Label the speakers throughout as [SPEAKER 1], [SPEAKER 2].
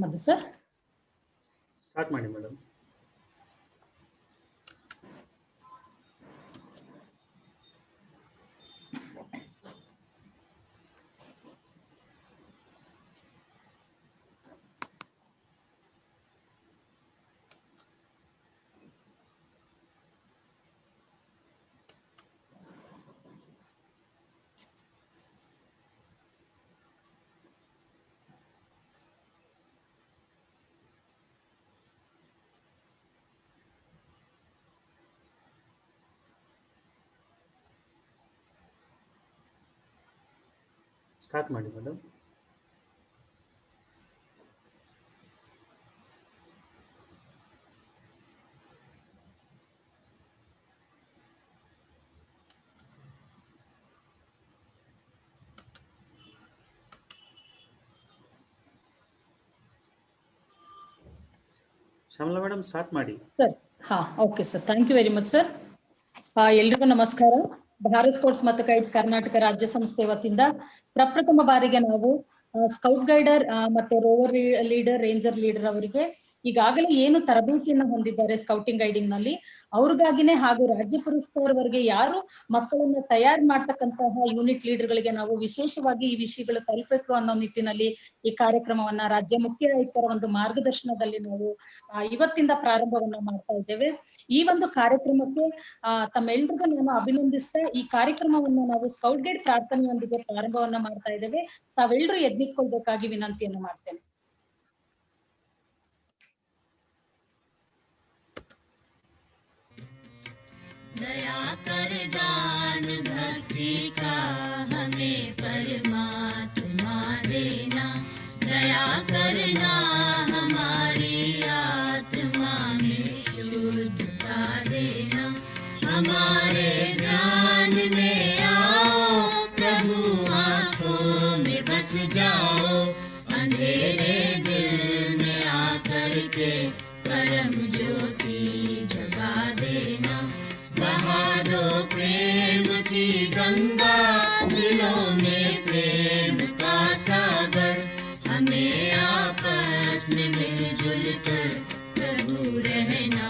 [SPEAKER 1] ಮಧು sir
[SPEAKER 2] start ಮಾಡಿ madam. Start ಮಾಡಿ madam. Shyamala madam start ಮಾಡಿ
[SPEAKER 1] sir. Okay sir, thank you very much sir. ಎಲ್ರಿಗೂ ನಮಸ್ಕಾರ. ಭಾರತ್ ಸ್ಕೌಟ್ಸ್ ಮತ್ತು ಗೈಡ್ಸ್ ಕರ್ನಾಟಕ ರಾಜ್ಯ ಸಂಸ್ಥೆ ವತಿಯಿಂದ ಪ್ರಪ್ರಥಮ ಬಾರಿಗೆ ನಾವು ಸ್ಕೌಟ್ ಗೈಡರ್ ಮತ್ತೆ ರೋವರ್ ಲೀಡರ್, ರೇಂಜರ್ ಲೀಡರ್ ಅವರಿಗೆ ಈಗಾಗಲೇ ಏನು ತರಬೇತಿಯನ್ನು ಹೊಂದಿದ್ದಾರೆ ಸ್ಕೌಟಿಂಗ್ ಗೈಡಿಂಗ್ ನಲ್ಲಿ ಅವ್ರಿಗಾಗಿನೇ ಹಾಗೂ ರಾಜ್ಯ ಪುರಸ್ಕಾರವರೆಗೆ ಯಾರು ಮಕ್ಕಳನ್ನ ತಯಾರು ಮಾಡ್ತಕ್ಕಂತಹ ಯೂನಿಟ್ ಲೀಡರ್ ಗಳಿಗೆ ನಾವು ವಿಶೇಷವಾಗಿ ಈ ವಿಷಯಗಳು ತಲುಪಬೇಕು ಅನ್ನೋ ನಿಟ್ಟಿನಲ್ಲಿ ಈ ಕಾರ್ಯಕ್ರಮವನ್ನ ರಾಜ್ಯ ಮುಖ್ಯ ಆಯುಕ್ತರ ಒಂದು ಮಾರ್ಗದರ್ಶನದಲ್ಲಿ ನಾವು ಇವತ್ತಿಂದ ಪ್ರಾರಂಭವನ್ನ ಮಾಡ್ತಾ ಇದ್ದೇವೆ. ಈ ಒಂದು ಕಾರ್ಯಕ್ರಮಕ್ಕೆ ತಮ್ಮೆಲ್ರಿಗೂ ನಾನು ಅಭಿನಂದಿಸ್ತಾ ಈ ಕಾರ್ಯಕ್ರಮವನ್ನು ನಾವು ಸ್ಕೌಟ್ ಗೈಡ್ ಪ್ರಾರ್ಥನೆಯೊಂದಿಗೆ ಪ್ರಾರಂಭವನ್ನ ಮಾಡ್ತಾ ಇದ್ದೇವೆ. ತಾವೆಲ್ಲರೂ ಎದ್ನಿಟ್ಕೊಳ್ಬೇಕಾಗಿ ವಿನಂತಿಯನ್ನು ಮಾಡ್ತೇನೆ.
[SPEAKER 3] दया कर दान भक्ति का हमें परमात्मा देना, दया करना हमारी आत्मा में शुद्धता देना, हमारे ध्यान में आओ प्रभु आँखों में बस जाओ, अंधेरे दिल में आकर के परम ज्योति जगा देना, बहा दो प्रेम की गंगा दिलों में प्रेम का सागर, हमें आपस में मिलजुल कर प्रभु रहना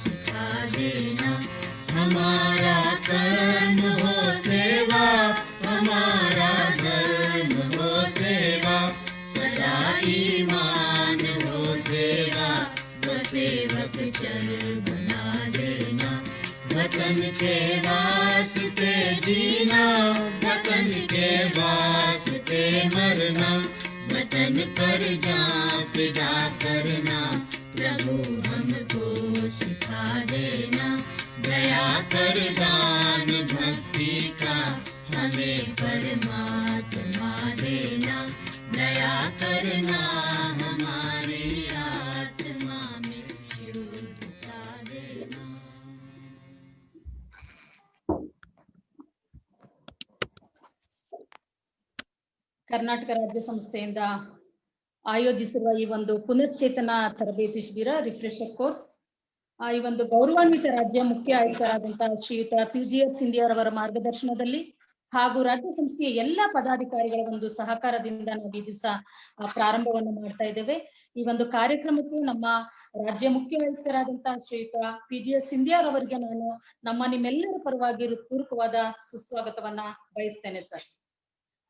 [SPEAKER 3] सिखा देना, हमारा कर्म हो सेवा, हमारा धर्म हो सेवा, सदा ईमान हो सेवा, वो सेवक चर बना देना, वतन के वास्ते जीना, वतन के वास्ते मरना, वतन पर जान फिदा करना, प्रभु हमको सिखा देना, दया कर दान भक्ति का हमें परमात्मा देना, दया करना हमारी आत्मा में शुद्धता देना.
[SPEAKER 1] ಕರ್ನಾಟಕ ರಾಜ್ಯ ಸಂಸ್ಥೆಯಿಂದ ಆಯೋಜಿಸಿರುವ ಈ ಒಂದು ಪುನಶ್ಚೇತನ ತರಬೇತಿ ಶಿಬಿರ ರಿಫ್ರೆಶರ್ ಕೋರ್ಸ್ ಈ ಒಂದು ಗೌರವಾನ್ವಿತ ರಾಜ್ಯ ಮುಖ್ಯ ಆಯುಕ್ತರಾದಂತಹ ಶ್ರೀಯುತ PGS ಸಿಂಧಿಯಾರವರ ಮಾರ್ಗದರ್ಶನದಲ್ಲಿ ಹಾಗೂ ರಾಜ್ಯ ಸಂಸ್ಥೆಯ ಎಲ್ಲಾ ಪದಾಧಿಕಾರಿಗಳ ಒಂದು ಸಹಕಾರದಿಂದ ನಾವು ಈ ದಿವಸ ಪ್ರಾರಂಭವನ್ನು ಮಾಡ್ತಾ ಇದ್ದೇವೆ. ಈ ಒಂದು ಕಾರ್ಯಕ್ರಮಕ್ಕೆ ನಮ್ಮ ರಾಜ್ಯ ಮುಖ್ಯ ಆಯುಕ್ತರಾದಂತಹ ಶ್ರೀಯುತ PGS ಸಿಂಧಿಯಾರವರಿಗೆ ನಾನು ನಿಮ್ಮೆಲ್ಲರ ಪರವಾಗಿ ಹೃತ್ಪೂರ್ವಕವಾದ ಸುಸ್ವಾಗತವನ್ನ ಬಯಸ್ತೇನೆ ಸರ್.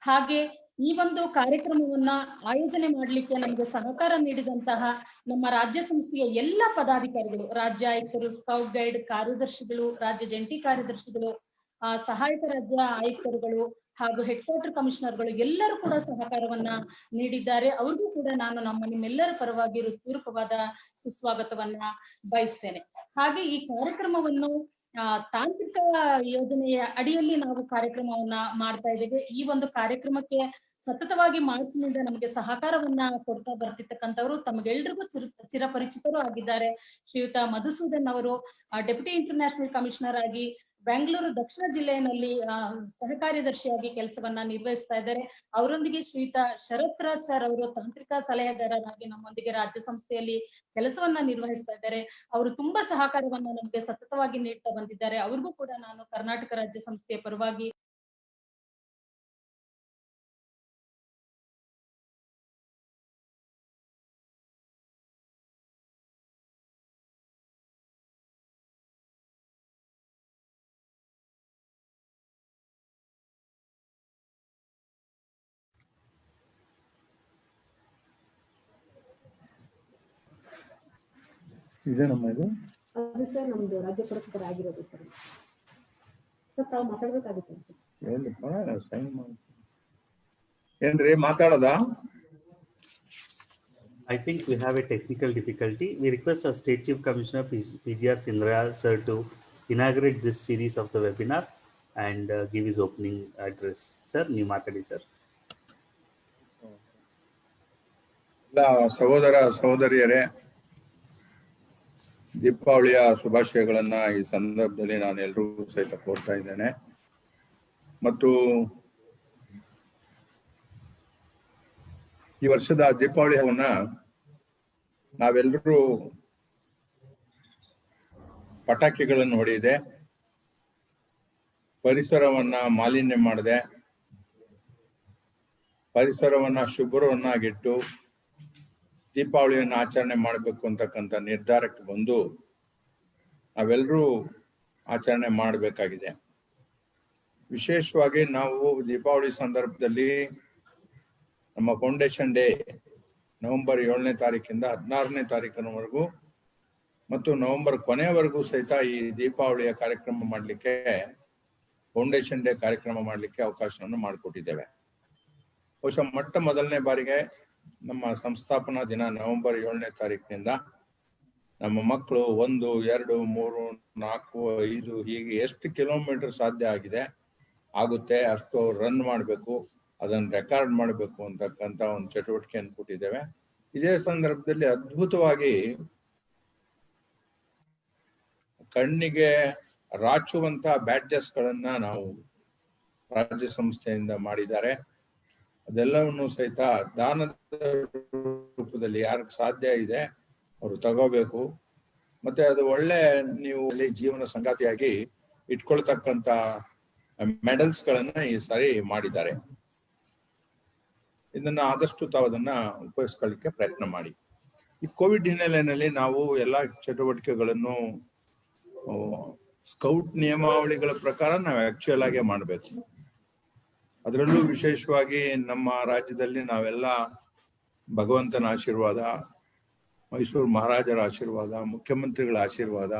[SPEAKER 1] ಹಾಗೆ ಈ ಒಂದು ಕಾರ್ಯಕ್ರಮವನ್ನ ಆಯೋಜನೆ ಮಾಡ್ಲಿಕ್ಕೆ ನಮಗೆ ಸಹಕಾರ ನೀಡಿದಂತಹ ನಮ್ಮ ರಾಜ್ಯ ಸಂಸ್ಥೆಯ ಎಲ್ಲ ಪದಾಧಿಕಾರಿಗಳು, ರಾಜ್ಯ ಆಯುಕ್ತರು, ಸ್ಕೌಟ್ ಗೈಡ್ ಕಾರ್ಯದರ್ಶಿಗಳು, ರಾಜ್ಯ ಜಂಟಿ ಕಾರ್ಯದರ್ಶಿಗಳು, ಸಹಾಯಕ ರಾಜ್ಯ ಆಯುಕ್ತರುಗಳು ಹಾಗೂ ಹೆಡ್ ಕ್ವಾರ್ಟರ್ ಕಮಿಷನರ್ಗಳು ಎಲ್ಲರೂ ಕೂಡ ಸಹಕಾರವನ್ನ ನೀಡಿದ್ದಾರೆ. ಅವ್ರಿಗೂ ಕೂಡ ನಾನು ನಿಮ್ಮೆಲ್ಲರ ಪರವಾಗಿ ಹೃತ್ಪೂರ್ವಕವಾದ ಸುಸ್ವಾಗತವನ್ನ ಬಯಸ್ತೇನೆ. ಹಾಗೆ ಈ ಕಾರ್ಯಕ್ರಮವನ್ನು ತಾಂತ್ರಿಕ ಯೋಜನೆಯ ಅಡಿಯಲ್ಲಿ ನಾವು ಕಾರ್ಯಕ್ರಮವನ್ನ ಮಾಡ್ತಾ ಇದ್ದೇವೆ. ಈ ಒಂದು ಕಾರ್ಯಕ್ರಮಕ್ಕೆ ಸತತವಾಗಿ ಮಾರ್ಚ್ನಿಂದ ನಮಗೆ ಸಹಕಾರವನ್ನ ಕೊಡ್ತಾ ಬರ್ತಿರ್ತಕ್ಕಂಥವ್ರು ತಮಗೆಲ್ರಿಗೂ ಚಿರಪರಿಚಿತರು ಆಗಿದ್ದಾರೆ. ಶ್ರೀಯುತ ಮಧುಸೂದನ್ ಅವರು ಡೆಪ್ಯೂಟಿ ಇಂಟರ್ನ್ಯಾಷನಲ್ ಕಮಿಷನರ್ ಆಗಿ ಬೆಂಗಳೂರು ದಕ್ಷಿಣ ಜಿಲ್ಲೆಯಲ್ಲಿ ಸಹಕಾರ್ಯದರ್ಶಿಯಾಗಿ ಕೆಲಸವನ್ನ ನಿರ್ವಹಿಸ್ತಾ ಇದ್ದಾರೆ. ಅವರೊಂದಿಗೆ ಶ್ರೀಯುತ ಶರತ್ ರಾಜ್ ಸರ್ ಅವರು ತಾಂತ್ರಿಕ ಸಲಹೆಗಾರರಾಗಿ ನಮ್ಮೊಂದಿಗೆ ರಾಜ್ಯ ಸಂಸ್ಥೆಯಲ್ಲಿ ಕೆಲಸವನ್ನ ನಿರ್ವಹಿಸ್ತಾ ಇದ್ದಾರೆ. ಅವರು ತುಂಬಾ ಸಹಕಾರವನ್ನ ನಮಗೆ ಸತತವಾಗಿ ನೀಡ್ತಾ ಬಂದಿದ್ದಾರೆ. ಅವ್ರಿಗೂ ಕೂಡ ನಾನು ಕರ್ನಾಟಕ ರಾಜ್ಯ ಸಂಸ್ಥೆಯ ಪರವಾಗಿ
[SPEAKER 4] ಇದೆ ನಮ್ಮ ಇದು
[SPEAKER 1] ಅದು ಸರ್ ನಮ್ದು ರಾಜ್ಯ ಪುರಸ್ಕಾರ ಆಗಿರೋದು ಸರ್. ತಾವು ಮಾತಾಡ್ಬೇಕಾಗುತ್ತೆ
[SPEAKER 4] ಹೇಳಿ ಸೈನ್ ಮಾಡಿ. ಏನ್ರಿ ಮಾತಾಡೋದಾ?
[SPEAKER 2] I think we have a technical difficulty. We request our State Chief Commissioner PGR Sindra sir to inaugurate this series of the webinar and give his opening address. Sir, ನೀವು ಮಾತಾಡಿ sir.
[SPEAKER 4] ಎಲ್ಲ ಸಹೋದರ ಸಹೋದರಿಯರೇ, ದೀಪಾವಳಿಯ ಶುಭಾಶಯಗಳನ್ನ ಈ ಸಂದರ್ಭದಲ್ಲಿ ನಾನು ಎಲ್ರಿಗೂ ಸಹಿತ ಕೋರ್ತಾ ಇದ್ದೇನೆ. ಮತ್ತು ಈ ವರ್ಷದ ದೀಪಾವಳಿ ಹಬ್ಬವನ್ನ ನಾವೆಲ್ಲರೂ ಪಟಾಕಿಗಳನ್ನು ಹೊಡೆಯದೆ, ಪರಿಸರವನ್ನ ಮಾಲಿನ್ಯ ಮಾಡದೆ, ಪರಿಸರವನ್ನ ಶುಭ್ರವನ್ನಾಗಿಟ್ಟು ದೀಪಾವಳಿಯನ್ನು ಆಚರಣೆ ಮಾಡಬೇಕು ಅಂತಕ್ಕಂಥ ನಿರ್ಧಾರಕ್ಕೆ ಬಂದು ನಾವೆಲ್ಲರೂ ಆಚರಣೆ ಮಾಡಬೇಕಾಗಿದೆ. ವಿಶೇಷವಾಗಿ ನಾವು ದೀಪಾವಳಿ ಸಂದರ್ಭದಲ್ಲಿ ನಮ್ಮ ಫೌಂಡೇಶನ್ ಡೇ ನವೆಂಬರ್ 7ನೇ ತಾರೀಕಿಂದ 16ನೇ ತಾರೀಕಿನವರೆಗೂ ಮತ್ತು ನವೆಂಬರ್ ಕೊನೆಯವರೆಗೂ ಸಹಿತ ಈ ದೀಪಾವಳಿಯ ಕಾರ್ಯಕ್ರಮ ಮಾಡಲಿಕ್ಕೆ, ಫೌಂಡೇಶನ್ ಡೇ ಕಾರ್ಯಕ್ರಮ ಮಾಡಲಿಕ್ಕೆ ಅವಕಾಶವನ್ನು ಮಾಡಿಕೊಟ್ಟಿದ್ದೇವೆ. ಬಹುಶಃ ಮೊದಲನೇ ಬಾರಿಗೆ ನಮ್ಮ ಸಂಸ್ಥಾಪನಾ ದಿನ ನವೆಂಬರ್ 7ನೇ ತಾರೀಕಿನಿಂದ ನಮ್ಮ ಮಕ್ಕಳು 1, 2, 3, 4, 5 ಹೀಗೆ ಎಷ್ಟು ಕಿಲೋಮೀಟರ್ ಸಾಧ್ಯ ಆಗುತ್ತೆ ಅಷ್ಟು ರನ್ ಮಾಡಬೇಕು, ಅದನ್ನು ರೆಕಾರ್ಡ್ ಮಾಡಬೇಕು ಅಂತಕ್ಕಂಥ ಒಂದು ಚಟುವಟಿಕೆಯನ್ನು ಕೊಟ್ಟಿದ್ದೇವೆ. ಇದೇ ಸಂದರ್ಭದಲ್ಲಿ ಅದ್ಭುತವಾಗಿ ಕಣ್ಣಿಗೆ ರಾಚುವಂತ ಬ್ಯಾಡ್ಜಸ್ಗಳನ್ನ ನಾವು ರಾಜ್ಯ ಸಂಸ್ಥೆಯಿಂದ ಮಾಡಿದ್ದಾರೆ. ಅದೆಲ್ಲವನ್ನು ಸಹಿತ ದಾನದ ರೂಪದಲ್ಲಿ ಯಾರಿಗೆ ಸಾಧ್ಯ ಇದೆ ಅವರು ತಗೋಬೇಕು. ಮತ್ತೆ ಅದು ಒಳ್ಳೆ ನೀವು ಅಲ್ಲಿ ಜೀವನ ಸಂಗಾತಿಯಾಗಿ ಇಟ್ಕೊಳ್ತಕ್ಕಂತ ಮೆಡಲ್ಸ್ ಗಳನ್ನ ಈ ಸಾರಿ ಮಾಡಿದ್ದಾರೆ. ಇದನ್ನ ಆದಷ್ಟು ತಾವು ಅದನ್ನ ಉಪಯೋಗಿಸ್ಕೊಳ್ಳಿಕ್ಕೆ ಪ್ರಯತ್ನ ಮಾಡಿ. ಈ ಕೋವಿಡ್ ಹಿನ್ನೆಲೆಯಲ್ಲಿ ನಾವು ಎಲ್ಲ ಚಟುವಟಿಕೆಗಳನ್ನು ಸ್ಕೌಟ್ ನಿಯಮಾವಳಿಗಳ ಪ್ರಕಾರ ನಾವು ಆಕ್ಚುಯಲ್ ಆಗೇ ಮಾಡಬೇಕು. ಅದರಲ್ಲೂ ವಿಶೇಷವಾಗಿ ನಮ್ಮ ರಾಜ್ಯದಲ್ಲಿ ನಾವೆಲ್ಲ ಭಗವಂತನ ಆಶೀರ್ವಾದ, ಮೈಸೂರು ಮಹಾರಾಜರ ಆಶೀರ್ವಾದ, ಮುಖ್ಯಮಂತ್ರಿಗಳ ಆಶೀರ್ವಾದ,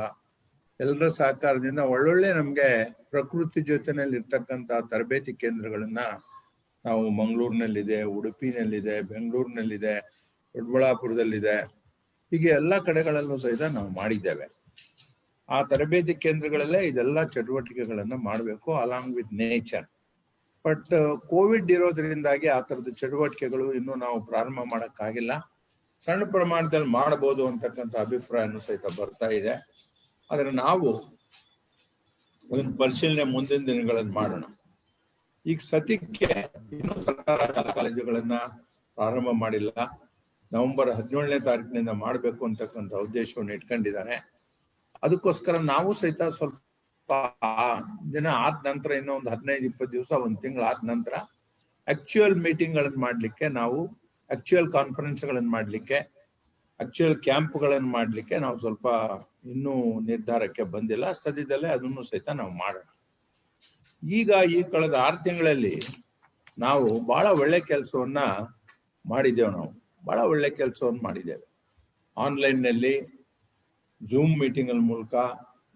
[SPEAKER 4] ಎಲ್ಲರ ಸಹಕಾರದಿಂದ ಒಳ್ಳೊಳ್ಳೆ ನಮ್ಗೆ ಪ್ರಕೃತಿ ಜೊತೆನಲ್ಲಿ ಇರ್ತಕ್ಕಂಥ ತರಬೇತಿ ಕೇಂದ್ರಗಳನ್ನ ನಾವು ಮಂಗಳೂರಿನಲ್ಲಿದೆ, ಉಡುಪಿನಲ್ಲಿದೆ, ಬೆಂಗಳೂರಿನಲ್ಲಿದೆ, ದೊಡ್ಡಬಳ್ಳಾಪುರದಲ್ಲಿದೆ, ಹೀಗೆ ಎಲ್ಲ ಕಡೆಗಳಲ್ಲೂ ಸಹಿತ ನಾವು ಮಾಡಿದ್ದೇವೆ. ಆ ತರಬೇತಿ ಕೇಂದ್ರಗಳಲ್ಲೇ ಇದೆಲ್ಲ ಚಟುವಟಿಕೆಗಳನ್ನ ಮಾಡಬೇಕು along with nature. But Covid ಇರೋದ್ರಿಂದಾಗಿ ಆ ತರದ ಚಟುವಟಿಕೆಗಳು ಇನ್ನೂ ನಾವು ಪ್ರಾರಂಭ ಮಾಡಕ್ಕಾಗಿಲ್ಲ. ಸಣ್ಣ ಪ್ರಮಾಣದಲ್ಲಿ ಮಾಡಬಹುದು ಅಂತಕ್ಕಂಥ ಅಭಿಪ್ರಾಯನೂ ಸಹಿತ ಬರ್ತಾ ಇದೆ. ಆದ್ರೆ ನಾವು ಅದನ್ನು ಪರಿಶೀಲನೆ ಮುಂದಿನ ದಿನಗಳಲ್ಲಿ ಮಾಡೋಣ. ಈಗ ಸದ್ಯಕ್ಕೆ ಇನ್ನೂ ಸರ್ಕಾರ ಕಾಲೇಜುಗಳನ್ನ ಪ್ರಾರಂಭ ಮಾಡಿಲ್ಲ. ನವೆಂಬರ್ 17ನೇ ತಾರೀಕಿನಿಂದ ಮಾಡಬೇಕು ಅಂತಕ್ಕಂಥ ಉದ್ದೇಶವನ್ನು ಇಟ್ಕೊಂಡಿದ್ದಾರೆ. ಅದಕ್ಕೋಸ್ಕರ ನಾವು ಸಹಿತ ಸ್ವಲ್ಪ ದಿನ ಆದ ನಂತರ, ಇನ್ನೂ ಒಂದು 15-20 ದಿವಸ, 1 ತಿಂಗಳು ಆದ ನಂತರ ಆಕ್ಚುಯಲ್ ಮೀಟಿಂಗ್ ಗಳನ್ನ ಮಾಡ್ಲಿಕ್ಕೆ, ನಾವು ಆಕ್ಚುಯಲ್ ಕಾನ್ಫರೆನ್ಸ್ ಗಳನ್ನ ಮಾಡ್ಲಿಕ್ಕೆ, ಆಕ್ಚುಯಲ್ ಕ್ಯಾಂಪ್ಗಳನ್ನು ಮಾಡ್ಲಿಕ್ಕೆ ನಾವು ಸ್ವಲ್ಪ ಇನ್ನೂ ನಿರ್ಧಾರಕ್ಕೆ ಬಂದಿಲ್ಲ. ಸದ್ಯದಲ್ಲೇ ಅದನ್ನು ಸಹಿತ ನಾವು ಮಾಡೋಣ. ಈಗ ಈ ಕಳೆದ 6 ತಿಂಗಳಲ್ಲಿ ನಾವು ಬಹಳ ಒಳ್ಳೆ ಕೆಲಸವನ್ನ ಮಾಡಿದ್ದೇವೆ. ಬಹಳ ಒಳ್ಳೆ ಕೆಲಸವನ್ನು ಮಾಡಿದ್ದೇವೆ. ಆನ್ಲೈನ್ನಲ್ಲಿ ಝೂಮ್ ಮೀಟಿಂಗ್ ಮೂಲಕ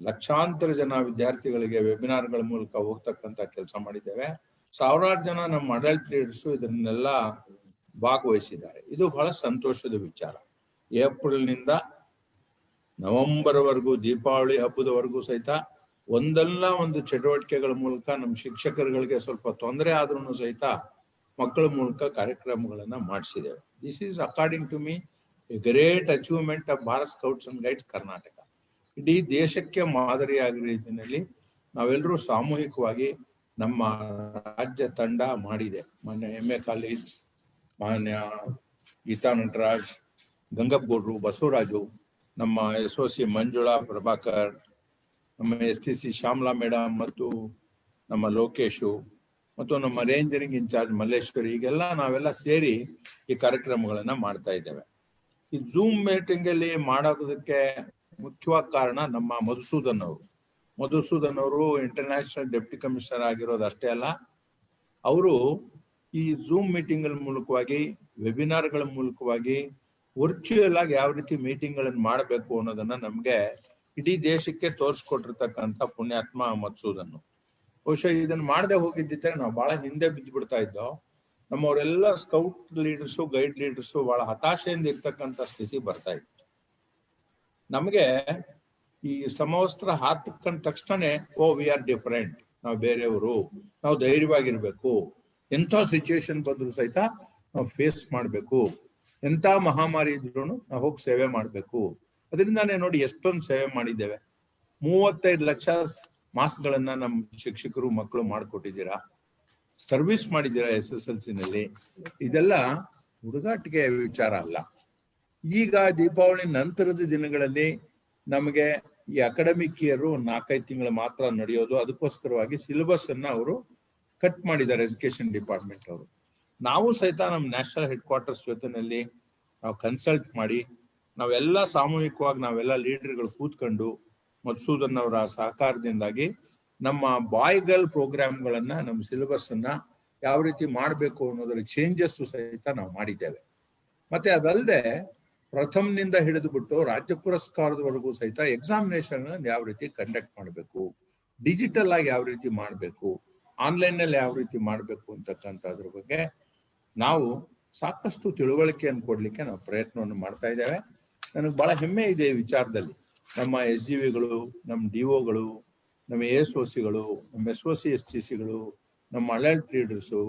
[SPEAKER 4] ಲಕ್ಷಾಂತರ ಜನ ವಿದ್ಯಾರ್ಥಿಗಳಿಗೆ ವೆಬಿನಾರ್ಗಳ ಮೂಲಕ ಹೋಗ್ತಕ್ಕಂಥ ಕೆಲಸ ಮಾಡಿದ್ದೇವೆ. ಸಾವಿರಾರು ಜನ ನಮ್ಮ ಅಡಲ್ಟ್ ಲೀಡರ್ಸು ಇದನ್ನೆಲ್ಲ ಭಾಗವಹಿಸಿದ್ದಾರೆ. ಇದು ಬಹಳ ಸಂತೋಷದ ವಿಚಾರ. ಏಪ್ರಿಲ್ನಿಂದ ನವೆಂಬರ್ವರೆಗೂ, ದೀಪಾವಳಿ ಹಬ್ಬದವರೆಗೂ ಸಹಿತ ಒಂದಲ್ಲ ಒಂದು ಚಟುವಟಿಕೆಗಳ ಮೂಲಕ ನಮ್ಮ ಶಿಕ್ಷಕರುಗಳಿಗೆ ಸ್ವಲ್ಪ ತೊಂದರೆ ಆದ್ರೂ ಸಹಿತ ಮಕ್ಕಳ ಮೂಲಕ ಕಾರ್ಯಕ್ರಮಗಳನ್ನ ಮಾಡಿಸಿದ್ದೇವೆ. This is according to me a great achievement of Bharat scouts and guides Karnataka. ಇಡೀ ದೇಶಕ್ಕೆ ಮಾದರಿಯಾಗಿ ರೀತಿಯಲ್ಲಿ ನಾವೆಲ್ಲರೂ ಸಾಮೂಹಿಕವಾಗಿ ನಮ್ಮ ರಾಜ್ಯ ತಂಡ ಮಾಡಿದೆ. ಮಾನ್ಯ MA ಖಾಲಿದ್, ಮಾನ್ಯ ಗೀತಾ ನಟರಾಜ್, ಗಂಗಪ್ಪಗೌಡ್ರು, ಬಸವರಾಜು, ನಮ್ಮ SOC ಮಂಜುಳಾ ಪ್ರಭಾಕರ್, ನಮ್ಮ STC ಶ್ಯಾಮಲಾ ಮೇಡಮ್ ಮತ್ತು ನಮ್ಮ ಲೋಕೇಶು ಮತ್ತು ನಮ್ಮ ರೇಂಜರಿಂಗ್ ಇನ್ಚಾರ್ಜ್ ಮಲ್ಲೇಶ್ವರಿ, ಈಗೆಲ್ಲ ನಾವೆಲ್ಲ ಸೇರಿ ಈ ಕಾರ್ಯಕ್ರಮಗಳನ್ನ ಮಾಡ್ತಾ ಇದ್ದೇವೆ. ಈ ಝೂಮ್ ಮೀಟಿಂಗ್ ಅಲ್ಲಿ ಮಾಡೋದಕ್ಕೆ ಮುಖ್ಯವಾದ ಕಾರಣ ನಮ್ಮ ಮಧುಸೂದನ್ ಅವರು ಇಂಟರ್ನ್ಯಾಷನಲ್ ಡೆಪ್ಟಿ ಕಮಿಷನರ್ ಆಗಿರೋದು ಅಷ್ಟೇ ಅಲ್ಲ, ಅವರು ಈ ಝೂಮ್ ಮೀಟಿಂಗ್ ಮೂಲಕವಾಗಿ, ವೆಬಿನಾರ್ಗಳ ಮೂಲಕವಾಗಿ ವರ್ಚುವಲ್ ಆಗಿ ಯಾವ ರೀತಿ ಮೀಟಿಂಗ್ಗಳನ್ನು ಮಾಡಬೇಕು ಅನ್ನೋದನ್ನ ನಮ್ಗೆ ಇಡೀ ದೇಶಕ್ಕೆ ತೋರಿಸ್ಕೊಟ್ಟಿರ್ತಕ್ಕಂಥ ಪುಣ್ಯಾತ್ಮ ಮಧುಸೂದನ್. ಬಹುಶಃ ಇದನ್ನ ಮಾಡದೆ ಹೋಗಿದ್ದಿದ್ರೆ ನಾವು ಬಹಳ ಹಿಂದೆ ಬಿದ್ದು ಬಿಡ್ತಾ ಇದ್ದೋ. ನಮ್ಮವರೆಲ್ಲ ಸ್ಕೌಟ್ ಲೀಡರ್ಸು, ಗೈಡ್ ಲೀಡರ್ಸು ಬಹಳ ಹತಾಶೆಯಿಂದ ಇರ್ತಕ್ಕಂಥ ಸ್ಥಿತಿ ಬರ್ತಾ ಇತ್ತು. ನಮಗೆ ಈ ಸಮವಸ್ತ್ರ ಹಾಕೊಂಡ ತಕ್ಷಣನೇ ವಿ ಆರ್ ಡಿಫರೆಂಟ್, ನಾವು ಬೇರೆಯವರು, ನಾವು ಧೈರ್ಯವಾಗಿರ್ಬೇಕು, ಎಂಥ ಸಿಚುವೇಶನ್ ಬಂದ್ರು ಸಹಿತ ನಾವು ಫೇಸ್ ಮಾಡ್ಬೇಕು, ಎಂಥ ಮಹಾಮಾರಿ ಇದ್ರು ನಾವು ಹೋಗಿ ಸೇವೆ ಮಾಡ್ಬೇಕು. ಅದರಿಂದಾನೇ ನೋಡಿ ಎಷ್ಟೊಂದು ಸೇವೆ ಮಾಡಿದ್ದೇವೆ. 35 ಲಕ್ಷ ಮಾಸ್ಕ್ಗಳನ್ನ ನಮ್ಮ ಶಿಕ್ಷಕರು ಮಕ್ಕಳು ಮಾಡಿಕೊಟ್ಟಿದ್ದೀರಾ, ಸರ್ವಿಸ್ ಮಾಡಿದ್ದೀರಾ SSLC ನಲ್ಲಿ. ಇದೆಲ್ಲ ಹುಡುಗಾಟಿಕೆ ವಿಚಾರ ಅಲ್ಲ. ಈಗ ದೀಪಾವಳಿ ನಂತರದ ದಿನಗಳಲ್ಲಿ ನಮಗೆ ಈ ಅಕಾಡೆಮಿಕ್ ಇಯರ್ 4-5 ತಿಂಗಳು ಮಾತ್ರ ನಡೆಯೋದು. ಅದಕ್ಕೋಸ್ಕರವಾಗಿ ಸಿಲೆಬಸ್ ಅನ್ನ ಅವರು ಕಟ್ ಮಾಡಿದ್ದಾರೆ ಎಜುಕೇಶನ್ ಡಿಪಾರ್ಟ್ಮೆಂಟ್ ಅವರು. ನಾವು ಸಹಿತ ನಮ್ಮ ನ್ಯಾಷನಲ್ ಹೆಡ್ ಕ್ವಾರ್ಟರ್ಸ್ ಜೊತೆನಲ್ಲಿ ನಾವು ಕನ್ಸಲ್ಟ್ ಮಾಡಿ ನಾವೆಲ್ಲ ಸಾಮೂಹಿಕವಾಗಿ ನಾವೆಲ್ಲ ಲೀಡರ್ಗಳು ಕೂತ್ಕೊಂಡು ಮಧುಸೂದನ್ ಅವರ ಸಹಕಾರದಿಂದಾಗಿ ನಮ್ಮ ಬಾಯ್ ಗರ್ಲ್ ಪ್ರೋಗ್ರಾಮ್ಗಳನ್ನ, ನಮ್ಮ ಸಿಲೆಬಸ್ ಅನ್ನ ಯಾವ ರೀತಿ ಮಾಡಬೇಕು ಅನ್ನೋದರ ಚೇಂಜಸ್ ಸಹಿತ ನಾವು ಮಾಡಿದ್ದೇವೆ. ಮತ್ತೆ ಅದಲ್ಲದೆ ಪ್ರಥಮನಿಂದ ಹಿಡಿದು ಬಿಟ್ಟು ರಾಜ್ಯ ಪುರಸ್ಕಾರದವರೆಗೂ ಸಹಿತ ಎಕ್ಸಾಮಿನೇಷನ್ ಯಾವ ರೀತಿ ಕಂಡಕ್ಟ್ ಮಾಡಬೇಕು, ಡಿಜಿಟಲ್ ಆಗಿ ಯಾವ ರೀತಿ ಮಾಡಬೇಕು, ಆನ್ಲೈನ್ ನಲ್ಲಿ ಯಾವ ರೀತಿ ಮಾಡಬೇಕು ಅಂತಕ್ಕಂಥದ್ರ ಬಗ್ಗೆ ನಾವು ಸಾಕಷ್ಟು ತಿಳುವಳಿಕೆಯನ್ನು ಕೊಡ್ಲಿಕ್ಕೆ ನಾವು ಪ್ರಯತ್ನವನ್ನು ಮಾಡ್ತಾ ಇದ್ದೇವೆ. ನನಗೆ ಬಹಳ ಹೆಮ್ಮೆ ಇದೆ ಈ ವಿಚಾರದಲ್ಲಿ. ನಮ್ಮ SGVಗಳು, ನಮ್ಮ DOಗಳು, ನಮ್ಮ ASOCಗಳು, ನಮ್ಮ SOC STCಗಳು, ನಮ್ಮ ಅಡಲ್ಟ್ ಲೀಡರ್ಸು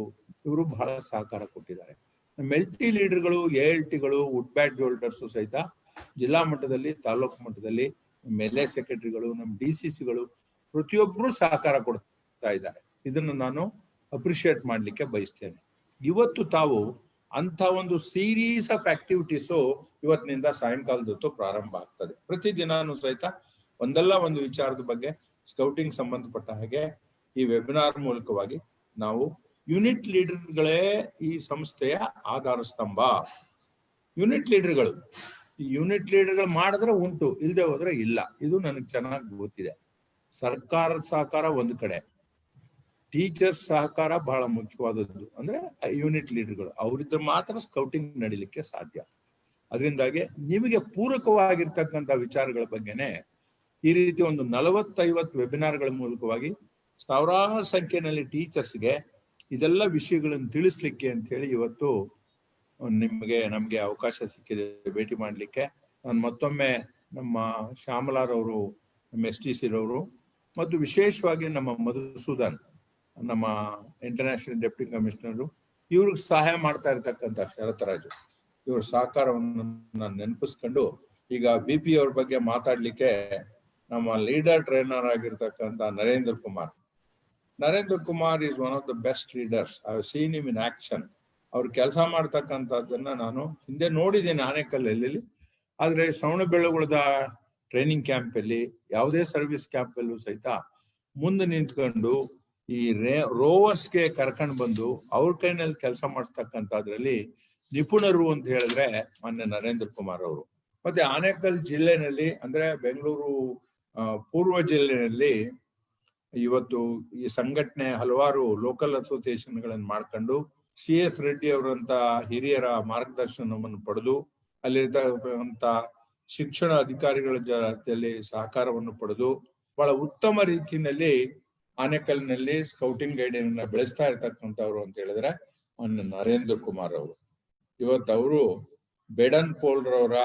[SPEAKER 4] ಇವರು ಬಹಳ ಸಹಕಾರ ಕೊಟ್ಟಿದ್ದಾರೆ. ನಮ್ಮ LT ಲೀಡರ್ಗಳು, ALTಗಳು, ವುಡ್ ಬ್ಯಾಡ್ಜ್ ಹೋಲ್ಡರ್ಸು ಸಹಿತ ಜಿಲ್ಲಾ ಮಟ್ಟದಲ್ಲಿ, ತಾಲೂಕು ಮಟ್ಟದಲ್ಲಿ, ನಮ್ಮ LA ಸೆಕ್ರೆಟರಿಗಳು, ನಮ್ಮ DCCಗಳು ಪ್ರತಿಯೊಬ್ಬರು ಸಹಕಾರ ಕೊಡ್ತಾ ಇದ್ದಾರೆ. ಇದನ್ನು ನಾನು ಅಪ್ರಿಶಿಯೇಟ್ ಮಾಡ್ಲಿಕ್ಕೆ ಬಯಸ್ತೇನೆ. ಇವತ್ತು ತಾವು ಅಂತ ಒಂದು ಸೀರೀಸ್ ಆಫ್ ಆಕ್ಟಿವಿಟೀಸು ಇವತ್ತಿನಿಂದ ಸಾಯಂಕಾಲದ ಹೊತ್ತು ಪ್ರಾರಂಭ ಆಗ್ತದೆ. ಪ್ರತಿದಿನಾನು ಸಹಿತ ಒಂದಲ್ಲ ಒಂದು ವಿಚಾರದ ಬಗ್ಗೆ ಸ್ಕೌಟಿಂಗ್ ಸಂಬಂಧಪಟ್ಟ ಹಾಗೆ ಈ ವೆಬಿನಾರ್ ಮೂಲಕವಾಗಿ ನಾವು ಯೂನಿಟ್ ಲೀಡರ್ಗಳೇ ಈ ಸಂಸ್ಥೆಯ ಆಧಾರ ಸ್ತಂಭ. ಯೂನಿಟ್ ಲೀಡರ್ಗಳು, ಈ ಯೂನಿಟ್ ಲೀಡರ್ಗಳು ಮಾಡಿದ್ರೆ ಉಂಟು, ಇಲ್ಲದೆ ಹೋದ್ರೆ ಇಲ್ಲ. ಇದು ನನಗೆ ಚೆನ್ನಾಗಿ ಗೊತ್ತಿದೆ. ಸರ್ಕಾರದ ಸಹಕಾರ ಒಂದು ಕಡೆ, ಟೀಚರ್ಸ್ ಸಹಕಾರ ಬಹಳ ಮುಖ್ಯವಾದದ್ದು. ಅಂದ್ರೆ ಯೂನಿಟ್ ಲೀಡರ್ಗಳು ಅವರಿದ್ರೆ ಮಾತ್ರ ಸ್ಕೌಟಿಂಗ್ ನಡೀಲಿಕ್ಕೆ ಸಾಧ್ಯ. ಅದರಿಂದಾಗಿ ನಿಮಗೆ ಪೂರಕವಾಗಿರ್ತಕ್ಕಂಥ ವಿಚಾರಗಳ ಬಗ್ಗೆನೆ ಈ ರೀತಿ ಒಂದು 40-50 ವೆಬಿನಾರ್ಗಳ ಮೂಲಕವಾಗಿ ಸಾವಿರಾರು ಸಂಖ್ಯೆಯಲ್ಲಿ ಟೀಚರ್ಸ್ಗೆ ಇದೆಲ್ಲ ವಿಷಯಗಳನ್ನು ತಿಳಿಸ್ಲಿಕ್ಕೆ ಅಂತ ಹೇಳಿ ಇವತ್ತು ನಮ್ಗೆ ಅವಕಾಶ ಸಿಕ್ಕಿದೆ ಭೇಟಿ ಮಾಡ್ಲಿಕ್ಕೆ. ನಾನು ಮತ್ತೊಮ್ಮೆ ನಮ್ಮ ಶ್ಯಾಮಲಾರವರು, ನಮ್ಮ STC ರವರು ಮತ್ತು ವಿಶೇಷವಾಗಿ ನಮ್ಮ ಮಧುಸೂದನ್, ನಮ್ಮ ಇಂಟರ್ನ್ಯಾಷನಲ್ ಡೆಪ್ಯೂಟಿ ಕಮಿಷನರು, ಇವ್ರಿಗೆ ಸಹಾಯ ಮಾಡ್ತಾ ಇರ್ತಕ್ಕಂಥ ಶರತ್ರಾಜು, ಇವ್ರ ಸಹಕಾರವನ್ನು ನಾನು ನೆನಪಿಸ್ಕೊಂಡು ಈಗ BP ಅವ್ರ ಬಗ್ಗೆ ಮಾತಾಡ್ಲಿಕ್ಕೆ ನಮ್ಮ ಲೀಡರ್ ಟ್ರೈನರ್ ಆಗಿರ್ತಕ್ಕಂಥ Narendra Kumar is one of the best leaders. I have seen him in action. ಅವ್ರು ಕೆಲಸ ಮಾಡ್ತಕ್ಕಂಥದ್ದನ್ನ ನಾನು ಹಿಂದೆ ನೋಡಿದ್ದೇನೆ ಆನೇಕಲ್ಲಲ್ಲಿ. ಆದ್ರೆ ಶ್ರವಣಬೆಳಗೊಳದ ಟ್ರೈನಿಂಗ್ ಕ್ಯಾಂಪ್ ಅಲ್ಲಿ, ಯಾವುದೇ ಸರ್ವಿಸ್ ಕ್ಯಾಂಪ್ ಅಲ್ಲೂ ಸಹಿತ ಮುಂದೆ ನಿಂತ್ಕೊಂಡು ಈ ರೋವರ್ಸ್ಗೆ ಕರ್ಕೊಂಡು ಬಂದು ಅವ್ರ ಕೈನಲ್ಲಿ ಕೆಲಸ ಮಾಡ್ತಕ್ಕಂಥದ್ರಲ್ಲಿ ನಿಪುಣರು ಅಂತ ಹೇಳಿದ್ರೆ ಮಾನ್ಯ ನರೇಂದ್ರ ಕುಮಾರ್ ಅವರು. ಮತ್ತೆ ಆನೇಕಲ್ ಜಿಲ್ಲೆನಲ್ಲಿ ಅಂದ್ರೆ ಬೆಂಗಳೂರು ಪೂರ್ವ ಜಿಲ್ಲೆಯಲ್ಲಿ ಇವತ್ತು ಈ ಸಂಘಟನೆ ಹಲವಾರು ಲೋಕಲ್ ಅಸೋಸಿಯೇಷನ್ಗಳನ್ನು ಮಾಡ್ಕೊಂಡು CS ರೆಡ್ಡಿ ಅವರಂತ ಹಿರಿಯರ ಮಾರ್ಗದರ್ಶನವನ್ನು ಪಡೆದು ಅಲ್ಲಿರ್ತಕ್ಕಂಥ ಶಿಕ್ಷಣ ಅಧಿಕಾರಿಗಳ ಜೊತೆಯಲ್ಲಿ ಸಹಕಾರವನ್ನು ಪಡೆದು ಬಹಳ ಉತ್ತಮ ರೀತಿಯಲ್ಲಿ ಆನೇಕಲ್ನಲ್ಲಿ ಸ್ಕೌಟಿಂಗ್ ಗೈಡ್ ಅನ್ನ ಬೆಳೆಸ್ತಾ ಇರ್ತಕ್ಕಂಥವ್ರು ಅಂತ ಹೇಳಿದ್ರೆ ಮಾನ್ಯ ನರೇಂದ್ರ ಕುಮಾರ್ ಅವರು. ಇವತ್ತು ಅವರು ಬೇಡನ್ ಪೌಲ್ರವರ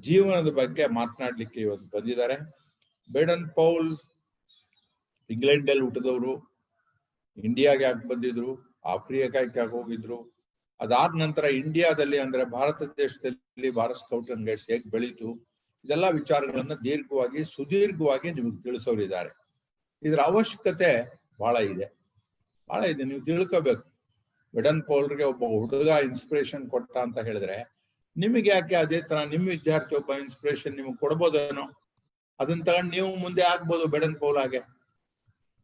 [SPEAKER 4] ಜೀವನದ ಬಗ್ಗೆ ಮಾತನಾಡ್ಲಿಕ್ಕೆ ಇವತ್ತು ಬಂದಿದ್ದಾರೆ. ಬೇಡನ್ ಪೌಲ್ ಇಂಗ್ಲೆಂಡ್ ಅಲ್ಲಿ ಹುಟ್ಟಿದವರು, ಇಂಡಿಯಾಗೆ ಯಾಕೆ ಬಂದಿದ್ರು, ಆಫ್ರಿಕಾಕ್ಕೆ ಯಾಕೆ ಹೋಗಿದ್ರು, ಅದಾದ ನಂತರ ಇಂಡಿಯಾದಲ್ಲಿ ಅಂದ್ರೆ ಭಾರತ ದೇಶದಲ್ಲಿ ಭಾರತ್ ಸ್ಕೌಟ್ ಅಂಡ್ ಗೈಡ್ಸ್ ಹೇಗೆ ಬೆಳೀತು, ಇದೆಲ್ಲ ವಿಚಾರಗಳನ್ನ ಸುದೀರ್ಘವಾಗಿ ನಿಮಗೆ ತಿಳಿಸೋರಿದ್ದಾರೆ. ಇದ್ರ ಅವಶ್ಯಕತೆ ಬಹಳ ಇದೆ. ನೀವು ತಿಳ್ಕೋಬೇಕು. ಬೇಡನ್ ಪೌಲ್ರಿಗೆ ಒಬ್ಬ ಹುಡುಗ ಇನ್ಸ್ಪಿರೇಷನ್ ಕೊಟ್ಟ ಅಂತ ಹೇಳಿದ್ರೆ ನಿಮಗೆ ಯಾಕೆ ಅದೇ ತರ ನಿಮ್ಮ ವಿದ್ಯಾರ್ಥಿ ಒಬ್ಬ ಇನ್ಸ್ಪಿರೇಷನ್ ನಿಮಗೆ ಕೊಡ್ಬೋದೇನೋ, ಅದನ್ನ ತಗೊಂಡು ನೀವು ಮುಂದೆ ಆಗ್ಬೋದು. ಬೇಡನ್ ಪೌಲ್ ಹಾಗೆ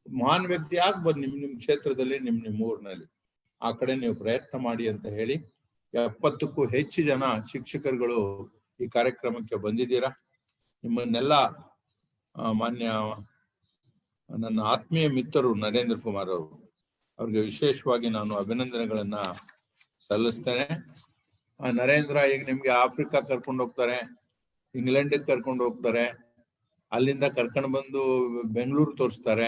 [SPEAKER 4] ಮಹಾನ್ ವ್ಯಕ್ತಿ ಆಗ್ಬೋದು ನಿಮ್ ಕ್ಷೇತ್ರದಲ್ಲಿ, ನಿಮ್ ಊರಿನಲ್ಲಿ. ಆ ಕಡೆ ನೀವು ಪ್ರಯತ್ನ ಮಾಡಿ ಅಂತ ಹೇಳಿ 70ಕ್ಕೂ ಹೆಚ್ಚು ಜನ ಶಿಕ್ಷಕರುಗಳು ಈ ಕಾರ್ಯಕ್ರಮಕ್ಕೆ ಬಂದಿದ್ದೀರಾ. ನಿಮ್ಮನ್ನೆಲ್ಲ ಮಾನ್ಯ ನನ್ನ ಆತ್ಮೀಯ ಮಿತ್ರರು ನರೇಂದ್ರ ಕುಮಾರ್ ಅವರು, ಅವ್ರಿಗೆ ವಿಶೇಷವಾಗಿ ನಾನು ಅಭಿನಂದನೆಗಳನ್ನ ಸಲ್ಲಿಸ್ತೇನೆ. ಆ ನರೇಂದ್ರ ಈಗ ನಿಮ್ಗೆ ಆಫ್ರಿಕಾ ಕರ್ಕೊಂಡು ಹೋಗ್ತಾರೆ, ಇಂಗ್ಲೆಂಡ್ಗೆ ಕರ್ಕೊಂಡು ಹೋಗ್ತಾರೆ, ಅಲ್ಲಿಂದ ಕರ್ಕೊಂಡು ಬಂದು ಬೆಂಗಳೂರು ತೋರಿಸ್ತಾರೆ,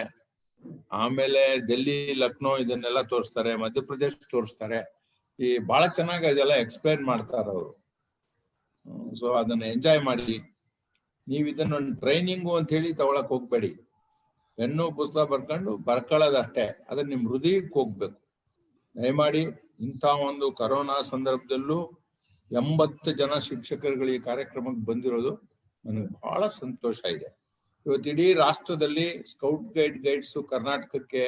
[SPEAKER 4] ಆಮೇಲೆ ಡೆಲ್ಲಿ, ಲಕ್ನೋ ಇದನ್ನೆಲ್ಲ ತೋರಿಸ್ತಾರೆ, ಮಧ್ಯಪ್ರದೇಶ ತೋರಿಸ್ತಾರೆ. ಈ ಬಹಳ ಚೆನ್ನಾಗಿ ಅದೆಲ್ಲ ಎಕ್ಸ್ಪ್ಲೈನ್ ಮಾಡ್ತಾರ ಅವರು. ಸೊ ಅದನ್ನ ಎಂಜಾಯ್ ಮಾಡಿ. ನೀವು ಇದನ್ನ ಟ್ರೈನಿಂಗು ಅಂತ ಹೇಳಿ ತಗೊಳಕ್ ಹೋಗ್ಬೇಡಿ. ಪೆನ್ನು ಪುಸ್ತಕ ಬರ್ಕೊಳ್ಳೋದಷ್ಟೇ, ಅದನ್ನ ನಿಮ್ ಹೃದಯಕ್ಕೆ ಹೋಗ್ಬೇಕು. ದಯಮಾಡಿ ಇಂಥ ಒಂದು ಕರೋನಾ ಸಂದರ್ಭದಲ್ಲೂ 80 ಜನ ಶಿಕ್ಷಕರುಗಳು ಈ ಕಾರ್ಯಕ್ರಮಕ್ಕೆ ಬಂದಿರೋದು ನನಗೆ ಬಹಳ ಸಂತೋಷ ಇದೆ. ಇವತ್ತು ಇಡೀ ರಾಷ್ಟ್ರದಲ್ಲಿ ಸ್ಕೌಟ್ ಗೈಡ್ಸ್ ಕರ್ನಾಟಕಕ್ಕೆ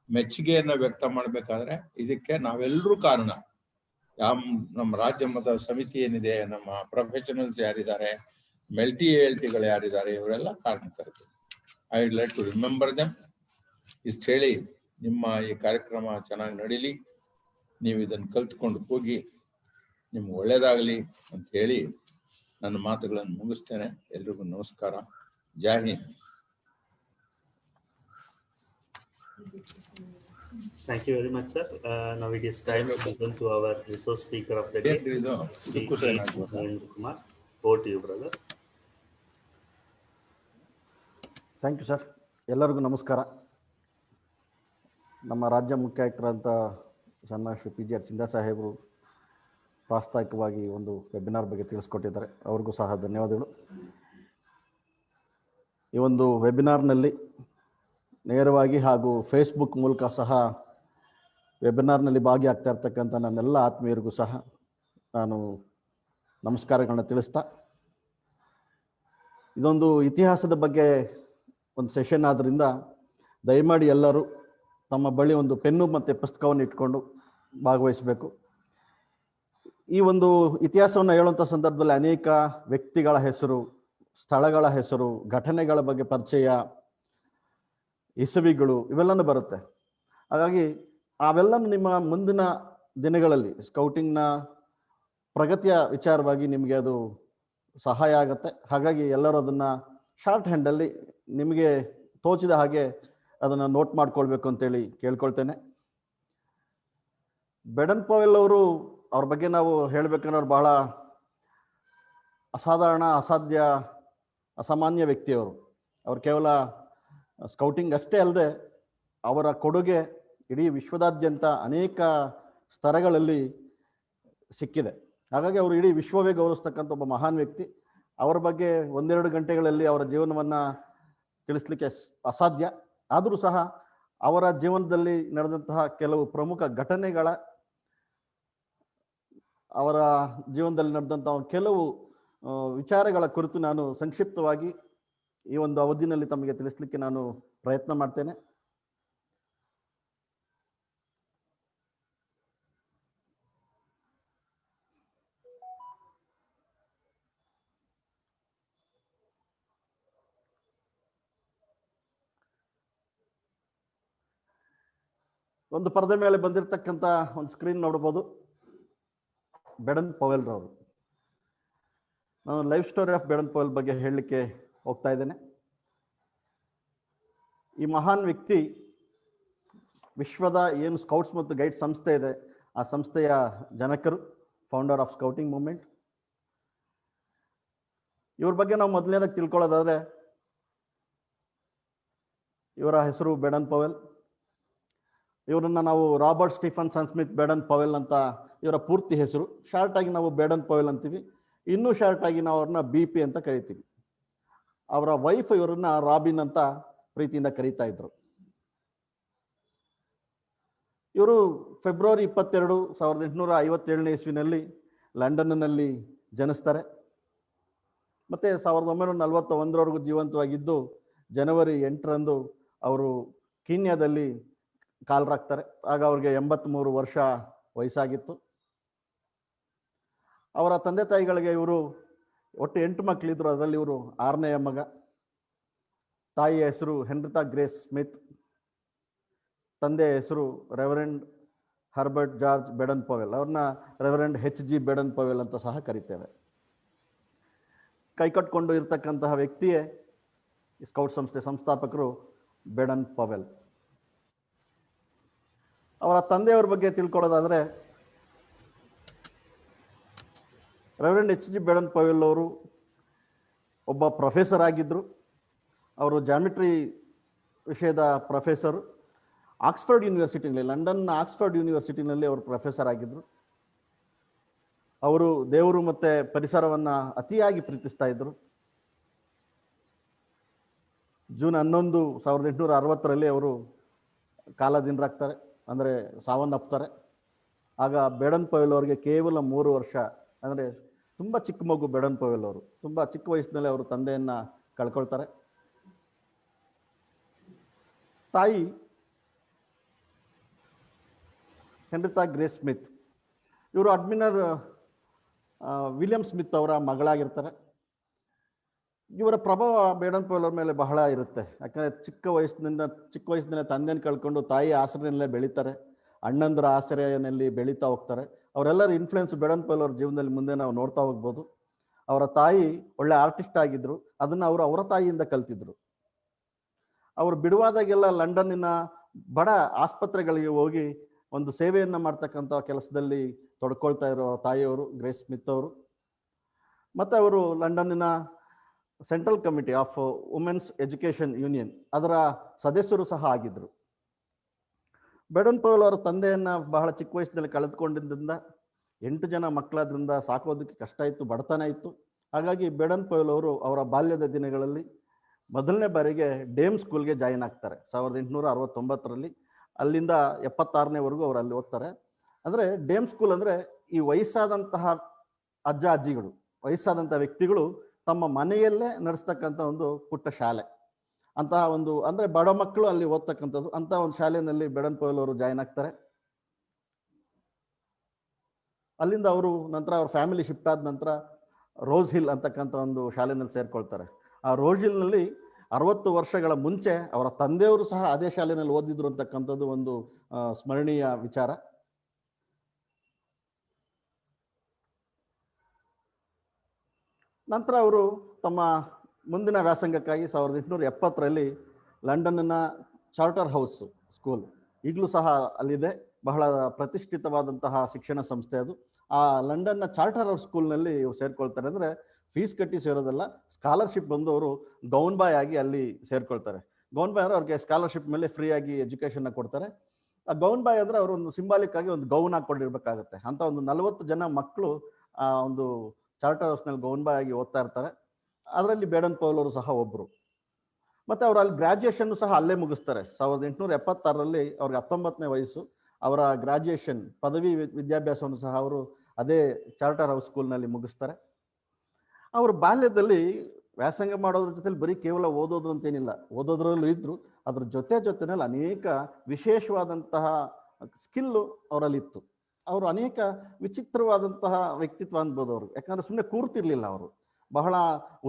[SPEAKER 4] ಮೆಚ್ಚುಗೆಯನ್ನ ವ್ಯಕ್ತ ಮಾಡ್ಬೇಕಾದ್ರೆ ಇದಕ್ಕೆ ನಾವೆಲ್ಲರೂ ಕಾರಣ. ನಮ್ಮ ರಾಜ್ಯ ಮಟ್ಟದ ಸಮಿತಿ ಏನಿದೆ, ನಮ್ಮ ಪ್ರೊಫೆಷನಲ್ಸ್ ಯಾರಿದ್ದಾರೆ, ಮೆಲ್ಟಿಗಳು ಯಾರಿದ್ದಾರೆ, ಇವರೆಲ್ಲ ಕಾರಣಕರ್ತರು. I would like to remember them. ಇಷ್ಟು ಹೇಳಿ ನಿಮ್ಮ ಈ ಕಾರ್ಯಕ್ರಮ ಚೆನ್ನಾಗಿ ನಡೀಲಿ, ನೀವು ಇದನ್ನು ಕಲ್ತ್ಕೊಂಡು ಹೋಗಿ, ನಿಮ್ಗೆ ಒಳ್ಳೇದಾಗಲಿ ಅಂತ ಹೇಳಿ ನನ್ನ ಮಾತುಗಳನ್ನು ಮುಗಿಸ್ತೇನೆ. ಎಲ್ರಿಗೂ ನಮಸ್ಕಾರ. ಜೈ Hind.
[SPEAKER 2] Thank you very much, sir. Now it is time to listen to our resource speaker of the day, Kumar. Over to you, brother.
[SPEAKER 5] Thank you sir. ಎಲ್ಲರಿಗೂ ನಮಸ್ಕಾರ. ನಮ್ಮ ರಾಜ್ಯ ಮುಖ್ಯ ಆಯುಕ್ತರಂಥ ಸನ್ಮಾನ್ಯ ಶ್ರೀ PGR ಸಿಂಧ್ಯಾ ಸಾಹೇಬರು ಪ್ರಾಸ್ತಾವಿಕವಾಗಿ ಒಂದು ವೆಬಿನಾರ್ ಬಗ್ಗೆ ತಿಳಿಸ್ಕೊಟ್ಟಿದ್ದಾರೆ. ಅವ್ರಿಗೂ ಸಹ ಧನ್ಯವಾದಗಳು. ಈ ಒಂದು ವೆಬಿನಾರ್ನಲ್ಲಿ ನೇರವಾಗಿ ಹಾಗೂ ಫೇಸ್ಬುಕ್ ಮೂಲಕ ಸಹ ವೆಬಿನಾರ್ನಲ್ಲಿ ಭಾಗಿಯಾಗ್ತಾ ಇರ್ತಕ್ಕಂಥ ನನ್ನೆಲ್ಲ ಆತ್ಮೀಯರಿಗೂ ಸಹ ನಾನು ನಮಸ್ಕಾರಗಳನ್ನ ತಿಳಿಸ್ತಾ, ಇದೊಂದು ಇತಿಹಾಸದ ಬಗ್ಗೆ ಒಂದು ಸೆಷನ್ ಆದ್ದರಿಂದ ದಯಮಾಡಿ ಎಲ್ಲರೂ ತಮ್ಮ ಬಳಿ ಒಂದು ಪೆನ್ನು ಮತ್ತು ಪುಸ್ತಕವನ್ನು ಇಟ್ಕೊಂಡು ಭಾಗವಹಿಸಬೇಕು. ಈ ಒಂದು ಇತಿಹಾಸವನ್ನು ಹೇಳುವಂಥ ಸಂದರ್ಭದಲ್ಲಿ ಅನೇಕ ವ್ಯಕ್ತಿಗಳ ಹೆಸರು, ಸ್ಥಳಗಳ ಹೆಸರು, ಘಟನೆಗಳ ಬಗ್ಗೆ ಪರಿಚಯ, ಇಸವಿಗಳು ಇವೆಲ್ಲನೂ ಬರುತ್ತೆ. ಹಾಗಾಗಿ ಅವೆಲ್ಲನೂ ನಿಮ್ಮ ಮುಂದಿನ ದಿನಗಳಲ್ಲಿ ಸ್ಕೌಟಿಂಗ್ನ ಪ್ರಗತಿಯ ವಿಚಾರವಾಗಿ ನಿಮಗೆ ಅದು ಸಹಾಯ ಆಗುತ್ತೆ. ಹಾಗಾಗಿ ಎಲ್ಲರೂ ಅದನ್ನು ಶಾರ್ಟ್ ಹ್ಯಾಂಡಲ್ಲಿ ನಿಮಗೆ ತೋಚಿದ ಹಾಗೆ ಅದನ್ನು ನೋಟ್ ಮಾಡ್ಕೊಳ್ಬೇಕು ಅಂತೇಳಿ ಕೇಳ್ಕೊಳ್ತೇನೆ. ಬೇಡನ್ ಪವೆಲ್ ಅವರು, ಅವ್ರ ಬಗ್ಗೆ ನಾವು ಹೇಳಬೇಕಂದ್ರೆ ಅವ್ರು ಬಹಳ ಅಸಾಧಾರಣ, ಅಸಾಧ್ಯ, ಅಸಾಮಾನ್ಯ ವ್ಯಕ್ತಿಯವರು. ಅವರು ಕೇವಲ ಸ್ಕೌಟಿಂಗ್ ಅಷ್ಟೇ ಅಲ್ಲದೆ ಅವರ ಕೊಡುಗೆ ಇಡೀ ವಿಶ್ವದಾದ್ಯಂತ ಅನೇಕ ಸ್ತರಗಳಲ್ಲಿ ಸಿಕ್ಕಿದೆ. ಹಾಗಾಗಿ ಅವರು ಇಡೀ ವಿಶ್ವವೇ ಗೌರವಿಸ್ತಕ್ಕಂಥ ಒಬ್ಬ ಮಹಾನ್ ವ್ಯಕ್ತಿ. ಅವರ ಬಗ್ಗೆ 1-2 ಗಂಟೆಗಳಲ್ಲಿ ಅವರ ಜೀವನವನ್ನು ತಿಳಿಸ್ಲಿಕ್ಕೆ ಅಸಾಧ್ಯ. ಆದರೂ ಸಹ ಅವರ ಜೀವನದಲ್ಲಿ ನಡೆದಂತಹ ಕೆಲವು ಪ್ರಮುಖ ಅವರ ಜೀವನದಲ್ಲಿ ನಡೆದಂತಹ ಕೆಲವು ವಿಚಾರಗಳ ಕುರಿತು ನಾನು ಸಂಕ್ಷಿಪ್ತವಾಗಿ ಈ ಒಂದು ಅವಧಿನಲ್ಲಿ ತಮಗೆ ತಿಳಿಸ್ಲಿಕ್ಕೆ ನಾನು ಪ್ರಯತ್ನ ಮಾಡ್ತೇನೆ. ಒಂದು ಪರದೆ ಮೇಲೆ ಬಂದಿರತಕ್ಕಂಥ ಒಂದು ಸ್ಕ್ರೀನ್ ನೋಡ್ಬೋದು. ಬೇಡನ್ ಪವೆಲ್ ರವರು. ನಾನು ಲೈಫ್ ಸ್ಟೋರಿ ಆಫ್ ಬೇಡನ್ ಪವೆಲ್ ಬಗ್ಗೆ ಹೇಳಲಿಕ್ಕೆ ಹೋಗ್ತಾ ಇದ್ದೇನೆ. ಈ ಮಹಾನ್ ವ್ಯಕ್ತಿ ವಿಶ್ವದ ಏನು ಸ್ಕೌಟ್ಸ್ ಮತ್ತು ಗೈಡ್ ಸಂಸ್ಥೆ ಇದೆ, ಆ ಸಂಸ್ಥೆಯ ಜನಕರು, ಫೌಂಡರ್ ಆಫ್ ಸ್ಕೌಟಿಂಗ್ ಮೂವ್ಮೆಂಟ್. ಇವ್ರ ಬಗ್ಗೆ ನಾವು ಮೊದಲನೇದಾಗಿ ತಿಳ್ಕೊಳ್ಳೋದಾದ್ರೆ, ಇವರ ಹೆಸರು ಬೇಡನ್ ಪವೆಲ್. ಇವರನ್ನ ನಾವು ರಾಬರ್ಟ್ ಸ್ಟೀಫನ್ಸನ್ ಸ್ಮಿತ್ ಬೇಡನ್ ಪವೆಲ್ ಅಂತ ಇವರ ಪೂರ್ತಿ ಹೆಸರು. ಶಾರ್ಟ್ ಆಗಿ ನಾವು ಬೇಡನ್ ಪವೆಲ್ ಅಂತೀವಿ. ಇನ್ನೂ ಶಾರ್ಟ್ ಆಗಿ ನಾವು ಅವ್ರನ್ನ BP ಅಂತ ಕರಿತೀವಿ. ಅವರ ವೈಫ್ ಇವರನ್ನ ರಾಬಿನ್ ಅಂತ ಪ್ರೀತಿಯಿಂದ ಕರೀತಾ ಇದ್ರು. ಇವರು ಫೆಬ್ರವರಿ 22, 1857ನೇ ಇಸ್ವಿನಲ್ಲಿ ಲಂಡನ್ನಲ್ಲಿ ಜನಿಸ್ತಾರೆ. ಮತ್ತೆ 1941ರವರೆಗೂ ಜೀವಂತವಾಗಿದ್ದು ಜನವರಿ 8ರಂದು ಅವರು ಕೀನ್ಯಾದಲ್ಲಿ ಕಾಲರಾಗ್ತಾರೆ. ಆಗ ಅವ್ರಿಗೆ 83 ವರ್ಷ ವಯಸ್ಸಾಗಿತ್ತು. ಅವರ ತಂದೆ ತಾಯಿಗಳಿಗೆ ಇವರು ಒಟ್ಟು 8 ಮಕ್ಕಳಿದ್ರು. ಅದರಲ್ಲಿ ಇವರು 6ನೆಯ ಮಗ. ತಾಯಿಯ ಹೆಸರು ಹೆನ್ರಿತಾ ಗ್ರೇಸ್ ಸ್ಮಿತ್, ತಂದೆಯ ಹೆಸರು ರೆವರೆಂಡ್ ಹರ್ಬರ್ಟ್ ಜಾರ್ಜ್ ಬೇಡನ್ ಪವೆಲ್. ಅವ್ರನ್ನ ರೆವರೆಂಡ್ HG ಬೇಡನ್ ಪವೆಲ್ ಅಂತ ಸಹ ಕರಿತೇವೆ. ಕೈಕಟ್ಕೊಂಡು ಇರತಕ್ಕಂತಹ ವ್ಯಕ್ತಿಯೇ ಸ್ಕೌಟ್ ಸಂಸ್ಥೆ ಸಂಸ್ಥಾಪಕರು ಬೇಡನ್ ಪವೆಲ್. ಅವರ ತಂದೆಯವರ ಬಗ್ಗೆ ತಿಳ್ಕೊಳ್ಳೋದಾದ್ರೆ, reverend H G Baden Powell ಅವರು ಒಬ್ಬ ಪ್ರೊಫೆಸರ್ ಆಗಿದ್ದರು. ಅವರು ಜಾಮಿಟ್ರಿ ವಿಷಯದ ಪ್ರೊಫೆಸರು. ಆಕ್ಸ್ಫರ್ಡ್ ಯೂನಿವರ್ಸಿಟಿನಲ್ಲಿ, ಲಂಡನ್ನ ಆಕ್ಸ್ಫರ್ಡ್ ಯೂನಿವರ್ಸಿಟಿನಲ್ಲಿ ಅವರು ಪ್ರೊಫೆಸರ್ ಆಗಿದ್ದರು. ಅವರು ದೇವರು ಮತ್ತು ಪರಿಸರವನ್ನು ಅತಿಯಾಗಿ ಪ್ರೀತಿಸ್ತಾ ಇದ್ದರು. ಜೂನ್ 11, 1860 ಅವರು ಕಾಲದಿಂದಾಗ್ತಾರೆ, ಅಂದರೆ ಸಾವನ್ನಪ್ತಾರೆ. ಆಗ ಬೇಡನ್ ಪವೆಲ್ ಅವರಿಗೆ ಕೇವಲ 3 ವರ್ಷ, ಅಂದರೆ ತುಂಬ ಚಿಕ್ಕ ಮಗು. ಬೇಡನ್ ಪವೆಲ್ ಅವರು ತುಂಬ ಚಿಕ್ಕ ವಯಸ್ಸಿನಲ್ಲಿ ಅವರು ತಂದೆಯನ್ನು ಕಳ್ಕೊಳ್ತಾರೆ. ತಾಯಿ ಹೆನ್ರಿತಾ ಗ್ರೇಸ್ ಸ್ಮಿತ್, ಇವರು ಅಡ್ಮಿರಲ್ ವಿಲಿಯಂ ಸ್ಮಿತ್ ಅವರ ಮಗಳಾಗಿರ್ತಾರೆ. ಇವರ ಪ್ರಭಾವ ಬೇಡನ್ ಪವೆಲ್ ಅವ್ರ ಮೇಲೆ ಬಹಳ ಇರುತ್ತೆ. ಯಾಕಂದರೆ ಚಿಕ್ಕ ವಯಸ್ಸಿನಿಂದ ತಂದೆಯನ್ನು ಕಳ್ಕೊಂಡು ತಾಯಿ ಆಸರೆಯಲ್ಲೇ ಬೆಳೀತಾರೆ, ಅಣ್ಣಂದರ ಆಸರೆಯಲ್ಲಿ ಬೆಳೀತಾ ಹೋಗ್ತಾರೆ. ಅವರೆಲ್ಲರ ಇನ್ಫ್ಲುಯೆನ್ಸ್ ಬೇಡನ್ ಪವೆಲ್ ಅವ್ರ ಜೀವನದಲ್ಲಿ ಮುಂದೆ ನಾವು ನೋಡ್ತಾ ಹೋಗ್ಬೋದು. ಅವರ ತಾಯಿ ಒಳ್ಳೆ ಆರ್ಟಿಸ್ಟ್ ಆಗಿದ್ದರು, ಅದನ್ನು ಅವರು ಅವರ ತಾಯಿಯಿಂದ ಕಲ್ತಿದ್ರು. ಅವರು ಬಿಡುವಾದಾಗೆಲ್ಲ ಲಂಡನ್ನಿನ ಬಡ ಆಸ್ಪತ್ರೆಗಳಿಗೆ ಹೋಗಿ ಒಂದು ಸೇವೆಯನ್ನು ಮಾಡ್ತಕ್ಕಂಥ ಕೆಲಸದಲ್ಲಿ ತೊಡ್ಕೊಳ್ತಾ ಇರೋ ತಾಯಿಯವರು ಗ್ರೇಸ್ ಸ್ಮಿತ್ ಅವರು. ಮತ್ತು ಅವರು ಲಂಡನ್ನಿನ central committee of women's education union ಅದರ ಸದಸ್ಯರು ಸಹ ಆಗಿದ್ದರು. ಬೇಡನ್ ಪವೆಲ್ ಅವರ ತಂದೆಯನ್ನು ಬಹಳ ಚಿಕ್ಕ ವಯಸ್ಸಿನಲ್ಲಿ ಕಳೆದುಕೊಂಡಿದ್ದರಿಂದ 8 ಜನ ಮಕ್ಕಳಾದ್ರಿಂದ ಸಾಕೋದಕ್ಕೆ ಕಷ್ಟ ಇತ್ತು, ಬಡತನ ಇತ್ತು. ಹಾಗಾಗಿ ಬೇಡನ್ ಪವೆಲ್ ಅವರು ಅವರ ಬಾಲ್ಯದ ದಿನಗಳಲ್ಲಿ ಮೊದಲನೇ ಬಾರಿಗೆ ಡೇಮ್ ಸ್ಕೂಲ್ಗೆ ಜಾಯಿನ್ ಆಗ್ತಾರೆ 1869. ಅಲ್ಲಿಂದ 76ನೇವರೆಗೂ ಅವರು ಅಲ್ಲಿ ಓದ್ತಾರೆ. ಅಂದರೆ ಡೇಮ್ ಸ್ಕೂಲ್ ಅಂದರೆ ಈ ವಯಸ್ಸಾದಂತಹ ಅಜ್ಜ ಅಜ್ಜಿಗಳು, ವಯಸ್ಸಾದಂಥ ವ್ಯಕ್ತಿಗಳು ತಮ್ಮ ಮನೆಯಲ್ಲೇ ನಡೆಸ್ತಕ್ಕಂಥ ಒಂದು ಪುಟ್ಟ ಶಾಲೆ. ಅಂತಹ ಒಂದು, ಅಂದರೆ ಬಡ ಮಕ್ಕಳು ಅಲ್ಲಿ ಓದ್ತಕ್ಕಂಥದ್ದು, ಅಂತಹ ಒಂದು ಶಾಲೆಯಲ್ಲಿ ಬೇಡನ್ ಪವೆಲ್ ಅವರು ಜಾಯಿನ್ ಆಗ್ತಾರೆ. ಅಲ್ಲಿಂದ ಅವರು ನಂತರ ಅವ್ರ ಫ್ಯಾಮಿಲಿ ಶಿಫ್ಟ್ ಆದ ನಂತರ ರೋಸ್ ಹಿಲ್ ಅಂತಕ್ಕಂಥ ಒಂದು ಶಾಲೆಯಲ್ಲಿ ಸೇರ್ಕೊಳ್ತಾರೆ. ಆ ರೋಸ್ ಹಿಲ್ನಲ್ಲಿ 60 ವರ್ಷಗಳ ಮುಂಚೆ ಅವರ ತಂದೆಯವರು ಸಹ ಅದೇ ಶಾಲೆಯಲ್ಲಿ ಓದಿದ್ರು ಅಂತಕ್ಕಂಥದ್ದು ಒಂದು ಸ್ಮರಣೀಯ ವಿಚಾರ. ನಂತರ ಅವರು ತಮ್ಮ ಮುಂದಿನ ವ್ಯಾಸಂಗಕ್ಕಾಗಿ 1870 ಲಂಡನ್ನಿನ ಚಾರ್ಟರ್ ಹೌಸ್ ಸ್ಕೂಲ್, ಈಗಲೂ ಸಹ ಅಲ್ಲಿದೆ, ಬಹಳ ಪ್ರತಿಷ್ಠಿತವಾದಂತಹ ಶಿಕ್ಷಣ ಸಂಸ್ಥೆ ಅದು. ಆ ಲಂಡನ್ನ ಚಾರ್ಟರ್ ಹೌಸ್ ಸ್ಕೂಲ್ನಲ್ಲಿ ಇವ್ರು ಸೇರ್ಕೊಳ್ತಾರೆ. ಅಂದರೆ ಫೀಸ್ ಕಟ್ಟಿ ಸೇರೋದಲ್ಲ, ಸ್ಕಾಲರ್ಶಿಪ್ ಬಂದು ಅವರು ಗೌನ್ ಬಾಯ್ ಆಗಿ ಅಲ್ಲಿ ಸೇರ್ಕೊಳ್ತಾರೆ. ಗೌನ್ ಬಾಯ್ ಅಂದರೆ ಅವ್ರಿಗೆ ಸ್ಕಾಲರ್ಶಿಪ್ ಮೇಲೆ ಫ್ರೀಯಾಗಿ ಎಜುಕೇಷನ್ನ ಕೊಡ್ತಾರೆ. ಆ ಗೌನ್ ಬಾಯ್ ಅಂದರೆ ಅವರು ಒಂದು ಸಿಂಬಾಲಿಕ್ ಆಗಿ ಒಂದು ಗೌನ್ ಹಾಕ್ಕೊಂಡಿರ್ಬೇಕಾಗುತ್ತೆ. ಅಂತ ಒಂದು 40 ಜನ ಮಕ್ಕಳು ಆ ಒಂದು ಚಾರ್ಟರ್ ಹೌಸ್ನಲ್ಲಿ ಗೌನ್ ಬಾಯ್ ಆಗಿ ಓದ್ತಾ ಇರ್ತಾರೆ. ಅದರಲ್ಲಿ ಬೇಡನ್ ಪವೆಲ್ ಅವರು ಸಹ ಒಬ್ಬರು. ಮತ್ತು ಅವರು ಅಲ್ಲಿ ಗ್ರ್ಯಾಜುಯೇಷನ್ ಸಹ ಅಲ್ಲೇ ಮುಗಿಸ್ತಾರೆ. 1876 ಅವ್ರಿಗೆ 19ನೇ ವಯಸ್ಸು. ಅವರ ಗ್ರ್ಯಾಜುಯೇಷನ್ ಪದವಿ ವಿದ್ಯಾಭ್ಯಾಸವನ್ನು ಸಹ ಅವರು ಅದೇ ಚಾರ್ಟರ್ ಹೌಸ್ ಸ್ಕೂಲ್ನಲ್ಲಿ ಮುಗಿಸ್ತಾರೆ. ಅವರು ಬಾಲ್ಯದಲ್ಲಿ ವ್ಯಾಸಂಗ ಮಾಡೋದ್ರ ಜೊತೆಲಿ ಬರೀ ಕೇವಲ ಓದೋದು ಅಂತೇನಿಲ್ಲ, ಓದೋದ್ರಲ್ಲೂ ಇದ್ದರು. ಅದ್ರ ಜೊತೆನಲ್ಲಿ ಅನೇಕ ವಿಶೇಷವಾದಂತಹ ಸ್ಕಿಲ್ಲು ಅವರಲ್ಲಿತ್ತು. ಅವರು ಅನೇಕ ವಿಚಿತ್ರವಾದಂತಹ ವ್ಯಕ್ತಿತ್ವ ಅನ್ಬೋದು ಅವರು. ಯಾಕಂದರೆ ಸುಮ್ಮನೆ ಕೂರ್ತಿರ್ಲಿಲ್ಲ ಅವರು. ಬಹಳ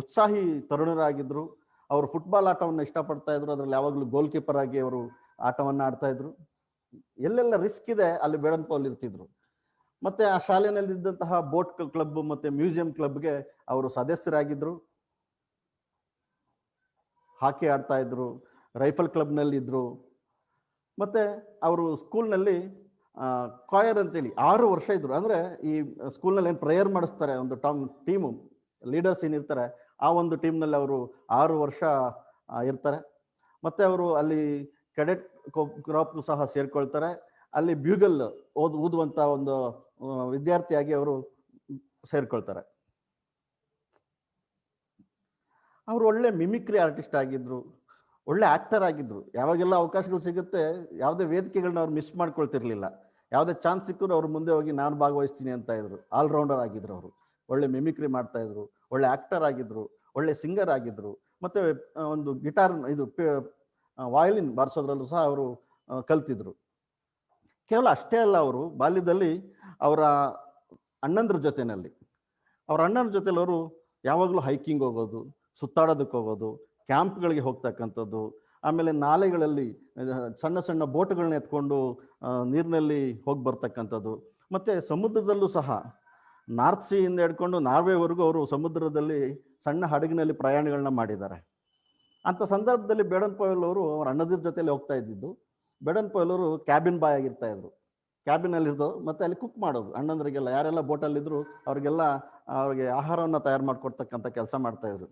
[SPEAKER 5] ಉತ್ಸಾಹಿ ತರುಣರಾಗಿದ್ದರು. ಅವರು ಫುಟ್ಬಾಲ್ ಆಟವನ್ನು ಇಷ್ಟಪಡ್ತಾ ಇದ್ರು. ಅದರಲ್ಲಿ ಯಾವಾಗಲೂ ಗೋಲ್ ಕೀಪರ್ ಆಗಿ ಅವರು ಆಟವನ್ನು ಆಡ್ತಾ ಇದ್ರು. ಎಲ್ಲೆಲ್ಲ ರಿಸ್ಕ್ ಇದೆ ಅಲ್ಲಿ ಬೇಡನ್ ಪವೆಲ್ ಇರ್ತಿದ್ರು. ಮತ್ತು ಆ ಶಾಲೆಯಲ್ಲಿದ್ದಂತಹ ಬೋಟ್ ಕ್ಲಬ್ ಮತ್ತು ಮ್ಯೂಸಿಯಂ ಕ್ಲಬ್ಗೆ ಅವರು ಸದಸ್ಯರಾಗಿದ್ದರು. ಹಾಕಿ ಆಡ್ತಾ ಇದ್ರು, ರೈಫಲ್ ಕ್ಲಬ್ನಲ್ಲಿ ಇದ್ದರು. ಮತ್ತು ಅವರು ಸ್ಕೂಲ್ನಲ್ಲಿ ಕಾಯರ್ ಅಂತೇಳಿ 6 ವರ್ಷ ಇದ್ದರು. ಅಂದರೆ ಈ ಸ್ಕೂಲ್ನಲ್ಲಿ ಏನು ಪ್ರೇಯರ್ ಮಾಡಿಸ್ತಾರೆ, ಒಂದು ಟೀಮು ಲೀಡರ್ಸ್ ಏನಿರ್ತಾರೆ, ಆ ಒಂದು ಟೀಮ್ನಲ್ಲಿ ಅವರು 6 ವರ್ಷ ಇರ್ತಾರೆ. ಮತ್ತು ಅವರು ಅಲ್ಲಿ ಕೆಡೆಟ್ ಕ್ರಾಪ್ಗೂ ಸಹ ಸೇರ್ಕೊಳ್ತಾರೆ. ಅಲ್ಲಿ ಬ್ಯೂಗಲ್ ಊದುವಂಥ ಒಂದು ವಿದ್ಯಾರ್ಥಿಯಾಗಿ ಅವರು ಸೇರ್ಕೊಳ್ತಾರೆ. ಅವರು ಒಳ್ಳೆ ಮಿಮಿಕ್ರಿ ಆರ್ಟಿಸ್ಟ್ ಆಗಿದ್ದರು, ಒಳ್ಳೆ ಆ್ಯಕ್ಟರ್ ಆಗಿದ್ದರು. ಯಾವಾಗೆಲ್ಲ ಅವಕಾಶಗಳು ಸಿಗುತ್ತೆ, ಯಾವುದೇ ವೇದಿಕೆಗಳನ್ನ ಅವ್ರು ಮಿಸ್ ಮಾಡ್ಕೊಳ್ತಿರ್ಲಿಲ್ಲ. ಯಾವುದೇ ಚಾನ್ಸ್ ಸಿಕ್ಕರೂ ಅವ್ರು ಮುಂದೆ ಹೋಗಿ ನಾನು ಭಾಗವಹಿಸ್ತೀನಿ ಅಂತ ಇದ್ರು. ಆಲ್ರೌಂಡರ್ ಆಗಿದ್ರು ಅವರು. ಒಳ್ಳೆ ಮಿಮಿಕ್ರಿ ಮಾಡ್ತಾಯಿದ್ರು, ಒಳ್ಳೆ ಆ್ಯಕ್ಟರ್ ಆಗಿದ್ದರು, ಒಳ್ಳೆ ಸಿಂಗರ್ ಆಗಿದ್ದರು. ಮತ್ತು ಒಂದು ಗಿಟಾರ್ ವಯಲಿನ್ ಬಾರಿಸೋದ್ರಲ್ಲೂ ಸಹ ಅವರು ಕಲ್ತಿದ್ರು. ಕೇವಲ ಅಷ್ಟೇ ಅಲ್ಲ, ಅವರು ಬಾಲ್ಯದಲ್ಲಿ ಅವರ ಅಣ್ಣಂದ್ರ ಜೊತೆಯಲ್ಲಿ ಅವರು ಯಾವಾಗಲೂ ಹೈಕಿಂಗ್ ಹೋಗೋದು, ಸುತ್ತಾಡೋದಕ್ಕೆ ಹೋಗೋದು, ಕ್ಯಾಂಪ್ಗಳಿಗೆ ಹೋಗ್ತಕ್ಕಂಥದ್ದು, ಆಮೇಲೆ ನಾಲೆಗಳಲ್ಲಿ ಸಣ್ಣ ಸಣ್ಣ ಬೋಟ್ಗಳನ್ನ ಎತ್ಕೊಂಡು ನೀರಿನಲ್ಲಿ ಹೋಗಿ ಬರ್ತಕ್ಕಂಥದ್ದು. ಮತ್ತು ಸಮುದ್ರದಲ್ಲೂ ಸಹ ನಾರ್ತ್ ಸೀಯಿಂದ ಹಿಡ್ಕೊಂಡು ನಾರ್ವೆವರೆಗೂ ಅವರು ಸಮುದ್ರದಲ್ಲಿ ಸಣ್ಣ ಹಡಗಿನಲ್ಲಿ ಪ್ರಯಾಣಗಳನ್ನ ಮಾಡಿದ್ದಾರೆ. ಅಂಥ ಸಂದರ್ಭದಲ್ಲಿ ಬೇಡನ್ ಪವೆಲ್ ಅವರು ಅವ್ರ ಅಣ್ಣದಿರ ಜೊತೆಲಿ ಹೋಗ್ತಾ ಇದ್ದಿದ್ದು. ಬೇಡನ್ ಪವೆಲ್ ಅವರು ಕ್ಯಾಬಿನ್ ಬಾಯ್ ಆಗಿರ್ತಾ ಇದ್ರು. ಕ್ಯಾಬಿನಲ್ಲಿದ್ದು ಮತ್ತೆ ಅಲ್ಲಿ ಕುಕ್ ಮಾಡೋದು. ಅಣ್ಣಂದ್ರಿಗೆಲ್ಲ ಯಾರೆಲ್ಲ ಬೋಟಲ್ಲಿದ್ದರು ಅವ್ರಿಗೆಲ್ಲ ಅವ್ರಿಗೆ ಆಹಾರವನ್ನು ತಯಾರು ಮಾಡಿಕೊಡ್ತಕ್ಕಂಥ ಕೆಲಸ ಮಾಡ್ತಾಯಿದ್ರು.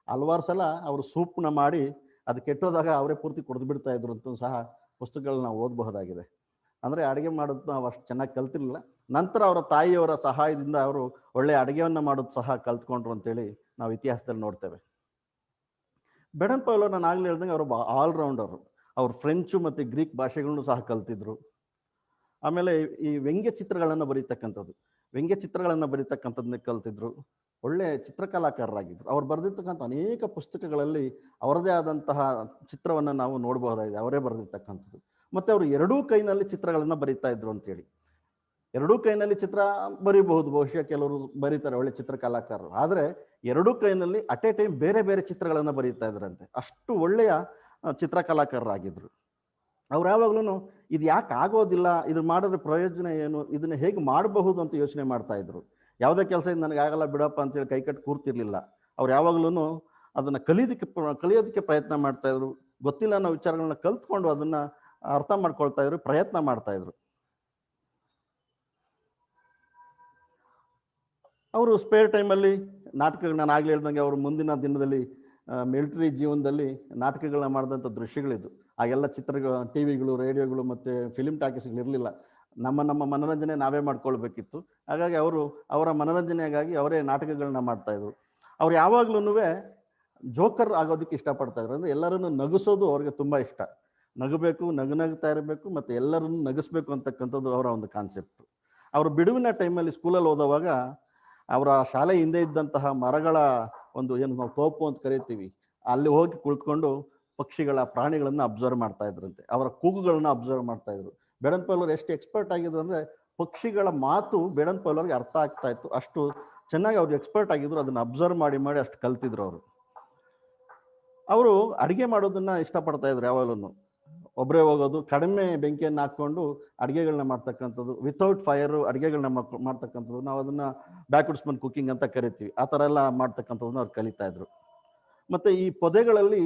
[SPEAKER 5] ಹಲವಾರು ಸಲ ಅವರು ಸೂಪ್ನ ಮಾಡಿ ಅದು ಕೆಟ್ಟೋದಾಗ ಅವರೇ ಪೂರ್ತಿ ಕುಡಿದು ಬಿಡ್ತಾ ಇದ್ರು ಅಂತೂ ಸಹ ಪುಸ್ತಕಗಳನ್ನ ನಾವು ಓದಬಹುದಾಗಿದೆ. ಅಂದರೆ ಅಡುಗೆ ಮಾಡೋದು ನಾವು ಅಷ್ಟು ಚೆನ್ನಾಗಿ ಕಲ್ತಿರಲಿಲ್ಲ. ನಂತರ ಅವರ ತಾಯಿಯವರ ಸಹಾಯದಿಂದ ಅವರು ಒಳ್ಳೆಯ ಅಡುಗೆಯನ್ನು ಮಾಡೋದು ಸಹ ಕಲ್ತ್ಕೊಂಡ್ರು ಅಂತೇಳಿ ನಾವು ಇತಿಹಾಸದಲ್ಲಿ ನೋಡ್ತೇವೆ. ಬೇಡನ್ ಪೌಲ್ ನಾನು ಆಗಲೇ ಹೇಳ್ದಂಗೆ ಅವರು ಆಲ್ರೌಂಡರು. ಅವರು ಫ್ರೆಂಚು ಮತ್ತು ಗ್ರೀಕ್ ಭಾಷೆಗಳನ್ನು ಸಹ ಕಲ್ತಿದ್ರು. ಆಮೇಲೆ ಈ ವ್ಯಂಗ್ಯ ಚಿತ್ರಗಳನ್ನು ಬರೀತಕ್ಕಂಥದ್ದನ್ನೇ ಕಲ್ತಿದ್ರು. ಒಳ್ಳೆಯ ಚಿತ್ರಕಲಾಕಾರರಾಗಿದ್ದರು. ಅವ್ರು ಬರೆದಿರ್ತಕ್ಕಂಥ ಅನೇಕ ಪುಸ್ತಕಗಳಲ್ಲಿ ಅವರದೇ ಆದಂತಹ ಚಿತ್ರವನ್ನು ನಾವು ನೋಡಬಹುದಾಗಿದೆ, ಅವರೇ ಬರೆದಿರ್ತಕ್ಕಂಥದ್ದು. ಮತ್ತು ಅವರು ಎರಡೂ ಕೈನಲ್ಲಿ ಚಿತ್ರಗಳನ್ನು ಬರೀತಾ ಇದ್ರು ಅಂತೇಳಿ. ಎರಡೂ ಕೈನಲ್ಲಿ ಚಿತ್ರ ಬರೀಬಹುದು, ಬಹುಶಃ ಕೆಲವರು ಬರೀತಾರೆ ಒಳ್ಳೆ ಚಿತ್ರಕಲಾಕಾರರು. ಆದರೆ ಎರಡೂ ಕೈನಲ್ಲಿ ಅಟ್ ಎ ಟೈಮ್ ಬೇರೆ ಬೇರೆ ಚಿತ್ರಗಳನ್ನು ಬರೀತಾ ಇದ್ರಂತೆ. ಅಷ್ಟು ಒಳ್ಳೆಯ ಚಿತ್ರಕಲಾಕಾರರಾಗಿದ್ದರು. ಅವ್ರು ಯಾವಾಗಲೂ ಇದು ಯಾಕೆ ಆಗೋದಿಲ್ಲ, ಇದು ಮಾಡಿದ್ರೆ ಪ್ರಯೋಜನ ಏನು, ಇದನ್ನು ಹೇಗೆ ಮಾಡಬಹುದು ಅಂತ ಯೋಚನೆ ಮಾಡ್ತಾ ಇದ್ರು. ಯಾವುದೇ ಕೆಲಸ ಇದು ನನಗೆ ಆಗಲ್ಲ ಬಿಡಪ್ಪ ಅಂತೇಳಿ ಕೈಕಟ್ಟು ಕೂರ್ತಿರ್ಲಿಲ್ಲ. ಅವ್ರು ಯಾವಾಗಲೂ ಅದನ್ನು ಕಲಿಯೋದಕ್ಕೆ ಪ್ರಯತ್ನ ಮಾಡ್ತಾಯಿದ್ರು. ಗೊತ್ತಿಲ್ಲ ಅನ್ನೋ ವಿಚಾರಗಳನ್ನ ಕಲ್ತ್ಕೊಂಡು ಅದನ್ನು ಅರ್ಥ ಮಾಡ್ಕೊಳ್ತಾ ಇದ್ರು, ಪ್ರಯತ್ನ ಮಾಡ್ತಾಯಿದ್ರು. ಅವರು ಸ್ಪೇರ್ ಟೈಮಲ್ಲಿ ನಾಟಕಗಳು, ನಾನು ಆಗಲೇ ಹೇಳ್ದಂಗೆ ಅವರು ಮುಂದಿನ ದಿನದಲ್ಲಿ ಮಿಲಿಟರಿ ಜೀವನದಲ್ಲಿ ನಾಟಕಗಳನ್ನ ಮಾಡಿದಂಥ ದೃಶ್ಯಗಳಿದ್ದು. ಆಗೆಲ್ಲ ಟಿ ವಿಗಳು, ರೇಡಿಯೋಗಳು ಮತ್ತು ಫಿಲಿಮ್ ಟಾಕೀಸ್ಗಳು ಇರಲಿಲ್ಲ. ನಮ್ಮ ಮನೋರಂಜನೆ ನಾವೇ ಮಾಡ್ಕೊಳ್ಬೇಕಿತ್ತು. ಹಾಗಾಗಿ ಅವರ ಮನೋರಂಜನೆಗಾಗಿ ಅವರೇ ನಾಟಕಗಳನ್ನ ಮಾಡ್ತಾಯಿದ್ರು. ಅವ್ರು ಯಾವಾಗ್ಲೂ ಜೋಕರ್ ಆಗೋದಕ್ಕೆ ಇಷ್ಟಪಡ್ತಾಯಿದ್ರು. ಅಂದರೆ ಎಲ್ಲರನ್ನು ನಗಿಸೋದು ಅವ್ರಿಗೆ ತುಂಬ ಇಷ್ಟ. ನಗುತ್ತಾ ಇರಬೇಕು ಮತ್ತು ಎಲ್ಲರನ್ನು ನಗಿಸ್ಬೇಕು ಅಂತಕ್ಕಂಥದ್ದು ಅವರ ಒಂದು ಕಾನ್ಸೆಪ್ಟು. ಅವರು ಬಿಡುವಿನ ಟೈಮಲ್ಲಿ ಸ್ಕೂಲಲ್ಲಿ ಓದುವಾಗ ಅವರ ಶಾಲೆ ಹಿಂದೆ ಇದ್ದಂತಹ ಮರಗಳ ಒಂದು ಏನು ನಾವು ತೋಪು ಅಂತ ಕರಿತೀವಿ, ಅಲ್ಲಿ ಹೋಗಿ ಕುಳಿತುಕೊಂಡು ಪಕ್ಷಿಗಳ, ಪ್ರಾಣಿಗಳನ್ನು ಅಬ್ಸರ್ವ್ ಮಾಡ್ತಾ ಇದ್ರಂತೆ. ಅವರ ಕೂಗುಗಳನ್ನ ಅಬ್ಸರ್ವ್ ಮಾಡ್ತಾಯಿದ್ರು. ಬೇಡನ್ ಪೌಲ್ ಅವರು ಎಷ್ಟು ಎಕ್ಸ್ಪರ್ಟ್ ಆಗಿದ್ರು ಅಂದರೆ ಪಕ್ಷಿಗಳ ಮಾತು ಬೇಡನ್ ಪೌಲ್ ಅವ್ರಿಗೆ ಅರ್ಥ ಆಗ್ತಾ ಇತ್ತು. ಅಷ್ಟು ಚೆನ್ನಾಗಿ ಅವ್ರು ಎಕ್ಸ್ಪರ್ಟ್ ಆಗಿದ್ರು. ಅದನ್ನು ಅಬ್ಸರ್ವ್ ಮಾಡಿ ಅಷ್ಟು ಕಲ್ತಿದ್ರು ಅವರು ಅಡುಗೆ ಮಾಡೋದನ್ನು ಇಷ್ಟಪಡ್ತಾ ಇದ್ರು. ಯಾವಾಗಲೂ ಒಬ್ಬರೇ ಹೋಗೋದು, ಕಡಿಮೆ ಬೆಂಕಿಯನ್ನು ಹಾಕ್ಕೊಂಡು ಅಡುಗೆಗಳನ್ನ ಮಾಡ್ತಕ್ಕಂಥದ್ದು, ವಿತೌಟ್ ಫೈರು ಅಡುಗೆಗಳನ್ನ ಮಾಡ್ತಕ್ಕಂಥದ್ದು, ನಾವು ಅದನ್ನು ಬ್ಯಾಕ್ವುಡ್ಸ್ಮನ್ ಕುಕ್ಕಿಂಗ್ ಅಂತ ಕರಿತೀವಿ. ಆ ಥರ ಎಲ್ಲ ಮಾಡ್ತಕ್ಕಂಥದ್ದನ್ನ ಅವ್ರು ಕಲಿತಾ ಇದ್ರು. ಮತ್ತು ಈ ಪೊದೆಗಳಲ್ಲಿ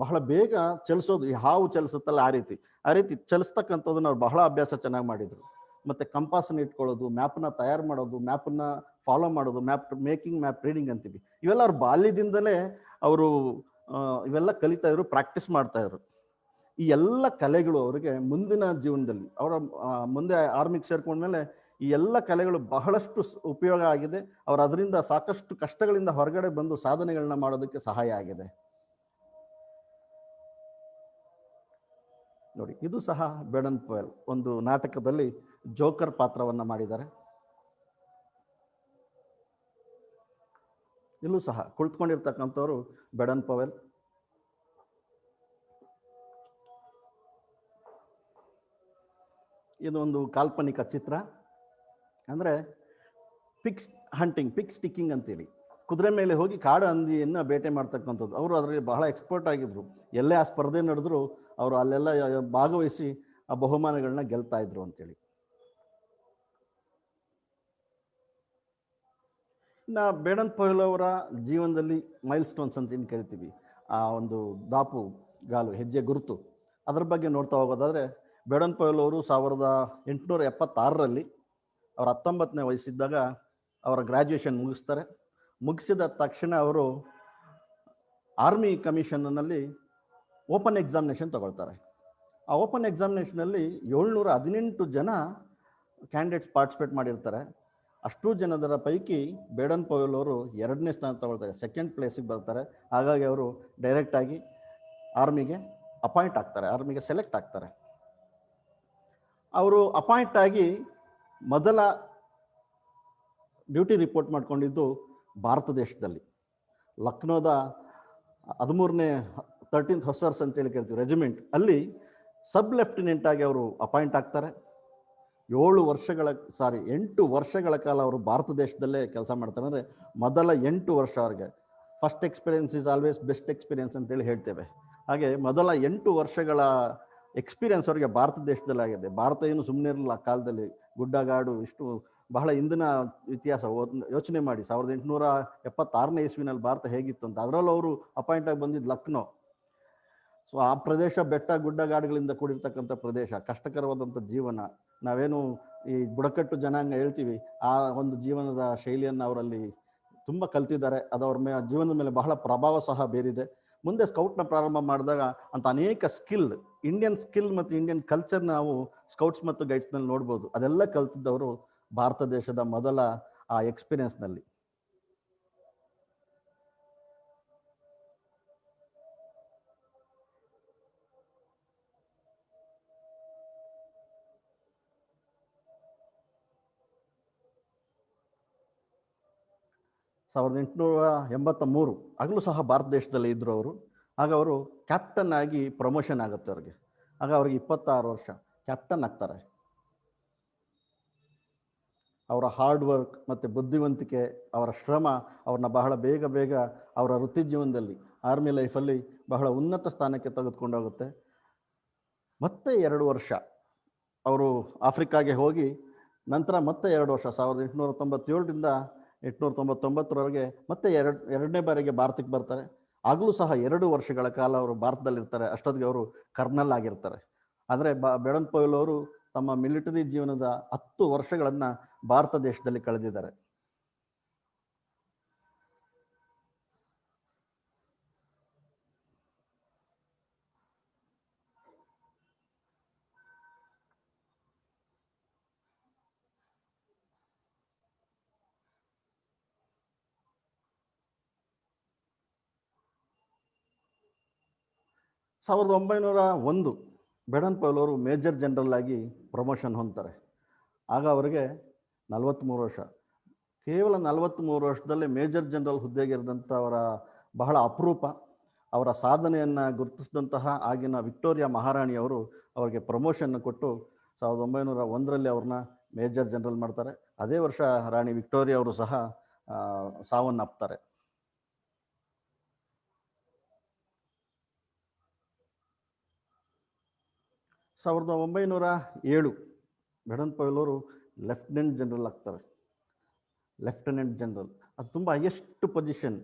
[SPEAKER 5] ಬಹಳ ಬೇಗ ಚಲಿಸೋದು, ಈ ಹಾವು ಚಲಿಸುತ್ತಲ್ಲ ಆ ರೀತಿ ಚಲಿಸ್ತಕ್ಕಂಥದ್ದನ್ನ ಅವ್ರು ಬಹಳ ಅಭ್ಯಾಸ ಚೆನ್ನಾಗಿ ಮಾಡಿದರು. ಮತ್ತು ಕಂಪಾಸನ್ನು ಇಟ್ಕೊಳ್ಳೋದು, ಮ್ಯಾಪನ್ನ ತಯಾರು ಮಾಡೋದು, ಮ್ಯಾಪನ್ನು ಫಾಲೋ ಮಾಡೋದು, ಮ್ಯಾಪ್ ರೀಡಿಂಗ್ ಅಂತೀವಿ. ಇವೆಲ್ಲ ಅವ್ರ ಬಾಲ್ಯದಿಂದಲೇ ಅವರು ಇವೆಲ್ಲ ಕಲಿತಾ ಇದ್ರು, ಪ್ರಾಕ್ಟೀಸ್ ಮಾಡ್ತಾಯಿದ್ರು. ಈ ಎಲ್ಲ ಕಲೆಗಳು ಅವರಿಗೆ ಮುಂದಿನ ಜೀವನದಲ್ಲಿ ಅವರ ಮುಂದೆ ಆರ್ಮಿಗೆ ಸೇರ್ಕೊಂಡ್ಮೇಲೆ ಈ ಎಲ್ಲ ಕಲೆಗಳು ಬಹಳಷ್ಟು ಉಪಯೋಗ ಆಗಿದೆ. ಅವರು ಅದರಿಂದ ಸಾಕಷ್ಟು ಕಷ್ಟಗಳಿಂದ ಹೊರಗಡೆ ಬಂದು ಸಾಧನೆಗಳನ್ನ ಮಾಡೋದಕ್ಕೆ ಸಹಾಯ ಆಗಿದೆ. ನೋಡಿ, ಇದು ಸಹ ಬೇಡನ್ ಪೌಲ್ ಒಂದು ನಾಟಕದಲ್ಲಿ ಜೋಕರ್ ಪಾತ್ರವನ್ನು ಮಾಡಿದ್ದಾರೆ. ಇಲ್ಲೂ ಸಹ ಕುಳಿತುಕೊಂಡಿರ್ತಕ್ಕಂಥವ್ರು ಬೇಡನ್ ಪೌಲ್. ಇದು ಒಂದು ಕಾಲ್ಪನಿಕ ಚಿತ್ರ. ಅಂದರೆ ಪಿಗ್ ಸ್ಟಿಕ್ಕಿಂಗ್ ಅಂತೇಳಿ, ಕುದುರೆ ಮೇಲೆ ಹೋಗಿ ಕಾಡು ಹಂದಿಯನ್ನು ಬೇಟೆ ಮಾಡ್ತಕ್ಕಂಥದ್ದು. ಅವರು ಅದರಲ್ಲಿ ಬಹಳ ಎಕ್ಸ್ಪರ್ಟ್ ಆಗಿದ್ರು. ಎಲ್ಲೇ ಆ ಸ್ಪರ್ಧೆ ನಡೆದ್ರು ಅವರು ಅಲ್ಲೆಲ್ಲ ಭಾಗವಹಿಸಿ ಆ ಬಹುಮಾನಗಳನ್ನ ಗೆಲ್ತಾ ಇದ್ರು ಅಂತೇಳಿ. ಇನ್ನು ಬೇಡನ್ ಪೌಲ್ ಅವರ ಜೀವನದಲ್ಲಿ ಮೈಲ್ ಸ್ಟೋನ್ಸ್ ಅಂತ ಏನು ಕರಿತೀವಿ, ಆ ಒಂದು ದಾಪುಗಾಲು, ಹೆಜ್ಜೆ ಗುರುತು, ಅದ್ರ ಬಗ್ಗೆ ನೋಡ್ತಾ ಹೋಗೋದಾದರೆ ಬೇಡನ್ ಪೌಲ್ ಅವರು 1876ರಲ್ಲಿ ಅವರ 19ನೇ ವಯಸ್ಸಿದ್ದಾಗ ಅವರ ಗ್ರ್ಯಾಜುಯೇಷನ್ ಮುಗಿಸ್ತಾರೆ. ಮುಗಿಸಿದ ತಕ್ಷಣ ಅವರು ಆರ್ಮಿ ಕಮಿಷನ್ನಲ್ಲಿ ಓಪನ್ ಎಕ್ಸಾಮಿನೇಷನ್ ತಗೊಳ್ತಾರೆ. ಆ ಓಪನ್ ಎಕ್ಸಾಮಿನೇಷನಲ್ಲಿ 718 ಜನ ಕ್ಯಾಂಡಿಡೇಟ್ಸ್ ಪಾರ್ಟಿಸಿಪೇಟ್ ಮಾಡಿರ್ತಾರೆ. ಅಷ್ಟು ಜನದರ ಪೈಕಿ ಬೇಡನ್ ಪೌಲ್ ಅವರು 2ನೇ ಸ್ಥಾನ ತಗೊಳ್ತಾರೆ, 2nd ಪ್ಲೇಸಿಗೆ ಬರ್ತಾರೆ. ಹಾಗಾಗಿ ಅವರು ಡೈರೆಕ್ಟಾಗಿ ಆರ್ಮಿಗೆ ಅಪಾಯಿಂಟ್ ಆಗ್ತಾರೆ, ಆರ್ಮಿಗೆ ಸೆಲೆಕ್ಟ್ ಆಗ್ತಾರೆ. ಅವರು ಅಪಾಯಿಂಟ್ ಆಗಿ ಮೊದಲ ಡ್ಯೂಟಿ ರಿಪೋರ್ಟ್ ಮಾಡ್ಕೊಂಡಿದ್ದು ಭಾರತ ದೇಶದಲ್ಲಿ ಲಕ್ನೋದ 13ನೇ 13th ಹುಸ್ಸರ್ಸ್ ಅಂತೇಳಿ ಕರಿತೀವಿ ರೆಜಿಮೆಂಟ್, ಅಲ್ಲಿ ಸಬ್ ಲೆಫ್ಟಿನೆಂಟ್ ಆಗಿ ಅವರು ಅಪಾಯಿಂಟ್ ಆಗ್ತಾರೆ. 8 ವರ್ಷಗಳ ಕಾಲ ಅವರು ಭಾರತ ದೇಶದಲ್ಲೇ ಕೆಲಸ ಮಾಡ್ತಾರೆ. ಅಂದರೆ ಮೊದಲ 8 ವರ್ಷ ಅವ್ರಿಗೆ first experience is always best experience ಅಂತೇಳಿ ಹೇಳ್ತೇವೆ. ಹಾಗೆ ಮೊದಲ 8 ವರ್ಷಗಳ ಎಕ್ಸ್ಪೀರಿಯನ್ಸ್ ಅವರಿಗೆ ಭಾರತ ದೇಶದಲ್ಲಿ ಆಗಿದೆ. ಭಾರತ ಏನು ಸುಮ್ಮನೆ ಇರಲಿಲ್ಲ ಆ ಕಾಲದಲ್ಲಿ, ಗುಡ್ಡಗಾಡು, ಇಷ್ಟು ಬಹಳ ಹಿಂದಿನ ಇತಿಹಾಸ ಯೋಚನೆ ಮಾಡಿ. 1876ನೇ ಇಸ್ವಿನಲ್ಲಿ ಭಾರತ ಹೇಗಿತ್ತು ಅಂತ. ಅದರಲ್ಲೂ ಅವರು ಅಪಾಯಿಂಟ್ ಆಗಿ ಬಂದಿದ್ದು ಲಕ್ನೋ. ಸೊ ಆ ಪ್ರದೇಶ ಬೆಟ್ಟ ಗುಡ್ಡಗಾಡುಗಳಿಂದ ಕೂಡಿರ್ತಕ್ಕಂಥ ಪ್ರದೇಶ, ಕಷ್ಟಕರವಾದಂಥ ಜೀವನ, ನಾವೇನು ಈ ಬುಡಕಟ್ಟು ಜನಾಂಗ ಹೇಳ್ತೀವಿ, ಆ ಒಂದು ಜೀವನದ ಶೈಲಿಯನ್ನು ಅವರಲ್ಲಿ ತುಂಬ ಕಲ್ತಿದ್ದಾರೆ. ಅದು ಅವ್ರ ಜೀವನದ ಮೇಲೆ ಬಹಳ ಪ್ರಭಾವ ಸಹ ಬೀರಿದೆ. ಮುಂದೆ ಸ್ಕೌಟ್ನ ಪ್ರಾರಂಭ ಮಾಡಿದಾಗ ಅಂತ ಅನೇಕ ಸ್ಕಿಲ್, ಇಂಡಿಯನ್ ಸ್ಕಿಲ್ ಮತ್ತು ಇಂಡಿಯನ್ ಕಲ್ಚರ್ ನಾವು ಸ್ಕೌಟ್ಸ್ ಮತ್ತು ಗೈಡ್ಸ್ನಲ್ಲಿ ನೋಡ್ಬೋದು. ಅದೆಲ್ಲ ಕಲ್ತಿದ್ದವರು ಭಾರತ ದೇಶದ ಮೊದಲ ಆ ಎಕ್ಸ್ಪೀರಿಯನ್ಸ್ನಲ್ಲಿ. ಸಾವಿರದ 1883 ಆಗಲೂ ಸಹ ಭಾರತ ದೇಶದಲ್ಲಿ ಇದ್ದರು ಅವರು. ಆಗ ಅವರು ಕ್ಯಾಪ್ಟನ್ ಆಗಿ ಪ್ರಮೋಷನ್ ಆಗುತ್ತೆ ಅವ್ರಿಗೆ. ಆಗ ಅವ್ರಿಗೆ 26 ವರ್ಷ, ಕ್ಯಾಪ್ಟನ್ ಆಗ್ತಾರೆ. ಅವರ ಹಾರ್ಡ್ ವರ್ಕ್ ಮತ್ತು ಬುದ್ಧಿವಂತಿಕೆ, ಅವರ ಶ್ರಮ ಅವ್ರನ್ನ ಬಹಳ ಬೇಗ ಅವರ ವೃತ್ತಿ ಜೀವನದಲ್ಲಿ, ಆರ್ಮಿ ಲೈಫಲ್ಲಿ ಬಹಳ ಉನ್ನತ ಸ್ಥಾನಕ್ಕೆ ತೆಗೆದುಕೊಂಡು ಹೋಗುತ್ತೆ. ಮತ್ತೆ 2 ವರ್ಷ ಅವರು ಆಫ್ರಿಕಾಗೆ ಹೋಗಿ, ನಂತರ ಮತ್ತೆ 2 ವರ್ಷ 1897ರಿಂದ 1899ರವರೆಗೆ ಮತ್ತೆ ಎರಡನೇ ಬಾರಿಗೆ ಭಾರತಕ್ಕೆ ಬರ್ತಾರೆ. ಆಗಲೂ ಸಹ 2 ವರ್ಷಗಳ ಕಾಲ ಅವರು ಭಾರತದಲ್ಲಿರ್ತಾರೆ. ಅಷ್ಟೊತ್ತಿಗೆ ಅವರು ಕರ್ನಲ್ ಆಗಿರ್ತಾರೆ. ಆದರೆ ಬೇಡನ್ ಪವೆಲ್ ಅವರು ತಮ್ಮ ಮಿಲಿಟರಿ ಜೀವನದ 10 ವರ್ಷಗಳನ್ನು ಭಾರತ ದೇಶದಲ್ಲಿ ಕಳೆದಿದ್ದಾರೆ. ಸಾವಿರದ 1901 ಬೇಡನ್ ಪವೆಲ್ ಅವರು ಮೇಜರ್ ಜನರಲ್ ಆಗಿ ಪ್ರಮೋಷನ್ ಹೊಂದ್ತಾರೆ. ಆಗ ಅವರಿಗೆ 43 ವರ್ಷ. ಕೇವಲ 43 ವರ್ಷದಲ್ಲೇ ಮೇಜರ್ ಜನರಲ್ ಹುದ್ದೆಗೆ ಇರಿದಂಥವರ ಬಹಳ ಅಪರೂಪ. ಅವರ ಸಾಧನೆಯನ್ನು ಗುರುತಿಸಿದಂತಹ ಆಗಿನ ವಿಕ್ಟೋರಿಯಾ ಮಹಾರಾಣಿಯವರು ಅವರಿಗೆ ಪ್ರಮೋಷನ್ ಕೊಟ್ಟು 1901ರಲ್ಲಿ ಅವ್ರನ್ನ ಮೇಜರ್ ಜನರಲ್ ಮಾಡ್ತಾರೆ. ಅದೇ ವರ್ಷ ರಾಣಿ ವಿಕ್ಟೋರಿಯಾ ಅವರು ಸಹ ಸಾವನ್ನಪ್ತಾರೆ. 1907 ಬೇಡನ್ ಪವೆಲ್ ಅವರು ಲೆಫ್ಟಿನೆಂಟ್ ಜನರಲ್ ಆಗ್ತಾರೆ. ಲೆಫ್ಟಿನೆಂಟ್ ಜನರಲ್ ಅದು ತುಂಬ ಹೈಯೆಸ್ಟ್ ಪೊಸಿಷನ್.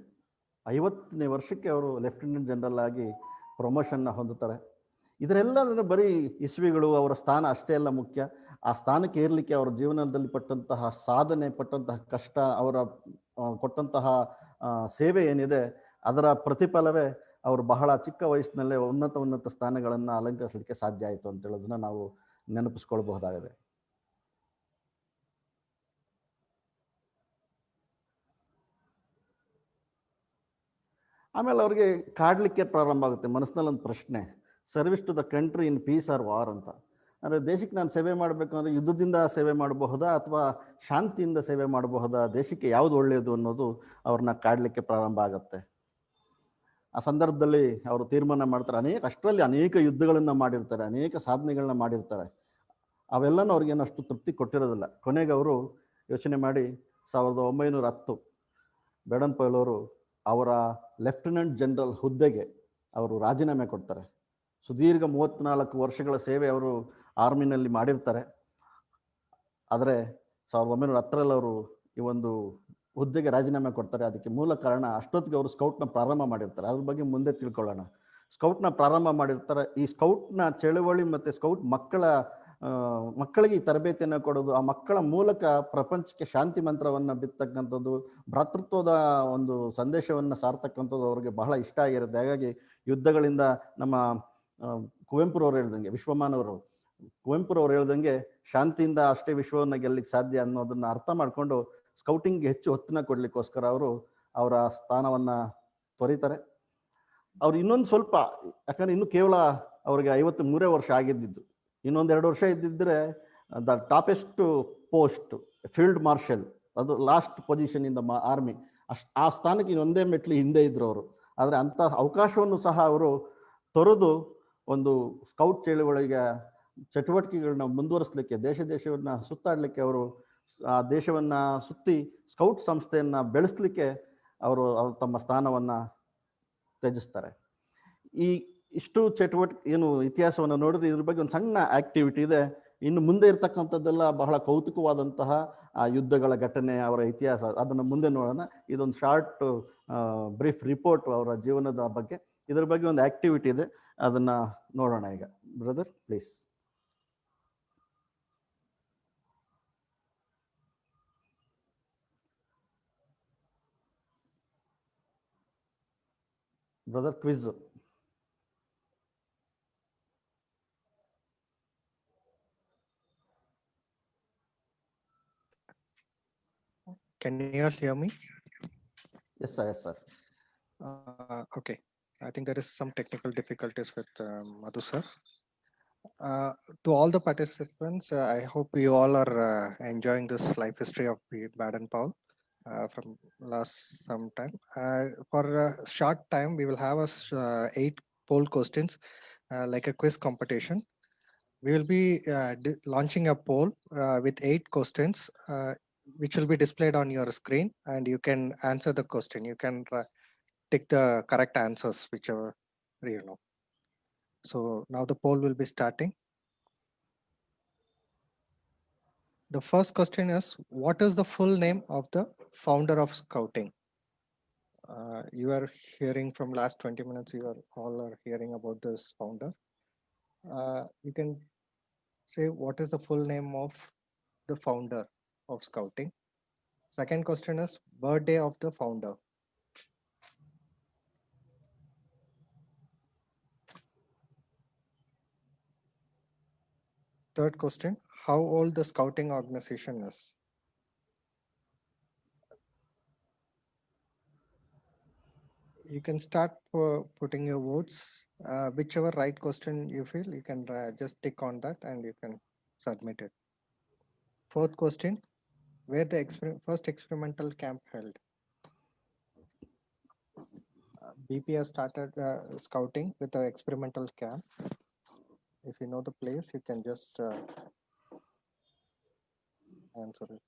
[SPEAKER 5] 50ನೇ ವರ್ಷಕ್ಕೆ ಅವರು ಲೆಫ್ಟಿನೆಂಟ್ ಜನರಲ್ ಆಗಿ ಪ್ರಮೋಷನ್ನ ಹೊಂದುತ್ತಾರೆ. ಇದರೆಲ್ಲ ಬರೀ ಇಸ್ವಿಗಳು, ಅವರ ಸ್ಥಾನ ಅಷ್ಟೇ ಅಲ್ಲ ಮುಖ್ಯ. ಆ ಸ್ಥಾನಕ್ಕೆ ಏರಲಿಕ್ಕೆ ಅವರ ಜೀವನದಲ್ಲಿ ಪಟ್ಟಂತಹ ಸಾಧನೆ, ಪಟ್ಟಂತಹ ಕಷ್ಟ, ಅವರ ಕೊಟ್ಟಂತಹ ಸೇವೆ ಏನಿದೆ, ಅದರ ಪ್ರತಿಫಲವೇ ಅವರು ಬಹಳ ಚಿಕ್ಕ ವಯಸ್ಸಿನಲ್ಲೇ ಉನ್ನತ ಸ್ಥಾನಗಳನ್ನು ಅಲಂಕರಿಸಲಿಕ್ಕೆ ಸಾಧ್ಯ ಆಯಿತು ಅಂತ ಹೇಳೋದನ್ನ ನಾವು ನೆನಪಿಸ್ಕೊಳ್ಬಹುದಾಗಿದೆ. ಆಮೇಲೆ ಅವ್ರಿಗೆ ಕಾಡಲಿಕ್ಕೆ ಪ್ರಾರಂಭ ಆಗುತ್ತೆ ಮನಸ್ಸಿನಲ್ಲಿ ಒಂದು ಪ್ರಶ್ನೆ, service to the country in peace or war ಅಂತ. ಅಂದರೆ ದೇಶಕ್ಕೆ ನಾನು ಸೇವೆ ಮಾಡಬೇಕು ಅಂದರೆ ಯುದ್ಧದಿಂದ ಸೇವೆ ಮಾಡಬಹುದಾ ಅಥವಾ ಶಾಂತಿಯಿಂದ ಸೇವೆ ಮಾಡಬಹುದಾ, ದೇಶಕ್ಕೆ ಯಾವುದು ಒಳ್ಳೆಯದು ಅನ್ನೋದು ಅವ್ರನ್ನ ಕಾಡಲಿಕ್ಕೆ ಪ್ರಾರಂಭ ಆಗುತ್ತೆ. ಆ ಸಂದರ್ಭದಲ್ಲಿ ಅವರು ತೀರ್ಮಾನ ಮಾಡ್ತಾರೆ. ಅಷ್ಟರಲ್ಲಿ ಅನೇಕ ಯುದ್ಧಗಳನ್ನು ಮಾಡಿರ್ತಾರೆ, ಅನೇಕ ಸಾಧನೆಗಳನ್ನ ಮಾಡಿರ್ತಾರೆ. ಅವೆಲ್ಲನೂ ಅವ್ರಿಗೇನು ಅಷ್ಟು ತೃಪ್ತಿ ಕೊಟ್ಟಿರೋದಿಲ್ಲ. ಕೊನೆಗೆ ಅವರು ಯೋಚನೆ ಮಾಡಿ 1910 ಬೇಡನ್ ಪವೆಲ್ ಅವರು ಅವರ ಲೆಫ್ಟಿನೆಂಟ್ ಜನರಲ್ ಹುದ್ದೆಗೆ ಅವರು ರಾಜೀನಾಮೆ ಕೊಡ್ತಾರೆ. ಸುದೀರ್ಘ 34 ವರ್ಷಗಳ ಸೇವೆ ಅವರು ಆರ್ಮಿನಲ್ಲಿ ಮಾಡಿರ್ತಾರೆ. ಆದರೆ 1910ರಲ್ಲಿ ಅವರು ಈ ಒಂದು ಹುದ್ದೆಗೆ ರಾಜೀನಾಮೆ ಕೊಡ್ತಾರೆ. ಅದಕ್ಕೆ ಮೂಲ ಕಾರಣ, ಅಷ್ಟೊತ್ತಿಗೆ ಅವರು ಸ್ಕೌಟ್ನ ಪ್ರಾರಂಭ ಮಾಡಿರ್ತಾರೆ. ಅದ್ರ ಬಗ್ಗೆ ಮುಂದೆ ತಿಳ್ಕೊಳ್ಳೋಣ. ಸ್ಕೌಟ್ನ ಪ್ರಾರಂಭ ಮಾಡಿರ್ತಾರೆ. ಈ ಸ್ಕೌಟ್ನ ಚಳವಳಿ ಮತ್ತು ಸ್ಕೌಟ್ ಮಕ್ಕಳಿಗೆ ಈ ತರಬೇತಿಯನ್ನು ಕೊಡೋದು, ಆ ಮಕ್ಕಳ ಮೂಲಕ ಪ್ರಪಂಚಕ್ಕೆ ಶಾಂತಿ ಮಂತ್ರವನ್ನು ಬಿತ್ತಕ್ಕಂಥದ್ದು, ಭ್ರಾತೃತ್ವದ ಒಂದು ಸಂದೇಶವನ್ನು ಸಾರ್ತಕ್ಕಂಥದ್ದು ಅವ್ರಿಗೆ ಬಹಳ ಇಷ್ಟ ಆಗಿರುತ್ತೆ. ಹಾಗಾಗಿ ಯುದ್ಧಗಳಿಂದ ನಮ್ಮ ಕುವೆಂಪುರವ್ರು ಹೇಳ್ದಂಗೆ, ಕುವೆಂಪುರವ್ರು ಹೇಳ್ದಂಗೆ ಶಾಂತಿಯಿಂದ ಅಷ್ಟೇ ವಿಶ್ವವನ್ನು ಗೆಲ್ಲಲಿಕ್ಕೆ ಸಾಧ್ಯ ಅನ್ನೋದನ್ನು ಅರ್ಥ ಮಾಡಿಕೊಂಡು ಸ್ಕೌಟಿಂಗ್ಗೆ ಹೆಚ್ಚು ಒತ್ತನ್ನು ಕೊಡಲಿಕ್ಕೋಸ್ಕರ ಅವರು ಅವರ ಸ್ಥಾನವನ್ನು ತೊರೀತಾರೆ. ಅವ್ರು ಇನ್ನೊಂದು ಸ್ವಲ್ಪ, ಯಾಕಂದರೆ ಇನ್ನೂ ಕೇವಲ ಅವ್ರಿಗೆ 53 ವರ್ಷ ಆಗಿದ್ದಿದ್ದು. ಇನ್ನೊಂದು 2 ವರ್ಷ ಇದ್ದಿದ್ದರೆ the toppest post field marshal, ಅದು last position in the army, ಆ ಸ್ಥಾನಕ್ಕೆ ಇನ್ನೊಂದೇ ಮೆಟ್ಲು ಹಿಂದೆ ಇದ್ರು ಅವರು. ಆದರೆ ಅಂಥ ಅವಕಾಶವನ್ನು ಸಹ ಅವರು ತೊರೆದು ಒಂದು ಸ್ಕೌಟ್ ಚಳವಳಿಗೆ ಚಟುವಟಿಕೆಗಳನ್ನ ಮುಂದುವರಿಸಲಿಕ್ಕೆ, ದೇಶವನ್ನು ಸುತ್ತಾಡಲಿಕ್ಕೆ, ಅವರು ಆ ದೇಶವನ್ನು ಸುತ್ತಿ ಸ್ಕೌಟ್ ಸಂಸ್ಥೆಯನ್ನು ಬೆಳೆಸಲಿಕ್ಕೆ ಅವರು ತಮ್ಮ ಸ್ಥಾನವನ್ನು ತ್ಯಜಿಸ್ತಾರೆ. ಇಷ್ಟು ಚಟುವಟಿಕೆ ಏನು ಇತಿಹಾಸವನ್ನು ನೋಡಿದ್ರೆ ಇದ್ರ ಬಗ್ಗೆ ಒಂದು ಸಣ್ಣ ಆಕ್ಟಿವಿಟಿ ಇದೆ. ಇನ್ನು ಮುಂದೆ ಇರ್ತಕ್ಕಂಥದ್ದೆಲ್ಲ ಬಹಳ ಕೌತುಕವಾದಂತಹ ಆ ಯುದ್ಧಗಳ ಘಟನೆ, ಅವರ ಇತಿಹಾಸ, ಅದನ್ನು ಮುಂದೆ ನೋಡೋಣ. ಇದೊಂದು ಶಾರ್ಟ್ ಬ್ರೀಫ್ ರಿಪೋರ್ಟ್ ಅವರ ಜೀವನದ ಬಗ್ಗೆ. ಇದರ ಬಗ್ಗೆ ಒಂದು ಆಕ್ಟಿವಿಟಿ ಇದೆ, ಅದನ್ನು ನೋಡೋಣ ಈಗ. Brother please. Brother, quiz.
[SPEAKER 6] Can you all hear me?
[SPEAKER 5] Yes, sir. Yes, sir.
[SPEAKER 6] Okay. I think there is some technical difficulties with Madhu sir. Uh, to all the participants, I hope you all are enjoying this life history of Baden-Powell from last some time. For a short time, we will have 8 poll questions like a quiz competition. We will be launching a poll with 8 questions, which will be displayed on your screen, and you can answer the question. You can tick the correct answers, whichever you know. So now the poll will be starting. The first question is, what is the full name of the founder of Scouting? You are hearing from last 20 minutes, you are all are hearing about this founder. You can say what is the full name of the founder of Scouting. Second question is birthday of the founder. Third question, how old the Scouting organization is. You can start putting your votes. Whichever right question you feel, you can just tick on that and you can submit it. Fourth question, where the first experimental camp held. BP has started scouting with the experimental camp. If you know the place, you can just answer it.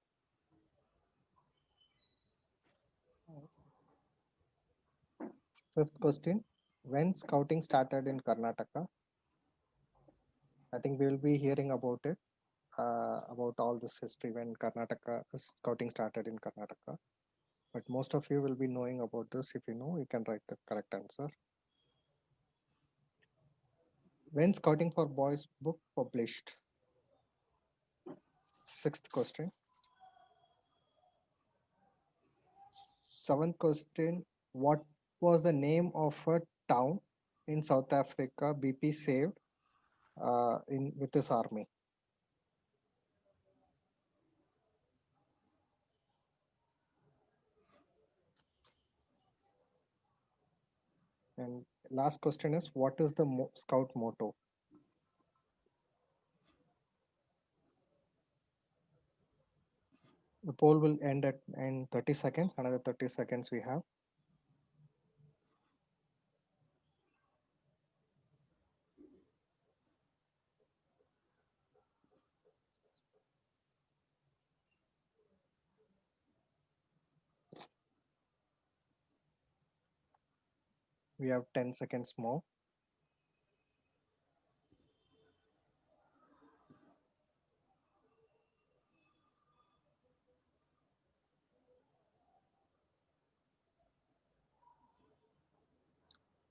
[SPEAKER 6] Fifth question, when scouting started in Karnataka? I think we will be hearing about it, about all this history when Karnataka scouting started in Karnataka. But most of you will be knowing about this. If you know, you can write the correct answer. When Scouting for Boys book published? Sixth question. Seventh question, what was the name of a town in South Africa BP saved with his army? And last question is, what is the scout motto? The poll will end in 30 seconds. Another 30 seconds we have. We have 10 seconds more.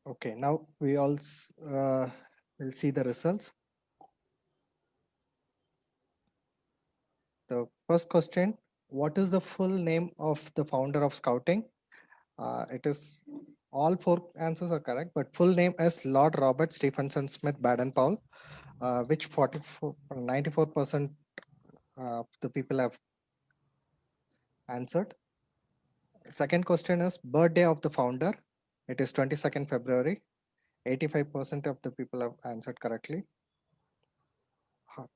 [SPEAKER 6] Okay, now we all will see the results. The first question, what is the full name of the founder of Scouting? It is all 4 answers are correct, but full name is Lord Robert Stephenson Smith Baden-Powell, which 94% of the people have answered. Second question is birthday of the founder. It is 22nd February. 85% of the people have answered correctly.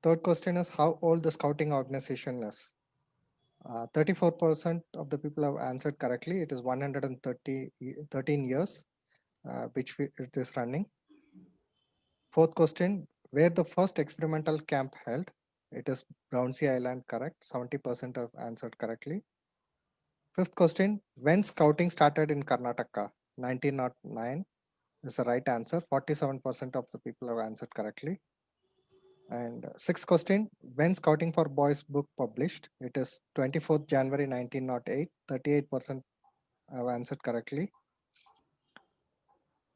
[SPEAKER 6] Third question is how old the scouting organization is. 34% of the people have answered correctly. It is 13 years, which it is running. Fourth question, where the first experimental camp held? It is Brownsea Island, correct. 70% have answered correctly. Fifth question, when scouting started in Karnataka? 1909 is the right answer. 47% of the people have answered correctly. And sixth question, when Scouting for Boys book published? It is 24th January 1908. 38% have answered correctly.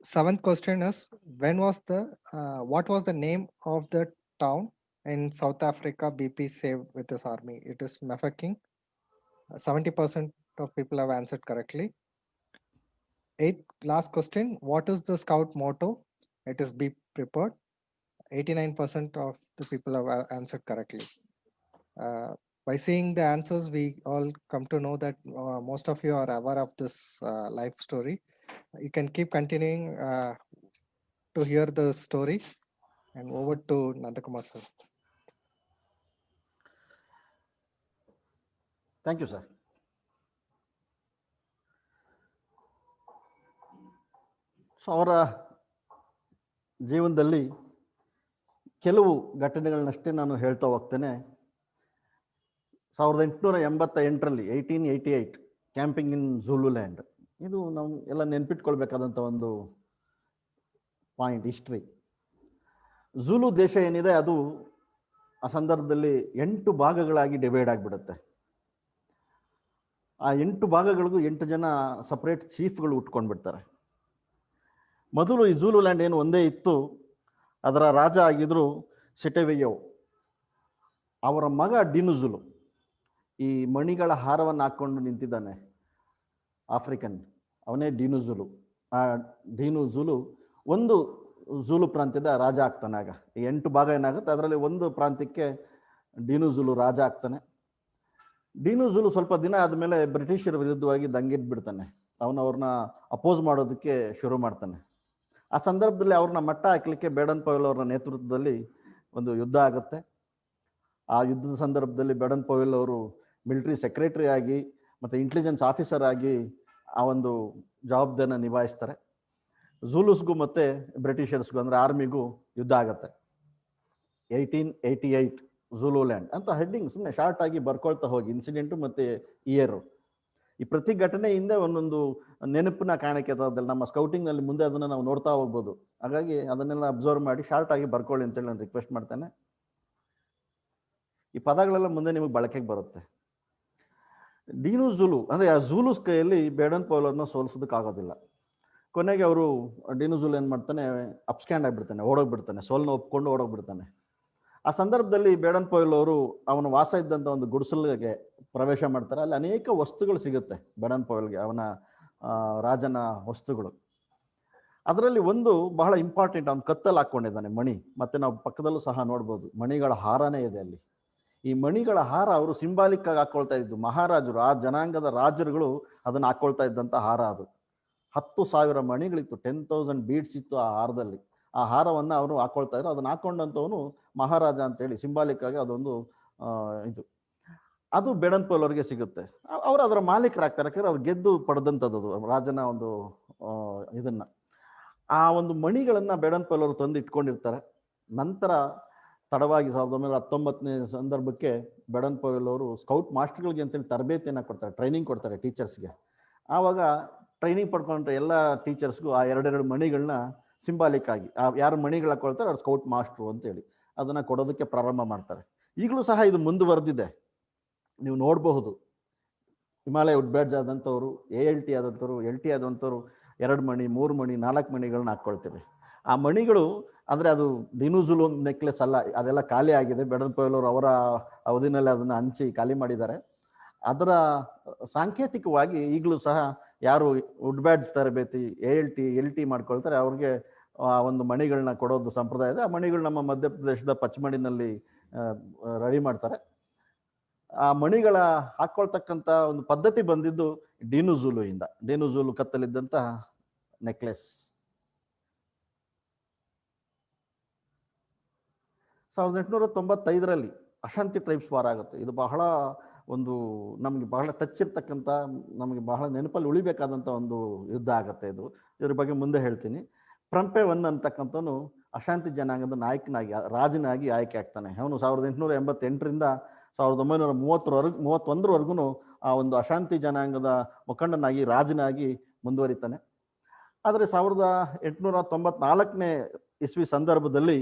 [SPEAKER 6] Seventh question is, what was the name of the town in South Africa BP saved with his army? It is Mafeking. 70% of people have answered correctly. Last question. What is the Scout motto? It is be prepared. 89% of the people have answered correctly. By seeing the answers, we all come to know that most of you are aware of this life story. You can keep continuing to hear the story. And over to Nandakumar sir.
[SPEAKER 5] Thank you, sir. So ಅವರ ಜೀವನದಲ್ಲಿ ಕೆಲವು ಘಟನೆಗಳನ್ನಷ್ಟೇ ನಾನು ಹೇಳ್ತಾ ಹೋಗ್ತೇನೆ. 1888 1888 camping ಇನ್ ಝೂಲುಲ್ಯಾಂಡ್, ಇದು ನಾವು ಎಲ್ಲ ನೆನ್ಪಿಟ್ಕೊಳ್ಬೇಕಾದಂಥ ಒಂದು ಪಾಯಿಂಟ್, ಹಿಸ್ಟ್ರಿ. ಝೂಲು ದೇಶ ಏನಿದೆ ಅದು ಆ ಸಂದರ್ಭದಲ್ಲಿ 8 ಭಾಗಗಳಾಗಿ ಡಿವೈಡ್ ಆಗಿಬಿಡುತ್ತೆ. ಆ 8 ಭಾಗಗಳಿಗೂ 8 ಜನ ಸಪ್ರೇಟ್ ಚೀಫ್ಗಳು ಉಟ್ಕೊಂಡ್ಬಿಡ್ತಾರೆ. ಮೊದಲು ಈ ಝೂಲುಲ್ಯಾಂಡ್ ಏನು ಒಂದೇ ಇತ್ತು, ಅದರ ರಾಜ ಆಗಿದ್ರು ಸೆಟೆವೆಯೋ. ಅವರ ಮಗ ಡಿನುಝುಲು, ಈ ಮಣಿಗಳ ಹಾರವನ್ನು ಹಾಕ್ಕೊಂಡು ನಿಂತಿದ್ದಾನೆ, ಆಫ್ರಿಕನ್, ಅವನೇ ಡಿನುಝುಲು. ಆ ಡಿನುಝುಲು ಒಂದು ಝೂಲು ಪ್ರಾಂತ್ಯದ ರಾಜ ಆಗ್ತಾನೆ. ಆಗ ಈ 8 ಭಾಗ ಏನಾಗುತ್ತೆ, ಅದರಲ್ಲಿ ಒಂದು ಪ್ರಾಂತ್ಯಕ್ಕೆ ಡಿನುಝುಲು ರಾಜ ಆಗ್ತಾನೆ. ಡಿನುಝುಲು ಸ್ವಲ್ಪ ದಿನ ಆದಮೇಲೆ ಬ್ರಿಟಿಷರ ವಿರುದ್ಧವಾಗಿ ದಂಗೆದ್ಬಿಡ್ತಾನೆ. ಅವ್ರನ್ನ ಅಪೋಸ್ ಮಾಡೋದಕ್ಕೆ ಶುರು ಮಾಡ್ತಾನೆ. ಆ ಸಂದರ್ಭದಲ್ಲಿ ಅವ್ರನ್ನ ಮಟ್ಟ ಹಾಕಲಿಕ್ಕೆ ಬೇಡನ್ ಪವೆಲ್ ಅವರ ನೇತೃತ್ವದಲ್ಲಿ ಒಂದು ಯುದ್ಧ ಆಗುತ್ತೆ. ಆ ಯುದ್ಧದ ಸಂದರ್ಭದಲ್ಲಿ ಬೇಡನ್ ಪವೆಲ್ ಅವರು ಮಿಲಿಟರಿ ಸೆಕ್ರೆಟರಿ ಆಗಿ ಮತ್ತು ಇಂಟೆಲಿಜೆನ್ಸ್ ಆಫೀಸರ್ ಆಗಿ ಆ ಒಂದು ಜವಾಬ್ದಾರಿನ ನಿಭಾಯಿಸ್ತಾರೆ. ಝೂಲುಸ್ಗೂ ಮತ್ತು ಬ್ರಿಟಿಷರ್ಸ್ಗೂ ಅಂದರೆ ಆರ್ಮಿಗೂ ಯುದ್ಧ ಆಗುತ್ತೆ. 1888 ಝೂಲುಲ್ಯಾಂಡ್ ಅಂತ ಹೆಡ್ಡಿಂಗ್ ಸುಮ್ಮನೆ ಶಾರ್ಟ್ ಆಗಿ ಬರ್ಕೊಳ್ತಾ ಹೋಗಿ, ಇನ್ಸಿಡೆಂಟು ಮತ್ತು ಇಯರು. ಈ ಪ್ರತಿ ಘಟನೆಯಿಂದ ಒಂದೊಂದು ನೆನಪಿನ ಕಾಣಿಕೆ ಅದರಲ್ಲಿ ನಮ್ಮ ಸ್ಕೌಟಿಂಗ್ನಲ್ಲಿ ಮುಂದೆ ಅದನ್ನು ನಾವು ನೋಡ್ತಾ ಹೋಗ್ಬೋದು. ಹಾಗಾಗಿ ಅದನ್ನೆಲ್ಲ ಅಬ್ಸರ್ವ್ ಮಾಡಿ ಶಾರ್ಟ್ ಆಗಿ ಬರ್ಕೊಳ್ಳಿ ಅಂತೇಳಿ ನಾನು ರಿಕ್ವೆಸ್ಟ್ ಮಾಡ್ತೇನೆ. ಈ ಪದಗಳೆಲ್ಲ ಮುಂದೆ ನಿಮಗೆ ಬಳಕೆಗೆ ಬರುತ್ತೆ. ಡಿನುಝುಲು ಅಂದರೆ ಆ ಝೂಲುಸ್ ಕೈಯಲ್ಲಿ ಬೇಡನ್ ಪವೆಲ್ ಅವ್ರನ್ನ ಸೋಲಿಸೋದಕ್ಕಾಗೋದಿಲ್ಲ. ಕೊನೆಗೆ ಅವರು ಡಿನುಝುಲು ಏನು ಮಾಡ್ತಾನೆ, ಅಪ್ಸ್ಕ್ಯಾಂಡ್ ಆಗಿಬಿಡ್ತಾನೆ, ಓಡೋಗ್ಬಿಡ್ತಾನೆ, ಸೋಲನ್ನ ಒಪ್ಕೊಂಡು ಓಡೋಗ್ಬಿಡ್ತಾನೆ. ಆ ಸಂದರ್ಭದಲ್ಲಿ ಬೇಡನ್ ಪವೆಲ್ ಅವರು ಅವನ ವಾಸ ಇದ್ದಂಥ ಒಂದು ಗುಡಿಸಲಿಗೆ ಪ್ರವೇಶ ಮಾಡ್ತಾರೆ. ಅಲ್ಲಿ ಅನೇಕ ವಸ್ತುಗಳು ಸಿಗುತ್ತೆ ಬೇಡನ್ ಪವೆಲ್ಗೆ, ಅವನ ರಾಜನ ವಸ್ತುಗಳು. ಅದರಲ್ಲಿ ಒಂದು ಬಹಳ ಇಂಪಾರ್ಟೆಂಟ್, ಅವನು ಕತ್ತಲ್ಲಿ ಹಾಕ್ಕೊಂಡಿದ್ದಾನೆ ಮಣಿ, ಮತ್ತು ನಾವು ಪಕ್ಕದಲ್ಲೂ ಸಹ ನೋಡ್ಬೋದು ಮಣಿಗಳ ಹಾರನೇ ಇದೆ ಅಲ್ಲಿ. ಈ ಮಣಿಗಳ ಹಾರ ಅವರು ಸಿಂಬಾಲಿಕ್ ಆಗಿ ಹಾಕ್ಕೊಳ್ತಾ ಇದ್ದು, ಮಹಾರಾಜರು, ಆ ಜನಾಂಗದ ರಾಜರುಗಳು ಅದನ್ನು ಹಾಕ್ಕೊಳ್ತಾ ಇದ್ದಂಥ ಹಾರ ಅದು. 10,000 ಮಣಿಗಳಿತ್ತು, 10,000 ಬೀಡ್ಸ್ ಇತ್ತು ಆ ಹಾರದಲ್ಲಿ. ಆ ಹಾರವನ್ನು ಅವರು ಹಾಕ್ಕೊಳ್ತಾ ಇದ್ರು. ಅದನ್ನು ಹಾಕ್ಕೊಂಡಂಥವನು ಮಹಾರಾಜ ಅಂತೇಳಿ ಸಿಂಬಾಲಿಕ್ ಆಗಿ ಅದೊಂದು ಇದು. ಅದು ಬೇಡನ್ ಪವೆಲ್ ಅವರಿಗೆ ಸಿಗುತ್ತೆ. ಅವರು ಅದರ ಮಾಲೀಕರಾಗ್ತಾರೆ, ಯಾಕಂದ್ರೆ ಅವ್ರು ಗೆದ್ದು ಪಡೆದಂಥದ್ದು ರಾಜನ ಒಂದು ಇದನ್ನು. ಆ ಒಂದು ಮಣಿಗಳನ್ನು ಬೇಡನ್ ಪವೆಲ್ ಅವರು ತಂದು ಇಟ್ಕೊಂಡಿರ್ತಾರೆ. ನಂತರ ತಡವಾಗಿ 1919ನೇ ಸಂದರ್ಭಕ್ಕೆ ಬೇಡನ್ ಪವೆಲ್ ಅವರು ಸ್ಕೌಟ್ ಮಾಸ್ಟರ್ಗಳಿಗೆ ಅಂತೇಳಿ ತರಬೇತಿಯನ್ನು ಕೊಡ್ತಾರೆ, ಟ್ರೈನಿಂಗ್ ಕೊಡ್ತಾರೆ ಟೀಚರ್ಸ್ಗೆ. ಆವಾಗ ಟ್ರೈನಿಂಗ್ ಪಡ್ಕೊಂಡ್ರೆ ಎಲ್ಲ ಟೀಚರ್ಸ್ಗೂ ಆ 2 ಮಣಿಗಳನ್ನ ಸಿಂಬಾಲಿಕ್ ಆಗಿ ಯಾರು ಮಣಿಗಳು ಹಾಕೊಳ್ತಾರೆ ಅವ್ರು ಸ್ಕೌಟ್ ಮಾಸ್ಟ್ರು ಅಂತೇಳಿ ಅದನ್ನು ಕೊಡೋದಕ್ಕೆ ಪ್ರಾರಂಭ ಮಾಡ್ತಾರೆ. ಈಗಲೂ ಸಹ ಇದು ಮುಂದುವರೆದಿದೆ, ನೀವು ನೋಡಬಹುದು. ಹಿಮಾಲಯ ವುಡ್ ಬ್ಯಾಡ್ಜ್ ಆದಂಥವ್ರು, ALT ಆದಂಥವ್ರು, LT ಆದಂಥವ್ರು 2 ಮಣಿ, 3 ಮಣಿ, 4 ಮಣಿಗಳನ್ನ ಹಾಕ್ಕೊಳ್ತೇವೆ. ಆ ಮಣಿಗಳು ಅಂದರೆ ಅದು ಡಿನುಝುಲು ನೆಕ್ಲೆಸ್ ಅಲ್ಲ, ಅದೆಲ್ಲ ಖಾಲಿ ಆಗಿದೆ. ಬೇಡನ್ ಪವೆಲ್ ಅವರು ಅವರ ಅವಧಿನಲ್ಲಿ ಅದನ್ನು ಹಂಚಿ ಖಾಲಿ ಮಾಡಿದ್ದಾರೆ. ಅದರ ಸಾಂಕೇತಿಕವಾಗಿ ಈಗಲೂ ಸಹ ಯಾರು ವುಡ್ ಬ್ಯಾಡ್ಜ್ ತರಬೇತಿ ALT LT ಮಾಡ್ಕೊಳ್ತಾರೆ ಅವ್ರಿಗೆ ಆ ಒಂದು ಮಣಿಗಳನ್ನ ಕೊಡೋದು ಸಂಪ್ರದಾಯ ಇದೆ. ಆ ಮಣಿಗಳು ನಮ್ಮ ಮಧ್ಯಪ್ರದೇಶದ ಪಚ್ಚಮಣಿನಲ್ಲಿ ರೆಡಿ ಮಾಡ್ತಾರೆ. ಆ ಮಣಿಗಳ ಹಾಕ್ಕೊಳ್ತಕ್ಕಂಥ ಒಂದು ಪದ್ಧತಿ ಬಂದಿದ್ದು ಡಿನುಝುಲುಯಿಂದ. ಡಿನುಝುಲು ಕತ್ತಲಿದ್ದಂಥ ನೆಕ್ಲೆಸ್. 1895ರಲ್ಲಿ ಅಶಾಂತಿ ಟ್ರೈಬ್ಸ್ ವಾರ್ ಆಗುತ್ತೆ. ಇದು ಬಹಳ ಒಂದು ನಮಗೆ ಬಹಳ ಟಚ್ ಇರ್ತಕ್ಕಂಥ, ನಮಗೆ ಬಹಳ ನೆನಪಲ್ಲಿ ಉಳಿಬೇಕಾದಂಥ ಒಂದು ಯುದ್ಧ ಆಗುತ್ತೆ. ಇದ್ರ ಬಗ್ಗೆ ಮುಂದೆ ಹೇಳ್ತೀನಿ. ಪ್ರಂಪೆ ಒನ್ ಅಂತಕ್ಕಂಥವನು ಅಶಾಂತಿ ಜನಾಂಗದ ನಾಯಕನಾಗಿ, ರಾಜನಾಗಿ ಆಯ್ಕೆ ಆಗ್ತಾನೆ. ಅವನು 1888ರಿಂದ 1931ವರೆಗೂ ಆ ಒಂದು ಅಶಾಂತಿ ಜನಾಂಗದ ಮುಖಂಡನಾಗಿ, ರಾಜನಾಗಿ ಮುಂದುವರಿತಾನೆ. ಆದರೆ 1894ನೇ ಇಸ್ವಿ ಸಂದರ್ಭದಲ್ಲಿ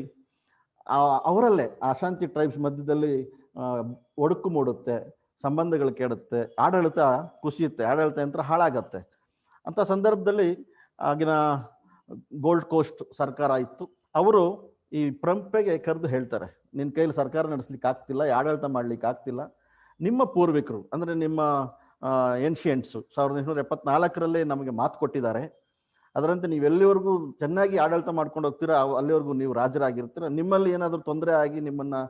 [SPEAKER 5] ಅವರಲ್ಲೇ ಅಶಾಂತಿ ಟ್ರೈಬ್ಸ್ ಮಧ್ಯದಲ್ಲಿ ಒಡಕು ಮೂಡುತ್ತೆ, ಸಂಬಂಧಗಳು ಕೆಡುತ್ತೆ, ಆಡಳಿತ ಕುಸಿಯುತ್ತೆ, ಆಡಳಿತ ಯಂತ್ರ ಹಾಳಾಗತ್ತೆ. ಅಂಥ ಸಂದರ್ಭದಲ್ಲಿ ಆಗಿನ ಗೋಲ್ಡ್ ಕೋಸ್ಟ್ ಸರ್ಕಾರ ಇತ್ತು. ಅವರು ಈ ಪ್ರಂಪೆಗೆ ಕರೆದು ಹೇಳ್ತಾರೆ, ನಿನ್ನ ಕೈಲಿ ಸರ್ಕಾರ ನಡೆಸ್ಲಿಕ್ಕೆ ಆಗ್ತಿಲ್ಲ, ಆಡಳಿತ ಮಾಡ್ಲಿಕ್ಕೆ ಆಗ್ತಿಲ್ಲ. ನಿಮ್ಮ ಪೂರ್ವಿಕರು ಅಂದರೆ ನಿಮ್ಮ ಏನ್ಷಿಯಂಟ್ಸು 1874ರಲ್ಲಿ ನಮಗೆ ಮಾತು ಕೊಟ್ಟಿದ್ದಾರೆ, ಅದರಂತೆ ನೀವು ಎಲ್ಲಿವರೆಗೂ ಚೆನ್ನಾಗಿ ಆಡಳಿತ ಮಾಡ್ಕೊಂಡು ಹೋಗ್ತೀರಾ ಅಲ್ಲಿವರೆಗೂ ನೀವು ರಾಜರಾಗಿರ್ತೀರ. ನಿಮ್ಮಲ್ಲಿ ಏನಾದರೂ ತೊಂದರೆ ಆಗಿ ನಿಮ್ಮನ್ನು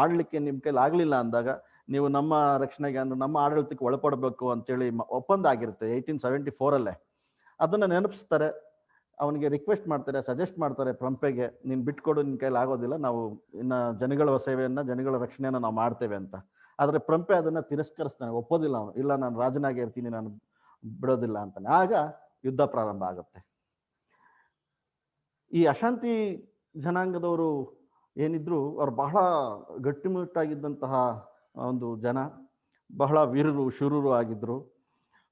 [SPEAKER 5] ಆಡಲಿಕ್ಕೆ ನಿಮ್ಮ ಕೈಲಿ ಆಗಲಿಲ್ಲ ಅಂದಾಗ ನೀವು ನಮ್ಮ ರಕ್ಷಣೆಗೆ ಅಂದ್ರೆ ನಮ್ಮ ಆಡಳಿತಕ್ಕೆ ಒಳಪಡಬೇಕು ಅಂತೇಳಿ ಒಪ್ಪಂದ ಆಗಿರುತ್ತೆ 1874 ಅದನ್ನು ನೆನಪಿಸ್ತಾರೆ. ಅವನಿಗೆ ರಿಕ್ವೆಸ್ಟ್ ಮಾಡ್ತಾರೆ, ಸಜೆಸ್ಟ್ ಮಾಡ್ತಾರೆ ಪ್ರೊಂಪೆಗೆ, ನೀನು ಬಿಟ್ಕೊಡು, ನಿನ್ನ ಕೈಲಿ ಆಗೋದಿಲ್ಲ, ನಾವು ಇನ್ನು ಜನಗಳ ಸೇವೆಯನ್ನು ಜನಗಳ ರಕ್ಷಣೆಯನ್ನು ನಾವು ಮಾಡ್ತೇವೆ ಅಂತ. ಆದರೆ ಪ್ರೊಂಪೆ ಅದನ್ನು ತಿರಸ್ಕರಿಸ್ತಾನೆ, ಒಪ್ಪೋದಿಲ್ಲ ಅವನು. ಇಲ್ಲ, ನಾನು ರಾಜನಾಗಿ ಇರ್ತೀನಿ, ನಾನು ಬಿಡೋದಿಲ್ಲ ಅಂತಾನೆ. ಆಗ ಯುದ್ಧ ಪ್ರಾರಂಭ ಆಗುತ್ತೆ. ಈ ಅಶಾಂತಿ ಜನಾಂಗದವರು ಏನಿದ್ರು ಅವ್ರು ಬಹಳ ಗಟ್ಟಿಮುಟ್ಟಾಗಿದ್ದಂತಹ ಒಂದು ಜನ, ಬಹಳ ವೀರರು ಶೂರರು ಆಗಿದ್ರು.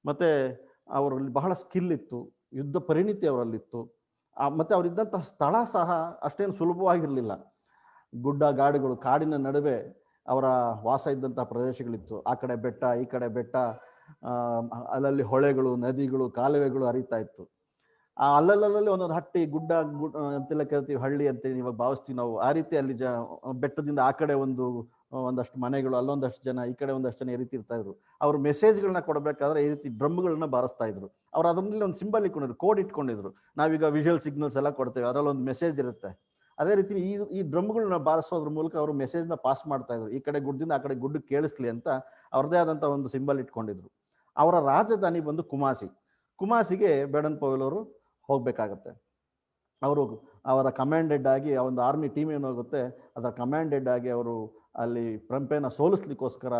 [SPEAKER 5] ಮತ್ತು ಅವರಲ್ಲಿ ಬಹಳ ಸ್ಕಿಲ್ ಇತ್ತು, ಯುದ್ಧ ಪರಿಣಿತಿ ಅವರಲ್ಲಿತ್ತು. ಮತ್ತು ಅವರಿದ್ದಂತಹ ಸ್ಥಳ ಸಹ ಅಷ್ಟೇನು ಸುಲಭವಾಗಿರಲಿಲ್ಲ. ಗುಡ್ಡ ಗಾಡುಗಳು, ಕಾಡಿನ ನಡುವೆ ಅವರ ವಾಸ ಇದ್ದಂತಹ ಪ್ರದೇಶಗಳಿತ್ತು. ಆ ಕಡೆ ಬೆಟ್ಟ, ಈ ಕಡೆ ಬೆಟ್ಟ, ಅಲ್ಲಲ್ಲಿ ಹೊಳೆಗಳು, ನದಿಗಳು, ಕಾಲುವೆಗಳು ಹರಿತಾ ಇತ್ತು. ಅಲ್ಲಲ್ಲಿ ಒಂದೊಂದು ಹಟ್ಟಿ, ಗುಡ್ಡ ಅಂತೆಲ್ಲ ಕರಿತೀವಿ, ಹಳ್ಳಿ ಅಂತೇಳಿ ಇವಾಗ ಭಾವಿಸ್ತೀವಿ ನಾವು. ಆ ರೀತಿ ಅಲ್ಲಿ ಬೆಟ್ಟದಿಂದ ಆ ಕಡೆ ಒಂದಷ್ಟು ಮನೆಗಳು, ಅಲ್ಲೊಂದಷ್ಟು ಜನ, ಈ ಕಡೆ ಒಂದಷ್ಟು ಜನ ಈ ರೀತಿ ಇರ್ತಾ ಇದ್ರು. ಅವರು ಮೆಸೇಜ್ಗಳನ್ನ ಕೊಡಬೇಕಾದ್ರೆ ಈ ರೀತಿ ಡ್ರಮ್ಗಳನ್ನ ಬಾರಿಸ್ತಾ ಇದ್ರು. ಅವ್ರು ಅದರಲ್ಲಿ ಒಂದು ಸಿಂಬಲ್ ಇಟ್ಕೊಂಡಿದ್ರು, ಕೋಡ್ ಇಟ್ಕೊಂಡಿದ್ರು. ನಾವೀಗ ವಿಜುವಲ್ ಸಿಗ್ನಲ್ಸ್ ಎಲ್ಲ ಕೊಡ್ತೇವೆ, ಅದರಲ್ಲಿ ಒಂದು ಮೆಸೇಜ್ ಇರುತ್ತೆ. ಅದೇ ರೀತಿ ಈ ಡ್ರಮ್ಗಳನ್ನ ಬಾರಿಸೋದ್ರ ಮೂಲಕ ಅವರು ಮೆಸೇಜ್ನ ಪಾಸ್ ಮಾಡ್ತಾ ಇದ್ರು. ಈ ಕಡೆ ಗುಡ್ಡದಿಂದ ಆ ಕಡೆ ಗುಡ್ಡ ಕೇಳಿಸ್ಲಿ ಅಂತ ಅವ್ರದ್ದೇ ಆದಂಥ ಒಂದು ಸಿಂಬಲ್ ಇಟ್ಕೊಂಡಿದ್ರು. ಅವರ ರಾಜಧಾನಿ ಬಂದು ಕುಮಾಸಿಗೆ ಬೇಡನ್ ಪವೆಲ್ ಅವರು ಹೋಗ್ಬೇಕಾಗತ್ತೆ. ಅವರ ಕಮಾಂಡೆಡ್ ಆಗಿ ಒಂದು ಆರ್ಮಿ ಟೀಮ್ ಏನಾಗುತ್ತೆ, ಅದರ ಕಮಾಂಡೆಡ್ ಆಗಿ ಅವರು ಅಲ್ಲಿ ಪ್ರೊಂಪೆನ ಸೋಲಿಸ್ಲಿಕ್ಕೋಸ್ಕರ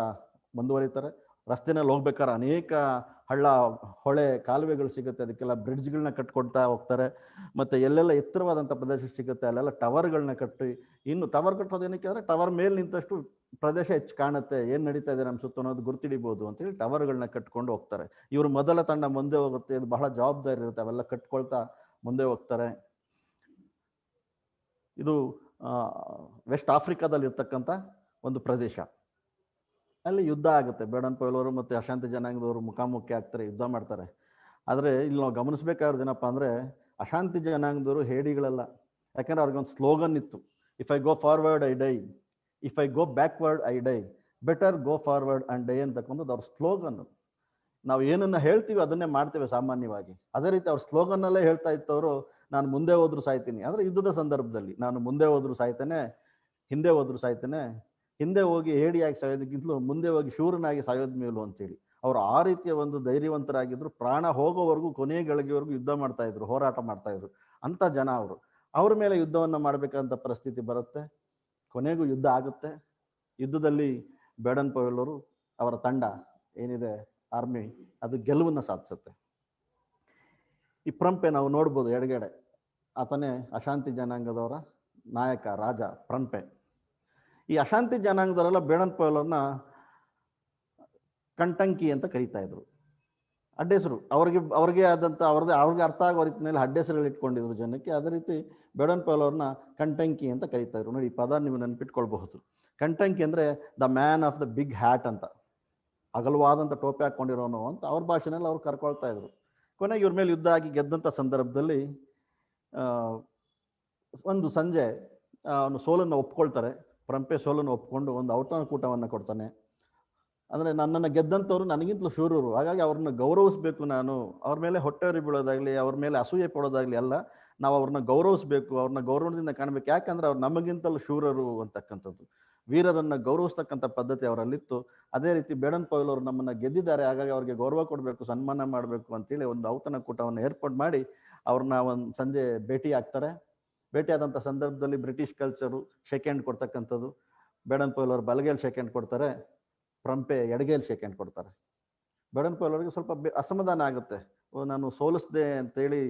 [SPEAKER 5] ಮುಂದುವರಿತಾರೆ. ರಸ್ತೆನಲ್ಲಿ ಹೋಗ್ಬೇಕಾದ್ರೆ ಅನೇಕ ಹಳ್ಳ, ಹೊಳೆ, ಕಾಲುವೆಗಳು ಸಿಗುತ್ತೆ, ಅದಕ್ಕೆಲ್ಲ ಬ್ರಿಡ್ಜ್ಗಳನ್ನ ಕಟ್ಕೊಡ್ತಾ ಹೋಗ್ತಾರೆ. ಮತ್ತು ಎಲ್ಲೆಲ್ಲ ಎತ್ತರವಾದಂಥ ಪ್ರದೇಶ ಸಿಗುತ್ತೆ ಅಲ್ಲೆಲ್ಲ ಟವರ್ಗಳನ್ನ ಕಟ್ಟಿ, ಇನ್ನು ಟವರ್ ಕಟ್ಟೋದು ಏನಕ್ಕೆ ಅಂದರೆ ಟವರ್ ಮೇಲೆ ನಿಂತಷ್ಟು ಪ್ರದೇಶ ಹೆಚ್ಚು ಕಾಣುತ್ತೆ, ಏನು ನಡೀತಾ ಇದೆ ನಮ್ಮ ಸುತ್ತ ಅನ್ನೋದು ಗುರ್ತಿಡಿಬೋದು ಅಂತೇಳಿ ಟವರ್ಗಳನ್ನ ಕಟ್ಕೊಂಡು ಹೋಗ್ತಾರೆ. ಇವರು ಮೊದಲ ತಂಡ ಮುಂದೆ ಹೋಗುತ್ತೆ, ಇದು ಬಹಳ ಜವಾಬ್ದಾರಿ ಇರುತ್ತೆ, ಅವೆಲ್ಲ ಕಟ್ಕೊಳ್ತಾ ಮುಂದೆ ಹೋಗ್ತಾರೆ. ಇದು ವೆಸ್ಟ್ ಆಫ್ರಿಕಾದಲ್ಲಿ ಇರ್ತಕ್ಕಂಥ ಒಂದು ಪ್ರದೇಶ. ಅಲ್ಲಿ ಯುದ್ಧ ಆಗುತ್ತೆ. ಬೇಡನ್ ಪವೆಲ್ ಅವರು ಮತ್ತು ಅಶಾಂತಿ ಜನಾಂಗದವರು ಮುಖಾಮುಖಿ ಆಗ್ತಾರೆ, ಯುದ್ಧ ಮಾಡ್ತಾರೆ. ಆದರೆ ಇಲ್ಲಿ ನಾವು ಗಮನಿಸಬೇಕಾದ್ರೆ ಏನಪ್ಪ ಅಂದರೆ, ಅಶಾಂತಿ ಜನಾಂಗದವರು ಹೇಡಿಗಳಲ್ಲ. ಯಾಕಂದರೆ ಅವ್ರಿಗೊಂದು ಸ್ಲೋಗನ್ ಇತ್ತು, if I go forward I dye, if I go backward I dye, better go forward and dye ಅಂತಕ್ಕಂಥದ್ದು ಅವ್ರ ಸ್ಲೋಗನ್. ನಾವು ಏನನ್ನ ಹೇಳ್ತೀವಿ ಅದನ್ನೇ ಮಾಡ್ತೇವೆ ಸಾಮಾನ್ಯವಾಗಿ. ಅದೇ ರೀತಿ ಅವ್ರ ಸ್ಲೋಗನ್ನಲ್ಲೇ ಹೇಳ್ತಾ ಇತ್ತವರು, ನಾನು ಮುಂದೆ ಹೋದ್ರು ಸಾಯ್ತೀನಿ. ಅಂದರೆ ಯುದ್ಧದ ಸಂದರ್ಭದಲ್ಲಿ ನಾನು ಮುಂದೆ ಹೋದ್ರು ಸಾಯ್ತೇನೆ, ಹಿಂದೆ ಹೋದ್ರು ಸಾಯ್ತೇನೆ, ಹಿಂದೆ ಹೋಗಿ ಹೇಡಿಯಾಗಿ ಸಾಯೋದಕ್ಕಿಂತಲೂ ಮುಂದೆ ಹೋಗಿ ಶೂರನಾಗಿ ಸಾಯೋದ್ ಮೇಲು ಅಂತೇಳಿ ಅವರು ಆ ರೀತಿಯ ಒಂದು ಧೈರ್ಯವಂತರಾಗಿದ್ರು. ಪ್ರಾಣ ಹೋಗೋವರೆಗೂ, ಕೊನೆಯ ಗಳಿಗೆವರೆಗೂ ಯುದ್ಧ ಮಾಡ್ತಾ ಇದ್ರು, ಹೋರಾಟ ಮಾಡ್ತಾ ಇದ್ರು. ಅಂಥ ಜನ ಅವರು. ಅವ್ರ ಮೇಲೆ ಯುದ್ಧವನ್ನು ಮಾಡಬೇಕಂತ ಪರಿಸ್ಥಿತಿ ಬರುತ್ತೆ. ಕೊನೆಗೂ ಯುದ್ಧ ಆಗುತ್ತೆ. ಯುದ್ಧದಲ್ಲಿ ಬೇಡನ್ ಪವೆಲ್ ಅವರು, ಅವರ ತಂಡ ಏನಿದೆ ಆರ್ಮಿ, ಅದು ಗೆಲುವನ್ನು ಸಾಧಿಸುತ್ತೆ. ಈ ಪ್ರೊಂಪೆ ನಾವು ನೋಡ್ಬೋದು ಎಡಗಡೆ, ಆತನೇ ಅಶಾಂತಿ ಜನಾಂಗದವರ ನಾಯಕ, ರಾಜ ಪ್ರೊಂಪೆ. ಈ ಅಶಾಂತಿ ಜನಾಂಗದವರೆಲ್ಲ ಬೇಡನ್ ಪವೆಲ್ ಅವ್ರನ್ನ ಕಂಟಂಕಿ ಅಂತ ಕರೀತಾ ಇದ್ರು. ಅಡ್ಡೆಸರು ಅವ್ರಿಗೆ ಆದಂಥ ಅವ್ರಿಗೆ ಅರ್ಥ ಆಗೋ ರೀತಿಯಲ್ಲಿ ಅಡ್ಡೆಸರುಗಳು ಇಟ್ಕೊಂಡಿದ್ರು ಜನಕ್ಕೆ. ಅದೇ ರೀತಿ ಬೇಡನ್ ಪವೆಲ್ ಅವ್ರನ್ನ ಕಂಟಂಕಿ ಅಂತ ಕರೀತಾ ಇದ್ರು. ನೋಡಿ, ಈ ಪದ ನೀವು ನೆನಪಿಟ್ಕೊಳ್ಬಹುದು. ಕಂಟಂಕಿ ಅಂದರೆ the man of the big hat ಅಂತ, ಅಗಲವಾದಂಥ ಟೋಪಿ ಹಾಕ್ಕೊಂಡಿರೋನು ಅಂತ ಅವ್ರ ಭಾಷೆನಲ್ಲಿ ಅವ್ರು ಕರ್ಕೊಳ್ತಾ ಇದ್ರು. ಕೊನೆಗೆ ಇವ್ರ ಮೇಲೆ ಯುದ್ಧ ಆಗಿ ಗೆದ್ದಂಥ ಸಂದರ್ಭದಲ್ಲಿ ಒಂದು ಸಂಜೆ ಅವನು ಸೋಲನ್ನು ಒಪ್ಕೊಳ್ತಾರೆ. ಪ್ರೊಂಪೆ ಸೋಲನ್ನು ಒಪ್ಕೊಂಡು ಒಂದು ಔತಣಕೂಟವನ್ನು ಕೊಡ್ತಾನೆ. ಅಂದರೆ ನನ್ನನ್ನು ಗೆದ್ದಂಥವ್ರು ನನಗಿಂತಲೂ ಶೂರರು, ಹಾಗಾಗಿ ಅವ್ರನ್ನ ಗೌರವಿಸ್ಬೇಕು. ನಾನು ಅವ್ರ ಮೇಲೆ ಹೊಟ್ಟೆವರಿ ಬೀಳೋದಾಗಲಿ, ಅವ್ರ ಮೇಲೆ ಅಸೂಯೆ ಪಡೋದಾಗಲಿ ಅಲ್ಲ, ನಾವು ಅವ್ರನ್ನ ಗೌರವಿಸ್ಬೇಕು, ಅವ್ರನ್ನ ಗೌರವದಿಂದ ಕಾಣಬೇಕು. ಯಾಕಂದರೆ ಅವ್ರು ನಮಗಿಂತಲೂ ಶೂರರು ಅಂತಕ್ಕಂಥದ್ದು, ವೀರರನ್ನು ಗೌರವಿಸ್ತಕ್ಕಂಥ ಪದ್ಧತಿ ಅವರಲ್ಲಿತ್ತು. ಅದೇ ರೀತಿ ಬೇಡನ್ ಪವೆಲ್ ಅವರು ನಮ್ಮನ್ನು ಗೆದ್ದಿದ್ದಾರೆ, ಹಾಗಾಗಿ ಅವ್ರಿಗೆ ಗೌರವ ಕೊಡಬೇಕು, ಸನ್ಮಾನ ಮಾಡಬೇಕು ಅಂತೇಳಿ ಒಂದು ಔತಣಕೂಟವನ್ನು ಏರ್ಪಾಡು ಮಾಡಿ ಅವ್ರನ್ನ ಒಂದು ಸಂಜೆ ಭೇಟಿ ಆಗ್ತಾರೆ. ಭೇಟಿಯಾದಂಥ ಸಂದರ್ಭದಲ್ಲಿ ಬ್ರಿಟಿಷ್ ಕಲ್ಚರು ಶೇಕ್ ಹ್ಯಾಂಡ್ ಕೊಡ್ತಕ್ಕಂಥದ್ದು. ಬೇಡನ್ ಪವೆಲ್ ಅವರು ಬಲಗೈಲಿ ಶೇಕ್ ಹ್ಯಾಂಡ್ ಕೊಡ್ತಾರೆ, ಪ್ರೊಂಪೆ ಎಡಗೈಲಿ ಶೇಕ್ ಹ್ಯಾಂಡ್ ಕೊಡ್ತಾರೆ. ಬೇಡನ್ ಪವೆಲ್ ಅವರಿಗೆ ಸ್ವಲ್ಪ ಅಸಮಾಧಾನ ಆಗುತ್ತೆ, ನಾನು ಸೋಲಿಸ್ದೆ ಅಂತೇಳಿ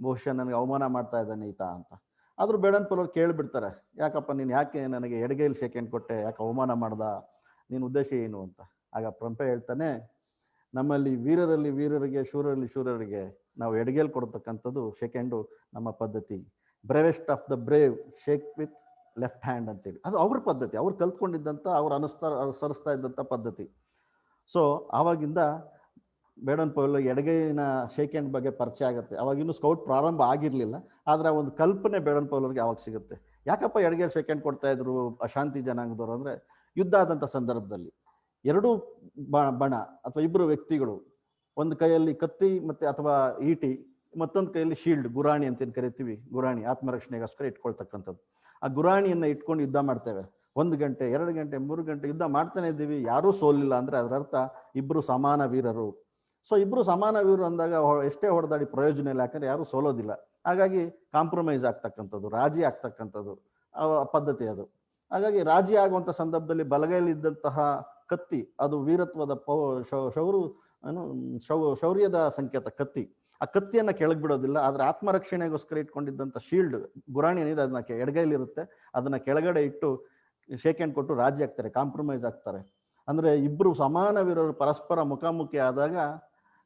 [SPEAKER 5] ಬಹುಶಃ ನನಗೆ ಅವಮಾನ ಮಾಡ್ತಾ ಇದ್ದಾನೆ ಈತ ಅಂತ. ಆದರೂ ಬೇಡನ್ ಪವೆಲ್ ಅವರು ಕೇಳಿಬಿಡ್ತಾರೆ, ಯಾಕಪ್ಪ ನೀನು ಯಾಕೆ ನನಗೆ ಎಡಗೈಲಿ ಶೇಕ್ ಹ್ಯಾಂಡ್ ಕೊಟ್ಟೆ, ಯಾಕೆ ಅವಮಾನ ಮಾಡ್ದ, ನಿನ್ನ ಉದ್ದೇಶ ಏನು ಅಂತ. ಆಗ ಪ್ರೊಂಪೆ ಹೇಳ್ತಾನೆ, ನಮ್ಮಲ್ಲಿ ವೀರರಿಗೆ, ಶೂರರಿಗೆ ನಾವು ಎಡಗೈಲಿ ಕೊಡ್ತಕ್ಕಂಥದ್ದು ಶೇಕ್ ಹ್ಯಾಂಡು ನಮ್ಮ ಪದ್ಧತಿ. Bravest of the brave shake with left hand ಅಂತೇಳಿ ಅದು ಅವ್ರ ಪದ್ಧತಿ, ಅವ್ರು ಕಲ್ತ್ಕೊಂಡಿದ್ದಂಥ, ಅವ್ರು ಅನುಸರಿಸ್ತಾ ಇದ್ದಂಥ ಪದ್ಧತಿ. ಸೊ ಆವಾಗಿಂದ ಬೇಡನ್ ಪವೆಲ್ ಎಡಗೈನ ಶೇಕ್ ಹ್ಯಾಂಡ್ ಬಗ್ಗೆ ಪರಿಚಯ ಆಗುತ್ತೆ. ಅವಾಗಿನ್ನೂ ಸ್ಕೌಟ್ ಪ್ರಾರಂಭ ಆಗಿರಲಿಲ್ಲ, ಆದರೆ ಒಂದು ಕಲ್ಪನೆ ಬೇಡನ್ ಪವೆಲ್ ಅವ್ರಿಗೆ ಆವಾಗ ಸಿಗುತ್ತೆ. ಯಾಕಪ್ಪ ಎಡಗೈಲಿ ಶೇಕ್ ಹ್ಯಾಂಡ್ ಕೊಡ್ತಾ ಇದ್ರು ಅಶಾಂತಿ ಜನಾಂಗದವರು ಅಂದರೆ, ಯುದ್ಧ ಆದಂಥ ಸಂದರ್ಭದಲ್ಲಿ ಎರಡೂ ಬಣ ಅಥವಾ ಇಬ್ಬರು ವ್ಯಕ್ತಿಗಳು ಒಂದು ಕೈಯಲ್ಲಿ ಕತ್ತಿ ಮತ್ತು ಅಥವಾ ಈಟಿ ಮತ್ತೊಂದು ಕೈಯಲ್ಲಿ ಶೀಲ್ಡ್, ಗುರಾಣಿ ಅಂತ ಏನು ಕರಿತೀವಿ, ಗುರಾಣಿ ಆತ್ಮರಕ್ಷಣೆಗೋಸ್ಕರ ಇಟ್ಕೊಳ್ತಕ್ಕಂಥದ್ದು. ಆ ಗುರಾಣಿಯನ್ನು ಇಟ್ಕೊಂಡು ಯುದ್ಧ ಮಾಡ್ತೇವೆ. 1 ಗಂಟೆ 2 ಗಂಟೆ 3 ಗಂಟೆ ಯುದ್ಧ ಮಾಡ್ತಾನೆ ಇದ್ದೀವಿ, ಯಾರೂ ಸೋಲಿಲ್ಲ ಅಂದರೆ ಅದರ ಅರ್ಥ ಇಬ್ಬರು ಸಮಾನ ವೀರರು. ಸೊ ಇಬ್ಬರು ಸಮಾನ ವೀರರು ಅಂದಾಗ ಎಷ್ಟೇ ಹೊಡೆದಾಡಿ ಪ್ರಯೋಜನ ಇಲ್ಲ, ಯಾಕಂದರೆ ಯಾರೂ ಸೋಲೋದಿಲ್ಲ. ಹಾಗಾಗಿ ಕಾಂಪ್ರಮೈಸ್ ಆಗ್ತಕ್ಕಂಥದ್ದು, ರಾಜಿ ಆಗ್ತಕ್ಕಂಥದ್ದು ಪದ್ಧತಿ ಅದು. ಹಾಗಾಗಿ ರಾಜಿ ಆಗುವಂಥ ಸಂದರ್ಭದಲ್ಲಿ ಬಲಗೈಲಿದ್ದಂತಹ ಕತ್ತಿ ಅದು ವೀರತ್ವದ ಶೌರ್ಯದ ಸಂಕೇತ ಕತ್ತಿ. ಆ ಕತ್ತಿಯನ್ನು ಕೆಳಗೆ ಬಿಡೋದಿಲ್ಲ, ಆದರೆ ಆತ್ಮರಕ್ಷಣೆಗೋಸ್ಕರ ಇಟ್ಕೊಂಡಿದ್ದಂಥ ಶೀಲ್ಡ್, ಗುರಾಣಿ ಏನಿದೆ ಅದನ್ನ ಎಡಗೈಲಿರುತ್ತೆ, ಅದನ್ನು ಕೆಳಗಡೆ ಇಟ್ಟು ಶೇಕ್ ಹ್ಯಾಂಡ್ ಕೊಟ್ಟು ರಾಜಿ ಆಗ್ತಾರೆ, ಕಾಂಪ್ರಮೈಸ್ ಆಗ್ತಾರೆ. ಅಂದರೆ ಇಬ್ಬರು ಸಮಾನ ವೀರರು ಪರಸ್ಪರ ಮುಖಾಮುಖಿ ಆದಾಗ,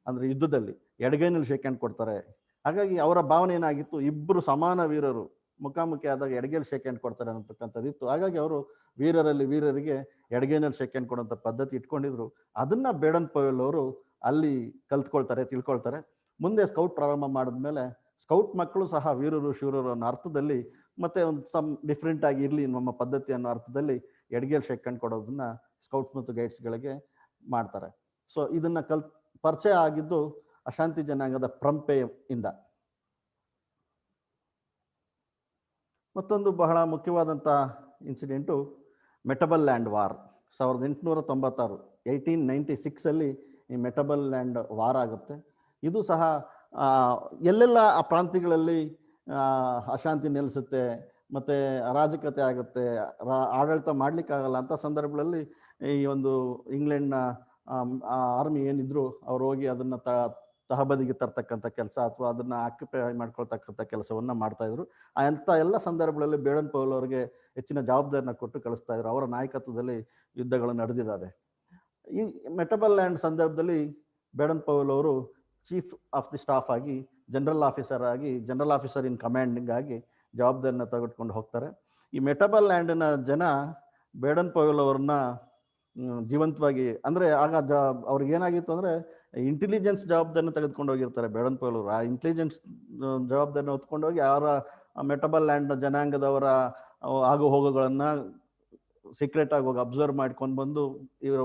[SPEAKER 5] ಅಂದರೆ ಯುದ್ಧದಲ್ಲಿ ಎಡಗೈನಲ್ಲಿ ಶೇಕ್ ಹ್ಯಾಂಡ್ ಕೊಡ್ತಾರೆ. ಹಾಗಾಗಿ ಅವರ ಭಾವನೆ ಏನಾಗಿತ್ತು, ಇಬ್ಬರು ಸಮಾನ ವೀರರು ಮುಖಾಮುಖಿ ಆದಾಗ ಎಡಗೈಲಿ ಶೇಕ್ ಹ್ಯಾಂಡ್ ಕೊಡ್ತಾರೆ ಅನ್ನತಕ್ಕಂಥದ್ದಿತ್ತು. ಹಾಗಾಗಿ ಅವರು ವೀರರಿಗೆ ಎಡಗೈನಲ್ಲಿ ಶೇಕ್ ಹ್ಯಾಂಡ್ ಕೊಡುವಂಥ ಪದ್ಧತಿ ಇಟ್ಕೊಂಡಿದ್ರು. ಅದನ್ನು ಬೇಡನ್ ಪವೆಲ್ ಅವರು ಅಲ್ಲಿ ಕಲ್ತ್ಕೊಳ್ತಾರೆ, ತಿಳ್ಕೊಳ್ತಾರೆ. ಮುಂದೆ ಸ್ಕೌಟ್ ಪ್ರಾರಂಭ ಮಾಡಿದ್ಮೇಲೆ ಸ್ಕೌಟ್ ಮಕ್ಕಳು ಸಹ ವೀರರು ಶೂರರು ಅನ್ನೋ ಅರ್ಥದಲ್ಲಿ, ಮತ್ತೆ ಒಂದು ಡಿಫ್ರೆಂಟ್ ಆಗಿ ಇರಲಿ ನಮ್ಮ ಪದ್ಧತಿ ಅನ್ನೋ ಅರ್ಥದಲ್ಲಿ ಎಡಗೈಲಿ ಶೇಕ್ ಹ್ಯಾಂಡ್ ಕೊಡೋದನ್ನ ಸ್ಕೌಟ್ಸ್ ಮತ್ತು ಗೈಡ್ಸ್ಗಳಿಗೆ ಮಾಡ್ತಾರೆ. ಸೊ ಇದನ್ನ ಪರಿಚಯ ಆಗಿದ್ದು ಅಶಾಂತಿ ಜನಾಂಗದ ಪ್ರಂಪೆಯಿಂದ. ಮತ್ತೊಂದು ಬಹಳ ಮುಖ್ಯವಾದಂಥ ಇನ್ಸಿಡೆಂಟು ಮೆಟಬಲ್ ಲ್ಯಾಂಡ್ ವಾರ್ 1896, 1896 ಈ ಮೆಟಬಲ್ ಲ್ಯಾಂಡ್ ವಾರ್ ಆಗುತ್ತೆ. ಇದು ಸಹ ಎಲ್ಲೆಲ್ಲ ಆ ಪ್ರಾಂತ್ಯಗಳಲ್ಲಿ ಅಶಾಂತಿ ನೆಲೆಸುತ್ತೆ, ಮತ್ತು ಅರಾಜಕತೆ ಆಗುತ್ತೆ, ಆಡಳಿತ ಮಾಡಲಿಕ್ಕಾಗಲ್ಲ ಅಂತ ಸಂದರ್ಭಗಳಲ್ಲಿ ಈ ಒಂದು ಇಂಗ್ಲೆಂಡ್ನ ಆರ್ಮಿ ಏನಿದ್ರು ಅವ್ರು ಹೋಗಿ ಅದನ್ನು ತಹಬದಿಗೆ ತರ್ತಕ್ಕಂಥ ಕೆಲಸ ಅಥವಾ ಅದನ್ನು ಆಕ್ಯುಪೈ ಮಾಡ್ಕೊಳ್ತಕ್ಕಂಥ ಕೆಲಸವನ್ನು ಮಾಡ್ತಾಯಿದ್ರು. ಅಂಥ ಎಲ್ಲ ಸಂದರ್ಭಗಳಲ್ಲಿ ಬೇಡನ್ ಪವೆಲ್ ಅವರಿಗೆ ಹೆಚ್ಚಿನ ಜವಾಬ್ದಾರಿನ ಕೊಟ್ಟು ಕಳಿಸ್ತಾ ಇದ್ರು. ಅವರ ನಾಯಕತ್ವದಲ್ಲಿ ಯುದ್ಧಗಳು ನಡೆದಿದ್ದಾವೆ. ಈ ಮೆಟಬಲ್ ಲ್ಯಾಂಡ್ ಸಂದರ್ಭದಲ್ಲಿ ಬೇಡನ್ ಪವೆಲ್ ಅವರು ಚೀಫ್ ಆಫ್ ದಿ ಸ್ಟಾಫ್ ಆಗಿ, ಜನರಲ್ ಆಫೀಸರ್ ಇನ್ ಕಮಾಂಡಿಂಗ್ ಆಗಿ ಜವಾಬ್ದಾರಿನ ತೆಗೆದುಕೊಂಡು ಹೋಗ್ತಾರೆ. ಈ ಮೆಟಬಲ್ ಲ್ಯಾಂಡಿನ ಜನ ಬೇಡನ್ ಪವೆಲ್ ಅವ್ರನ್ನ ಜೀವಂತವಾಗಿ, ಅಂದರೆ ಆಗ ಅವ್ರಿಗೆ ಏನಾಗಿತ್ತು ಅಂದರೆ ಇಂಟೆಲಿಜೆನ್ಸ್ ಜವಾಬ್ದಾರಿನ ತೆಗೆದುಕೊಂಡು ಹೋಗಿರ್ತಾರೆ ಬೇಡನ್ ಪವೆಲ್ ಅವರು. ಆ ಇಂಟೆಲಿಜೆನ್ಸ್ ಜವಾಬ್ದಾರಿನ ಹೊತ್ಕೊಂಡೋಗಿ ಅವರ ಮೆಟಬಲ್ ಲ್ಯಾಂಡ್ ಜನಾಂಗದವರ ಆಗು ಹೋಗುಗಳನ್ನು ಸೀಕ್ರೆಟ್ ಆಗಿ ಹೋಗಿ ಅಬ್ಸರ್ವ್ ಮಾಡ್ಕೊಂಡು ಬಂದು ಇವರ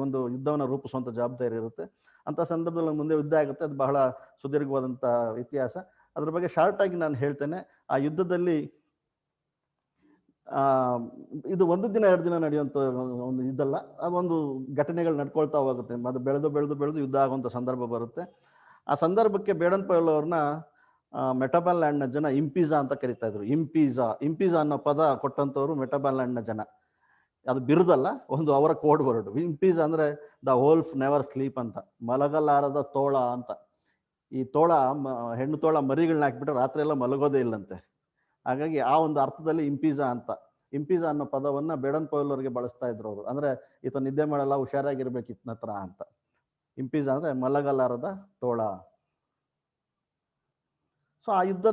[SPEAKER 5] ಒಂದು ಯುದ್ಧವನ್ನು ರೂಪಿಸುವಂಥ ಜವಾಬ್ದಾರಿ ಇರುತ್ತೆ. ಅಂಥ ಸಂದರ್ಭದಲ್ಲಿ ಮುಂದೆ ಯುದ್ಧ ಆಗುತ್ತೆ. ಅದು ಬಹಳ ಸುದೀರ್ಘವಾದಂಥ ಇತಿಹಾಸ. ಅದ್ರ ಬಗ್ಗೆ ಶಾರ್ಟ್ ಆಗಿ ನಾನು ಹೇಳ್ತೇನೆ. ಆ ಯುದ್ಧದಲ್ಲಿ ಇದು 1 ದಿನ 2 ದಿನ ನಡೆಯುವಂಥ ಒಂದು ಯುದ್ಧಲ್ಲ, ಅದೊಂದು ಘಟನೆಗಳು ನಡ್ಕೊಳ್ತಾ ಹೋಗುತ್ತೆ. ಅದು ಬೆಳೆದು ಯುದ್ಧ ಆಗುವಂಥ ಸಂದರ್ಭ ಬರುತ್ತೆ. ಆ ಸಂದರ್ಭಕ್ಕೆ ಬೇಡನ್ ಪವೆಲ್ ಅವ್ರನ್ನ ಮೆಟಬಲ್ ಲ್ಯಾಂಡ್ನ ಜನ ಇಂಪೀಜಾ ಅಂತ ಕರಿತಾ ಇದ್ರು. ಇಂಪೀಜಾ ಅನ್ನೋ ಪದ ಕೊಟ್ಟಂಥವ್ರು ಮೆಟಬಲ್ ಲ್ಯಾಂಡ್ನ ಜನ. ಅದು ಬಿರುದಲ್ಲ, ಒಂದು ಅವರ ಕೋಡ್ ವರ್ಡ್. ಇಂಪೀಜಾ ಅಂದರೆ ದ ವೋಲ್ಫ್ ನೆವರ್ ಸ್ಲೀಪ್ ಅಂತ, ಮಲಗಲಾರದ ತೋಳ ಅಂತ. ಈ ತೋಳ ಹೆಣ್ಣು ತೋಳ ಮರಿಗಳನ್ನ ಹಾಕ್ಬಿಟ್ರೆ ರಾತ್ರಿ ಎಲ್ಲ ಮಲಗೋದೇ ಇಲ್ಲಂತೆ. ಹಾಗಾಗಿ ಆ ಒಂದು ಅರ್ಥದಲ್ಲಿ ಇಂಪೀಜಾ ಅನ್ನೋ ಪದವನ್ನು ಬೇಡನ್ ಪವೆಲ್ ಅವರಿಗೆ ಬಳಸ್ತಾ ಇದ್ರು ಅವರು. ಅಂದರೆ ಈತ ನಿದ್ದೆ ಮಾಡಲ್ಲ, ಹುಷಾರಾಗಿರ್ಬೇಕು ಇತನ ಹತ್ರ ಅಂತ. ಇಂಪೀಜಾ ಅಂದರೆ ಮಲಗಲಾರದ ತೋಳ. ಸೊ ಆ ಯುದ್ಧ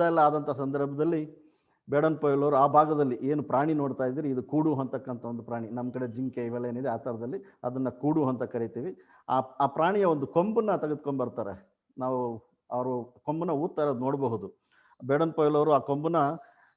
[SPEAKER 5] ಎಲ್ಲ ಆದಂಥ ಸಂದರ್ಭದಲ್ಲಿ ಬೇಡನ್ ಪವೆಲ್ ಅವರು ಆ ಭಾಗದಲ್ಲಿ ಏನು ಪ್ರಾಣಿ ನೋಡ್ತಾ ಇದ್ದೀರಿ, ಇದು ಕೂಡು ಅಂತಕ್ಕಂಥ ಒಂದು ಪ್ರಾಣಿ. ನಮ್ಮ ಕಡೆ ಜಿಂಕೆ ಇವೆಲ್ಲ ಏನಿದೆ ಆ ಥರದಲ್ಲಿ ಅದನ್ನು ಕೂಡು ಅಂತ ಕರಿತೀವಿ. ಆ ಪ್ರಾಣಿಯ ಒಂದು ಕೊಂಬನ್ನು ತೆಗೆದುಕೊಂಡ್ಬರ್ತಾರೆ. ನಾವು ಅವರು ಕೊಂಬನ್ನ ಊದ್ತಾ ಇರೋದು ನೋಡಬಹುದು. ಬೇಡನ್ ಪವೆಲ್ ಅವರು ಆ ಕೊಂಬನ್ನ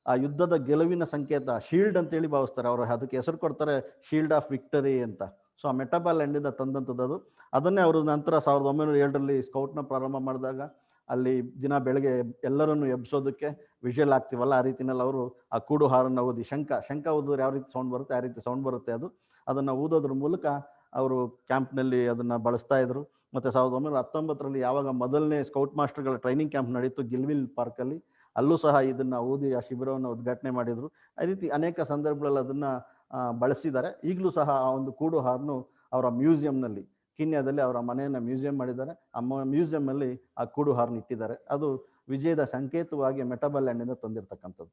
[SPEAKER 5] ಆ ಯುದ್ಧದ ಗೆಲುವಿನ ಸಂಕೇತ, ಶೀಲ್ಡ್ ಅಂತೇಳಿ ಭಾವಿಸ್ತಾರೆ. ಅವರು ಅದಕ್ಕೆ ಹೆಸರು ಕೊಡ್ತಾರೆ ಶೀಲ್ಡ್ ಆಫ್ ವಿಕ್ಟರಿ ಅಂತ. ಸೊ ಆ ಮೆಟಬಲ್ ಲ್ಯಾಂಡಿಂದ ತಂದಂಥದ್ದು ಅದು. ಅದನ್ನೇ ಅವರು ನಂತರ 1907 ಸ್ಕೌಟ್ನ ಪ್ರಾರಂಭ ಮಾಡಿದಾಗ ಅಲ್ಲಿ ದಿನ ಬೆಳಗ್ಗೆ ಎಲ್ಲರನ್ನು ಎಬ್ಸೋದಕ್ಕೆ ವಿಷುವಲ್ ಆಗ್ತೀವಲ್ಲ, ಆ ರೀತಿನಲ್ಲಿ ಅವರು ಆ ಕೂಡು ಹಾರನ್ನು ಊದಿ, ಶಂಖ ಊದಿದ್ರೆ ಯಾವ ರೀತಿ ಸೌಂಡ್ ಬರುತ್ತೆ ಆ ರೀತಿ ಸೌಂಡ್ ಬರುತ್ತೆ ಅದು. ಅದನ್ನು ಊದೋದ್ರ ಮೂಲಕ ಅವರು ಕ್ಯಾಂಪ್ನಲ್ಲಿ ಅದನ್ನು ಬಳಸ್ತಾ ಇದ್ರು. ಮತ್ತು 1919 ಯಾವಾಗ ಮೊದಲನೇ ಸ್ಕೌಟ್ ಮಾಸ್ಟರ್ಗಳ ಟ್ರೈನಿಂಗ್ ಕ್ಯಾಂಪ್ ನಡೀತು ಗಿಲ್ವಿಲ್ ಪಾರ್ಕಲ್ಲಿ, ಅಲ್ಲೂ ಸಹ ಇದನ್ನು ಊದಿ ಆ ಶಿಬಿರವನ್ನು ಉದ್ಘಾಟನೆ ಮಾಡಿದರು. ಆ ರೀತಿ ಅನೇಕ ಸಂದರ್ಭಗಳಲ್ಲಿ ಅದನ್ನು ಬಳಸಿದ್ದಾರೆ. ಈಗಲೂ ಸಹ ಆ ಒಂದು ಕೂಡು ಹಾರನ್ನು ಅವರ ಮ್ಯೂಸಿಯಂನಲ್ಲಿ, ಕೀನ್ಯಾದಲ್ಲಿ ಅವರ ಮನೆಯನ್ನು ಮ್ಯೂಸಿಯಂ ಮಾಡಿದ್ದಾರೆ. ಆ ಮ್ಯೂಸಿಯಂನಲ್ಲಿ ಆ ಕೂಡು ಹಾರನ್ನು ಇಟ್ಟಿದ್ದಾರೆ. ಅದು ವಿಜಯದ ಸಂಕೇತವಾಗಿ ಮೆಟಬಲ್ ಲ್ಯಾಂಡಿಂದ ತಂದಿರತಕ್ಕಂಥದ್ದು.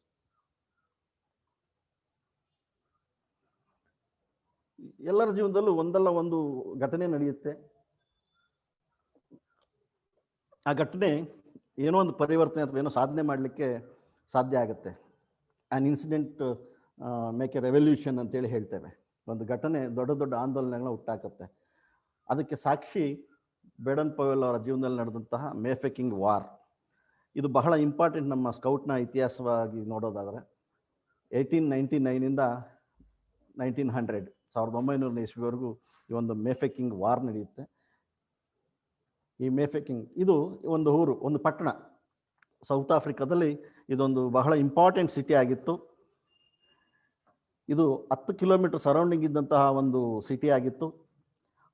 [SPEAKER 5] ಎಲ್ಲರ ಜೀವನದಲ್ಲೂ ಒಂದಲ್ಲ ಒಂದು ಘಟನೆ ನಡೆಯುತ್ತೆ. ಆ ಘಟನೆ ಏನೋ ಒಂದು ಪರಿವರ್ತನೆ ಅಥವಾ ಏನೋ ಸಾಧನೆ ಮಾಡಲಿಕ್ಕೆ ಸಾಧ್ಯ ಆಗುತ್ತೆ. An incident make A revolution ಅಂತೇಳಿ ಹೇಳ್ತೇವೆ. ಒಂದು ಘಟನೆ ದೊಡ್ಡ ದೊಡ್ಡ ಆಂದೋಲನಗಳನ್ನ ಹುಟ್ಟಾಕತ್ತೆ. ಅದಕ್ಕೆ ಸಾಕ್ಷಿ ಬೇಡನ್ ಪವೆಲ್ ಅವರ ಜೀವನದಲ್ಲಿ ನಡೆದಂತಹ ಮೇಫೆಕಿಂಗ್ ವಾರ್. ಇದು ಬಹಳ ಇಂಪಾರ್ಟೆಂಟ್ ನಮ್ಮ ಸ್ಕೌಟ್ನ ಇತಿಹಾಸವಾಗಿ ನೋಡೋದಾದರೆ. 1899 1900 1900 ಇಸ್ವಿವರೆಗೂ ಈ ಒಂದು ಮೇಫೆಕಿಂಗ್ ವಾರ್ ನಡೆಯುತ್ತೆ. ಈ ಮೇಫೆಕಿಂಗ್ ಇದು ಒಂದು ಊರು, ಒಂದು ಪಟ್ಟಣ. ಸೌತ್ ಆಫ್ರಿಕಾದಲ್ಲಿ ಇದೊಂದು ಬಹಳ ಇಂಪಾರ್ಟೆಂಟ್ ಸಿಟಿ ಆಗಿತ್ತು. ಇದು 10 ಕಿಲೋಮೀಟರ್ ಸರೌಂಡಿಂಗ್ ಇದ್ದಂತಹ ಒಂದು ಸಿಟಿ ಆಗಿತ್ತು.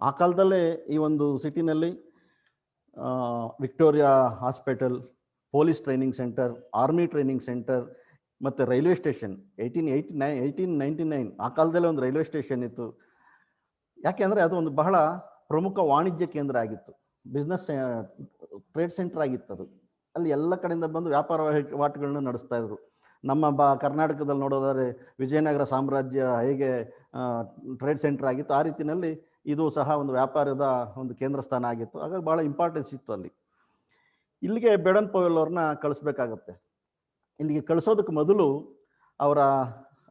[SPEAKER 5] ಆ ಕಾಲದಲ್ಲೇ ಈ ಒಂದು ಸಿಟಿನಲ್ಲಿ Victoria hospital, police training centre, army training centre ಮತ್ತು ರೈಲ್ವೆ ಸ್ಟೇಷನ್ 1899 ಆ ಕಾಲದಲ್ಲೇ ಒಂದು ರೈಲ್ವೆ ಸ್ಟೇಷನ್ ಇತ್ತು. ಯಾಕೆಂದರೆ ಅದು ಒಂದು ಬಹಳ ಪ್ರಮುಖ ವಾಣಿಜ್ಯ ಕೇಂದ್ರ ಆಗಿತ್ತು, ಬಿಸ್ನೆಸ್ ಟ್ರೇಡ್ ಸೆಂಟರ್ ಆಗಿತ್ತು ಅದು. ಅಲ್ಲಿ ಎಲ್ಲ ಕಡೆಯಿಂದ ಬಂದು ವ್ಯಾಪಾರ ವಹಿವಾಟುಗಳನ್ನ ನಡೆಸ್ತಾ ಇದ್ರು. ನಮ್ಮ ಕರ್ನಾಟಕದಲ್ಲಿ ನೋಡೋದಾದ್ರೆ ವಿಜಯನಗರ ಸಾಮ್ರಾಜ್ಯ ಹೇಗೆ ಟ್ರೇಡ್ ಸೆಂಟರ್ ಆಗಿತ್ತು, ಆ ರೀತಿಯಲ್ಲಿ ಇದು ಸಹ ಒಂದು ವ್ಯಾಪಾರದ ಒಂದು ಕೇಂದ್ರ ಸ್ಥಾನ ಆಗಿತ್ತು. ಹಾಗಾಗಿ ಭಾಳ ಇಂಪಾರ್ಟೆನ್ಸ್ ಇತ್ತು ಅಲ್ಲಿ. ಇಲ್ಲಿಗೆ ಬೇಡನ್ ಪವೆಲ್ ಅವ್ರನ್ನ ಕಳಿಸ್ಬೇಕಾಗತ್ತೆ. ಇಲ್ಲಿಗೆ ಕಳಿಸೋದಕ್ಕೆ ಮೊದಲು ಅವರ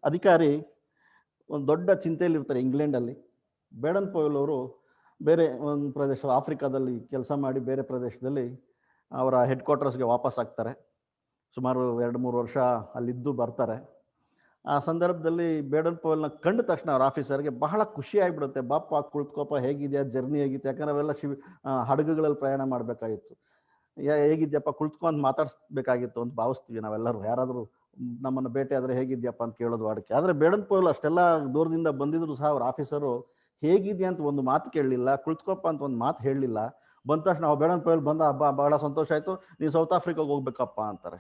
[SPEAKER 5] ಅಧಿಕಾರಿ ಒಂದು ದೊಡ್ಡ ಚಿಂತೆಯಲ್ಲಿರ್ತಾರೆ ಇಂಗ್ಲೆಂಡಲ್ಲಿ. ಬೇಡನ್ ಪವೆಲ್ ಅವರು ಬೇರೆ ಒಂದು ಪ್ರದೇಶ ಆಫ್ರಿಕಾದಲ್ಲಿ ಕೆಲಸ ಮಾಡಿ ಬೇರೆ ಪ್ರದೇಶದಲ್ಲಿ ಅವರ ಹೆಡ್ ಕ್ವಾರ್ಟರ್ಸ್ಗೆ ವಾಪಸ್ ಆಗ್ತಾರೆ. ಸುಮಾರು 2-3 ವರ್ಷ ಅಲ್ಲಿದ್ದು ಬರ್ತಾರೆ. ಆ ಸಂದರ್ಭದಲ್ಲಿ ಬೇಡನ್ ಪವೆಲ್ನ ಕಂಡ ತಕ್ಷಣ ಅವ್ರ ಆಫೀಸರ್ಗೆ ಬಹಳ ಖುಷಿ ಆಗಿಬಿಡುತ್ತೆ. ಬಾಪ ಕುಳಿತುಕೋಪ, ಹೇಗಿದೆಯಾ, ಜರ್ನಿ ಹೇಗಿತ್ತು? ಯಾಕಂದ್ರೆ ಅವೆಲ್ಲ ಹಡಗುಗಳಲ್ಲಿ ಪ್ರಯಾಣ ಮಾಡಬೇಕಾಗಿತ್ತು. ಹೇಗಿದ್ಯಪ್ಪ, ಕುಳಿತುಕೊ ಅಂತ ಮಾತಾಡಿಸ್ಬೇಕಾಗಿತ್ತು ಅಂತ ಭಾವಿಸ್ತೀವಿ ನಾವೆಲ್ಲರೂ. ಯಾರಾದರೂ ನಮ್ಮನ್ನು ಭೇಟಿ ಆದರೆ ಹೇಗಿದ್ಯಪ್ಪ ಅಂತ ಕೇಳೋದು ವಾಡಿಕೆ. ಆದರೆ ಬೇಡನ್ ಪವೆಲ್ ಅಷ್ಟೆಲ್ಲ ದೂರದಿಂದ ಬಂದಿದ್ರು ಸಹ ಅವ್ರ ಆಫೀಸರು ಹೇಗಿದೆಯಾ ಅಂತ ಒಂದು ಮಾತು ಕೇಳಲಿಲ್ಲ, ಕುಳಿತುಕೋಪ ಅಂತ ಒಂದು ಮಾತು ಹೇಳಲಿಲ್ಲ. ಬಂದ ತಕ್ಷಣ ನಾವು ಬೇಡನ್ ಪವೆಲ್ ಬಂದ, ಹಬ್ಬ ಬಹಳ ಸಂತೋಷ ಆಯಿತು, ನೀವು ಸೌತ್ ಆಫ್ರಿಕಾಗೆ ಹೋಗ್ಬೇಕಪ್ಪ ಅಂತಾರೆ.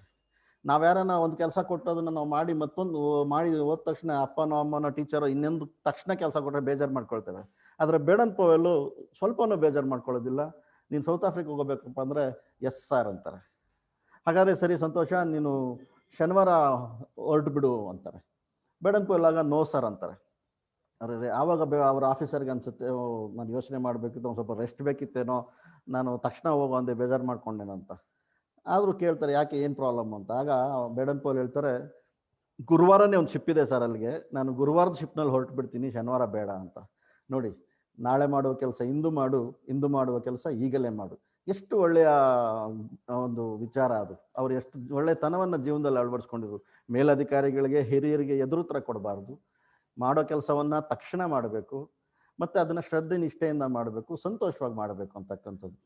[SPEAKER 5] ನಾವು ಯಾರನ್ನ ಒಂದು ಕೆಲಸ ಕೊಟ್ಟೋದನ್ನು ನಾವು ಮಾಡಿ ಮತ್ತೊಂದು ಮಾಡಿ ಹೋದ ತಕ್ಷಣ ಅಪ್ಪನೋ ಅಮ್ಮನೋ ಟೀಚರೋ ಇನ್ನೊಂದು ತಕ್ಷಣ ಕೆಲಸ ಕೊಟ್ಟರೆ ಬೇಜಾರು ಮಾಡ್ಕೊಳ್ತೇವೆ. ಆದರೆ ಬೇಡನ್ ಪವೆಲ್ಲು ಸ್ವಲ್ಪನೂ ಬೇಜಾರು ಮಾಡ್ಕೊಳ್ಳೋದಿಲ್ಲ. ನೀನು ಸೌತ್ ಆಫ್ರಿಕಾಗೆ ಹೋಗ್ಬೇಕಪ್ಪ ಅಂದರೆ ಎಸ್ ಸರ್ ಅಂತಾರೆ. ಹಾಗಾದರೆ ಸರಿ, ಸಂತೋಷ, ನೀನು ಶನಿವಾರ ಹೊರಟು ಬಿಡು ಅಂತಾರೆ. ಬೇಡನ್ ಪವೆಲ್ ಆಗ ನೋ ಸರ್ ಅಂತಾರೆ. ಅರೆ ಆವಾಗ ಅವ್ರ ಆಫೀಸರ್ಗೆ ಅನಿಸುತ್ತೆ, ನಾನು ಯೋಚನೆ ಮಾಡಬೇಕಿತ್ತು, ಒಂದು ಸ್ವಲ್ಪ ರೆಸ್ಟ್ ಬೇಕಿತ್ತೇನೋ, ನಾನು ತಕ್ಷಣ ಹೋಗೋ ಅಂದೆ, ಬೇಜಾರು ಮಾಡ್ಕೊಂಡೇನೋ ಅಂತ. ಆದರೂ ಕೇಳ್ತಾರೆ ಯಾಕೆ, ಏನು ಪ್ರಾಬ್ಲಮ್ ಅಂತ. ಆಗ ಬೇಡನ್ ಪವೆಲ್ ಹೇಳ್ತಾರೆ, ಗುರುವಾರನೇ ಒಂದು ಶಿಪ್ ಇದೆ ಸರ್ ಅಲ್ಲಿಗೆ, ನಾನು ಗುರುವಾರದ ಶಿಪ್ನಲ್ಲಿ ಹೊರಟು ಬಿಡ್ತೀನಿ, ಶನಿವಾರ ಬೇಡ ಅಂತ. ನೋಡಿ, ನಾಳೆ ಮಾಡುವ ಕೆಲಸ ಇಂದು ಮಾಡು, ಇಂದು ಮಾಡುವ ಕೆಲಸ ಈಗಲೇ ಮಾಡು. ಎಷ್ಟು ಒಳ್ಳೆಯ ಒಂದು ವಿಚಾರ ಅದು. ಅವರು ಎಷ್ಟು ಒಳ್ಳೆತನವನ್ನು ಜೀವನದಲ್ಲಿ ಅಳವಡಿಸ್ಕೊಂಡಿದ್ರು. ಮೇಲಧಿಕಾರಿಗಳಿಗೆ, ಹಿರಿಯರಿಗೆ ಎದುರುತ್ತರ ಕೊಡಬಾರ್ದು, ಮಾಡೋ ಕೆಲಸವನ್ನು ತಕ್ಷಣ ಮಾಡಬೇಕು, ಮತ್ತು ಅದನ್ನು ಶ್ರದ್ಧೆ ನಿಷ್ಠೆಯಿಂದ ಮಾಡಬೇಕು, ಸಂತೋಷವಾಗಿ ಮಾಡಬೇಕು ಅಂತಕ್ಕಂಥದ್ದು.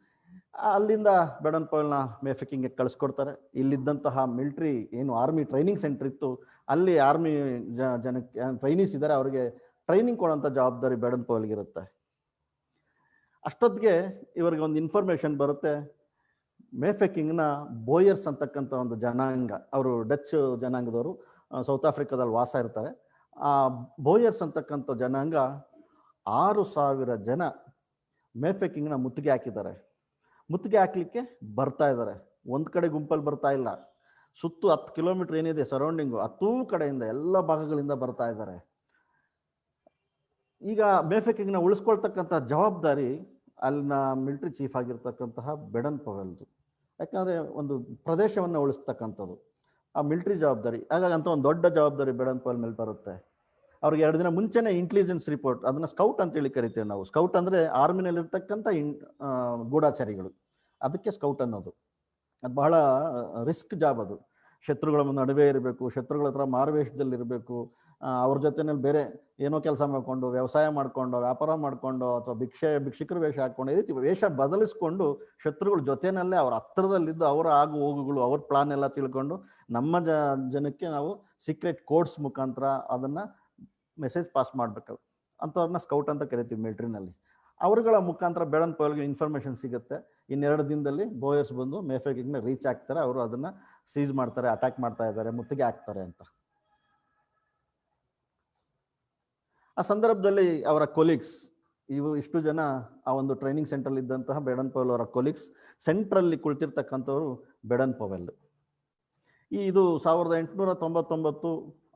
[SPEAKER 5] ಅಲ್ಲಿಂದ ಬೇಡನ್ ಪವೆಲ್ನ ಮೇಫೆಕಿಂಗ್ಗೆ ಕಳಿಸ್ಕೊಡ್ತಾರೆ. ಇಲ್ಲಿದ್ದಂತಹ ಮಿಲಿಟ್ರಿ ಏನು ಆರ್ಮಿ ಟ್ರೈನಿಂಗ್ ಸೆಂಟರ್ ಇತ್ತು, ಅಲ್ಲಿ ಆರ್ಮಿ ಜನಕ್ಕೆ ಟ್ರೈನೀಸ್ ಇದ್ದಾರೆ, ಅವರಿಗೆ ಟ್ರೈನಿಂಗ್ ಕೊಡೋಂಥ ಜವಾಬ್ದಾರಿ ಬೇಡನ್ ಪವೆಲ್ಗಿರುತ್ತೆ. ಅಷ್ಟೊತ್ತಿಗೆ ಇವರಿಗೆ ಒಂದು ಇನ್ಫಾರ್ಮೇಷನ್ ಬರುತ್ತೆ, ಮೇಫೆಕಿಂಗ್ನ ಬೋಯರ್ಸ್ ಅಂತಕ್ಕಂಥ ಒಂದು ಜನಾಂಗ, ಅವರು ಡಚ್ ಜನಾಂಗದವರು ಸೌತ್ ಆಫ್ರಿಕಾದಲ್ಲಿ ವಾಸ ಇರ್ತಾರೆ. ಆ ಬೋಯರ್ಸ್ ಅಂತಕ್ಕಂಥ ಜನಾಂಗ 6,000 ಜನ ಮೇಫೆಕಿಂಗ್ನ ಮುತ್ತಿಗೆ ಹಾಕಿದ್ದಾರೆ. ಮುತ್ತಿಗೆ ಹಾಕ್ಲಿಕ್ಕೆ ಬರ್ತಾ ಇದ್ದಾರೆ. ಒಂದು ಕಡೆ ಗುಂಪಲ್ಲಿ ಬರ್ತಾ ಇಲ್ಲ, ಸುತ್ತು 10 ಕಿಲೋಮೀಟರ್ ಏನಿದೆ ಸರೌಂಡಿಂಗು, 10 ಕಡೆಯಿಂದ ಎಲ್ಲ ಭಾಗಗಳಿಂದ ಬರ್ತಾ ಇದ್ದಾರೆ. ಈಗ ಮೇಫೆಕಿಂಗ್ನ ಉಳಿಸ್ಕೊಳ್ತಕ್ಕಂಥ ಜವಾಬ್ದಾರಿ ಅಲ್ಲಿನ ಮಿಲಿಟ್ರಿ ಚೀಫ್ ಆಗಿರ್ತಕ್ಕಂತಹ ಬೇಡನ್ ಪವೆಲ್ದು. ಯಾಕಂದರೆ ಒಂದು ಪ್ರದೇಶವನ್ನು ಉಳಿಸ್ತಕ್ಕಂಥದ್ದು ಆ ಮಿಲಿಟ್ರಿ ಜವಾಬ್ದಾರಿ. ಹಾಗಾಗಂತ ಒಂದು ದೊಡ್ಡ ಜವಾಬ್ದಾರಿ ಬೇಡನ್ ಪವೆಲ್ ಮೇಲೆ ಬರುತ್ತೆ. ಅವ್ರಿಗೆ 2 ದಿನ ಮುಂಚೆನೇ ಇಂಟೆಲಿಜೆನ್ಸ್ ರಿಪೋರ್ಟ್, ಅದನ್ನು ಸ್ಕೌಟ್ ಅಂತೇಳಿ ಕರಿತೇವೆ ನಾವು. ಸ್ಕೌಟ್ ಅಂದರೆ ಆರ್ಮಿನಲ್ಲಿರ್ತಕ್ಕಂಥ ಗೂಢಾಚಾರಿಗಳು, ಅದಕ್ಕೆ ಸ್ಕೌಟ್ ಅನ್ನೋದು. ಅದು ಬಹಳ ರಿಸ್ಕ್ ಜಾಬ್ ಅದು. ಶತ್ರುಗಳ ನಡುವೆ ಇರಬೇಕು, ಶತ್ರುಗಳ ಹತ್ರ ಮಾರುವೇಷದಲ್ಲಿರಬೇಕು, ಅವ್ರ ಜೊತೆಯಲ್ಲಿ ಬೇರೆ ಏನೋ ಕೆಲಸ ಮಾಡಿಕೊಂಡು, ವ್ಯವಸಾಯ ಮಾಡಿಕೊಂಡು, ವ್ಯಾಪಾರ ಮಾಡಿಕೊಂಡು, ಅಥವಾ ಭಿಕ್ಷುಕರ ವೇಷ ಹಾಕ್ಕೊಂಡು, ಈ ರೀತಿ ವೇಷ ಬದಲಿಸ್ಕೊಂಡು ಶತ್ರುಗಳ ಜೊತೆಯಲ್ಲೇ ಅವ್ರ ಹತ್ತಿರದಲ್ಲಿದ್ದು ಅವರ ಆಗು ಹೋಗುಗಳು, ಅವ್ರ ಪ್ಲಾನ್ ಎಲ್ಲ ತಿಳ್ಕೊಂಡು ನಮ್ಮ ಜನಕ್ಕೆ ನಾವು ಸೀಕ್ರೆಟ್ ಕೋಡ್ಸ್ ಮುಖಾಂತರ ಅದನ್ನು ಮೆಸೇಜ್ ಪಾಸ್ ಮಾಡಬೇಕು. ಅಂಥವ್ರನ್ನ ಸ್ಕೌಟ್ ಅಂತ ಕರಿತೀವಿ ಮಿಲಿಟ್ರಿನಲ್ಲಿ. ಅವರುಗಳ ಮುಖಾಂತರ ಬೇಡನ್ ಪವೆಲ್ಗೆ ಇನ್ಫಾರ್ಮೇಷನ್ ಸಿಗುತ್ತೆ. 2 ದಿನದಲ್ಲಿ ಬೋಯರ್ಸ್ ಬಂದು ಮೇಫೆಕಿಂಗ್ನ ರೀಚ್ ಆಗ್ತಾರೆ. ಅವರು ಅದನ್ನು ಸೀಸ್ ಮಾಡ್ತಾರೆ, ಅಟ್ಯಾಕ್ ಮಾಡ್ತಾ ಇದ್ದಾರೆ, ಮುತ್ತಿಗೆ ಹಾಕ್ತಾರೆ ಅಂತ. ಆ ಸಂದರ್ಭದಲ್ಲಿ ಅವರ ಕೊಲೀಗ್ಸ್, ಇಷ್ಟು ಜನ ಆ ಒಂದು ಟ್ರೈನಿಂಗ್ ಸೆಂಟ್ರಲ್ಲಿ ಇದ್ದಂತಹ ಬೇಡನ್ ಪವೆಲ್ ಅವರ ಕೊಲೀಗ್ಸ್, ಸೆಂಟ್ರಲ್ಲಿ ಕುಳಿತಿರ್ತಕ್ಕಂಥವ್ರು ಬೇಡನ್ ಪವೆಲ್. ಇದು 1899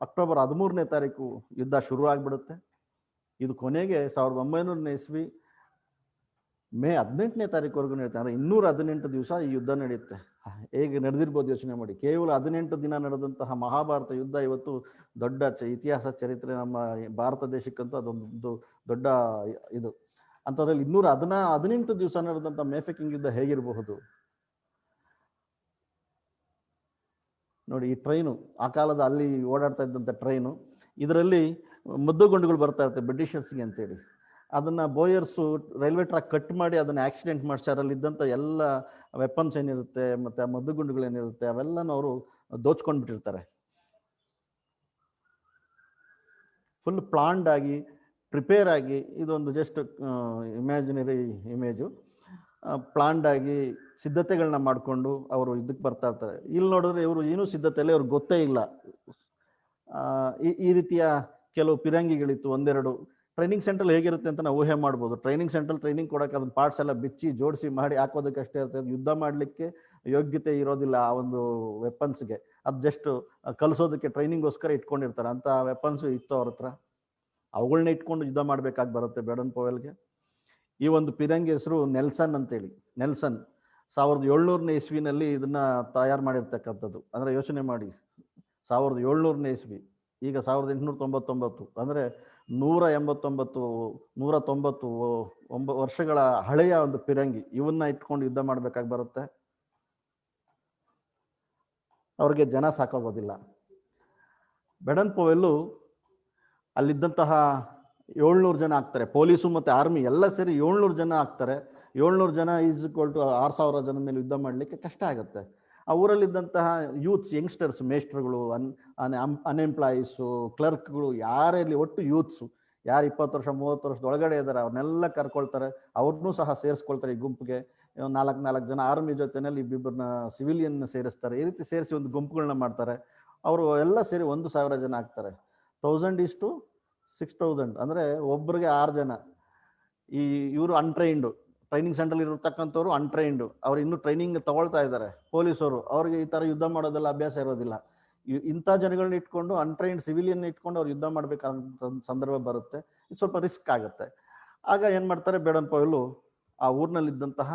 [SPEAKER 5] ಅಕ್ಟೋಬರ್ 13ನೇ ತಾರೀಕು ಯುದ್ಧ ಶುರು ಆಗಿಬಿಡುತ್ತೆ. ಇದು ಕೊನೆಗೆ 1900ನೇ ಇಸ್ವಿ ಮೇ 18ನೇ ತಾರೀಕುವರೆಗೂ ನಡೀತಾರೆ. ಅಂದರೆ 218 ದಿವಸ ಈ ಯುದ್ಧ ನಡೆಯುತ್ತೆ. ಹೇಗೆ ನಡೆದಿರ್ಬೋದು ಯೋಚನೆ ಮಾಡಿ. ಕೇವಲ 18 ದಿನ ನಡೆದಂತಹ ಮಹಾಭಾರತ ಯುದ್ಧ ಇವತ್ತು ದೊಡ್ಡ ಇತಿಹಾಸ ಚರಿತ್ರೆ ನಮ್ಮ ಭಾರತ ದೇಶಕ್ಕಂತೂ ಅದೊಂದು ದೊಡ್ಡ ಇದು. ಅಂಥದ್ರಲ್ಲಿ 218 ದಿವಸ ನಡೆದಂಥ ಮೇಫೆಕಿಂಗ್ ಯುದ್ಧ ಹೇಗಿರಬಹುದು ನೋಡಿ. ಈ ಟ್ರೈನು ಆ ಕಾಲದ ಅಲ್ಲಿ ಓಡಾಡ್ತಾ ಇದ್ದಂಥ ಟ್ರೈನು, ಇದರಲ್ಲಿ ಮದ್ದುಗುಂಡುಗಳು ಬರ್ತಾ ಇರ್ತವೆ ಬ್ರಿಟಿಷರ್ಸ್ಗೆ ಅಂತೇಳಿ. ಅದನ್ನು ಬೋಯರ್ಸು ರೈಲ್ವೆ ಟ್ರ್ಯಾಕ್ ಕಟ್ ಮಾಡಿ ಅದನ್ನು ಆಕ್ಸಿಡೆಂಟ್ ಮಾಡಿಸ್ಯಾರ. ಅಲ್ಲಿದ್ದಂಥ ಎಲ್ಲ ವೆಪನ್ಸ್ ಏನಿರುತ್ತೆ ಮತ್ತು ಮದ್ದುಗುಂಡುಗಳೇನಿರುತ್ತೆ ಅವೆಲ್ಲನೂ ಅವರು ದೋಚ್ಕೊಂಡು ಬಿಟ್ಟಿರ್ತಾರೆ. ಫುಲ್ ಪ್ಲಾನ್ಡ್ ಆಗಿ ಪ್ರಿಪೇರ್ ಆಗಿ, ಇದೊಂದು ಜಸ್ಟ್ ಇಮ್ಯಾಜಿನರಿ ಇಮೇಜು, ಪ್ಲಾನ್ಡ್ ಆಗಿ ಸಿದ್ಧತೆಗಳನ್ನ ಮಾಡಿಕೊಂಡು ಅವರು ಇದಕ್ಕೆ ಬರ್ತಾ ಇರ್ತಾರೆ. ಇಲ್ಲಿ ನೋಡಿದ್ರೆ ಇವರು ಏನೂ ಸಿದ್ಧತೆ ಇಲ್ಲ, ಇವ್ರಿಗೆ ಗೊತ್ತೇ ಇಲ್ಲ. ಈ ರೀತಿಯ ಕೆಲವು ಪಿರಂಗಿಗಳಿತ್ತು, ಒಂದೆರಡು. ಟ್ರೈನಿಂಗ್ ಸೆಂಟ್ರಲ್ಲಿ ಹೇಗಿರುತ್ತೆ ಅಂತ ನಾವು ಊಹೆ ಮಾಡ್ಬೋದು. ಟ್ರೈನಿಂಗ್ ಸೆಂಟ್ರಲ್ಲಿ ಟ್ರೈನಿಂಗ್ ಕೊಡೋಕೆ ಅದನ್ನ ಪಾರ್ಟ್ಸ್ ಎಲ್ಲ ಬಿಚ್ಚಿ ಜೋಡಿಸಿ ಮಾಡಿ ಹಾಕೋದಕ್ಕಷ್ಟೇ ಇರ್ತದೆ. ಯುದ್ಧ ಮಾಡಲಿಕ್ಕೆ ಯೋಗ್ಯತೆ ಇರೋದಿಲ್ಲ ಆ ಒಂದು ವೆಪನ್ಸ್ಗೆ. ಅದು ಜಸ್ಟ್ ಕಲಿಸೋದಕ್ಕೆ ಟ್ರೈನಿಂಗೋಸ್ಕರ ಇಟ್ಕೊಂಡಿರ್ತಾರೆ. ಅಂಥ ವೆಪನ್ಸು ಇತ್ತು ಅವ್ರ ಹತ್ರ. ಅವುಗಳನ್ನ ಇಟ್ಕೊಂಡು ಯುದ್ಧ ಮಾಡಬೇಕಾಗಿ ಬರುತ್ತೆ ಬೇಡನ್ ಪವೆಲ್ಗೆ. ಈ ಒಂದು ಪಿರಂಗಿ ಹೆಸರು ನೆಲ್ಸನ್ ಅಂತೇಳಿ. ನೆಲ್ಸನ್ 1700ನೇ ಇಸ್ವಿನಲ್ಲಿ ಇದನ್ನ ತಯಾರು ಮಾಡಿರ್ತಕ್ಕಂಥದ್ದು. ಅಂದರೆ ಯೋಚನೆ ಮಾಡಿ, 1700ನೇ ಇಸ್ವಿ, ಈಗ 1899, ಅಂದರೆ 190 ವರ್ಷಗಳ ಹಳೆಯ ಒಂದು ಪಿರಂಗಿ. ಇವನ್ನ ಇಟ್ಕೊಂಡು ಯುದ್ಧ ಮಾಡಬೇಕಾಗಿ ಬರುತ್ತೆ. ಅವ್ರಿಗೆ ಜನ ಸಾಕಾಗೋದಿಲ್ಲ. ಬೇಡನ್ ಪವೆಲ್ಲು ಅಲ್ಲಿದ್ದಂತಹ 700 ಜನ ಆಗ್ತಾರೆ. ಪೊಲೀಸು ಮತ್ತು ಆರ್ಮಿ ಎಲ್ಲ ಸೇರಿ 700 ಜನ ಆಗ್ತಾರೆ. 700 ಜನ ಈಸ್ ಈಕ್ವಲ್ ಟು 6000 ಜನ ಮೇಲೆ ಯುದ್ಧ ಮಾಡಲಿಕ್ಕೆ ಕಷ್ಟ ಆಗುತ್ತೆ. ಆ ಊರಲ್ಲಿದ್ದಂತಹ ಯೂತ್ಸ್, ಯಂಗ್ಸ್ಟರ್ಸ್, ಮೇಸ್ಟ್ರುಗಳು, ಅನ್ಎಂಪ್ಲಾಯೀಸು, ಕ್ಲರ್ಕ್ಗಳು, ಯಾರಲ್ಲಿ ಒಟ್ಟು ಯೂತ್ಸು ಯಾರು 20 ವರ್ಷ 30 ವರ್ಷದೊಳಗಡೆ ಇದ್ದಾರೆ ಅವ್ರನ್ನೆಲ್ಲ ಕರ್ಕೊಳ್ತಾರೆ. ಅವ್ರನ್ನೂ ಸಹ ಸೇರಿಸ್ಕೊಳ್ತಾರೆ ಈ ಗುಂಪಿಗೆ. 4 ಜನ ಆರ್ಮಿ ಜೊತೆಯಲ್ಲಿ ಇಬ್ಬಿಬ್ಬರನ್ನ ಸಿವಿಲಿಯನ್ ಸೇರಿಸ್ತಾರೆ. ಈ ರೀತಿ ಸೇರಿಸಿ ಒಂದು ಗುಂಪುಗಳನ್ನ ಮಾಡ್ತಾರೆ. ಅವರು ಎಲ್ಲ ಸೇರಿ 1000 ಜನ ಆಗ್ತಾರೆ. 1000 × 6000 ಅಂದರೆ ಒಬ್ಬರಿಗೆ 6 ಜನ. ಇವರು ಅನ್ಟ್ರೈನ್ಡು, ಟ್ರೈನಿಂಗ್ ಸೆಂಟ್ರಲ್ಲಿ ಇರತಕ್ಕಂಥವ್ರು ಅನ್ಟ್ರೈನ್ಡು. ಅವ್ರು ಇನ್ನೂ ಟ್ರೈನಿಂಗ್ ತಗೊಳ್ತಾ ಇದ್ದಾರೆ. ಪೊಲೀಸರು, ಅವ್ರಿಗೆ ಈ ಥರ ಯುದ್ಧ ಮಾಡೋದೆಲ್ಲ ಅಭ್ಯಾಸ ಇರೋದಿಲ್ಲ. ಇಂಥ ಜನಗಳನ್ನ ಇಟ್ಕೊಂಡು, ಅನ್ಟ್ರೈನ್ಡ್ ಸಿವಿಲಿಯನ್ ಇಟ್ಕೊಂಡು ಅವ್ರು ಯುದ್ಧ ಮಾಡಬೇಕಾದಂಥ ಸಂದರ್ಭ ಬರುತ್ತೆ. ಇದು ಸ್ವಲ್ಪ ರಿಸ್ಕ್ ಆಗುತ್ತೆ. ಆಗ ಏನು ಮಾಡ್ತಾರೆ, ಬೇಡನ್ ಪವೆಲ್ಲು ಆ ಊರಿನಲ್ಲಿದ್ದಂತಹ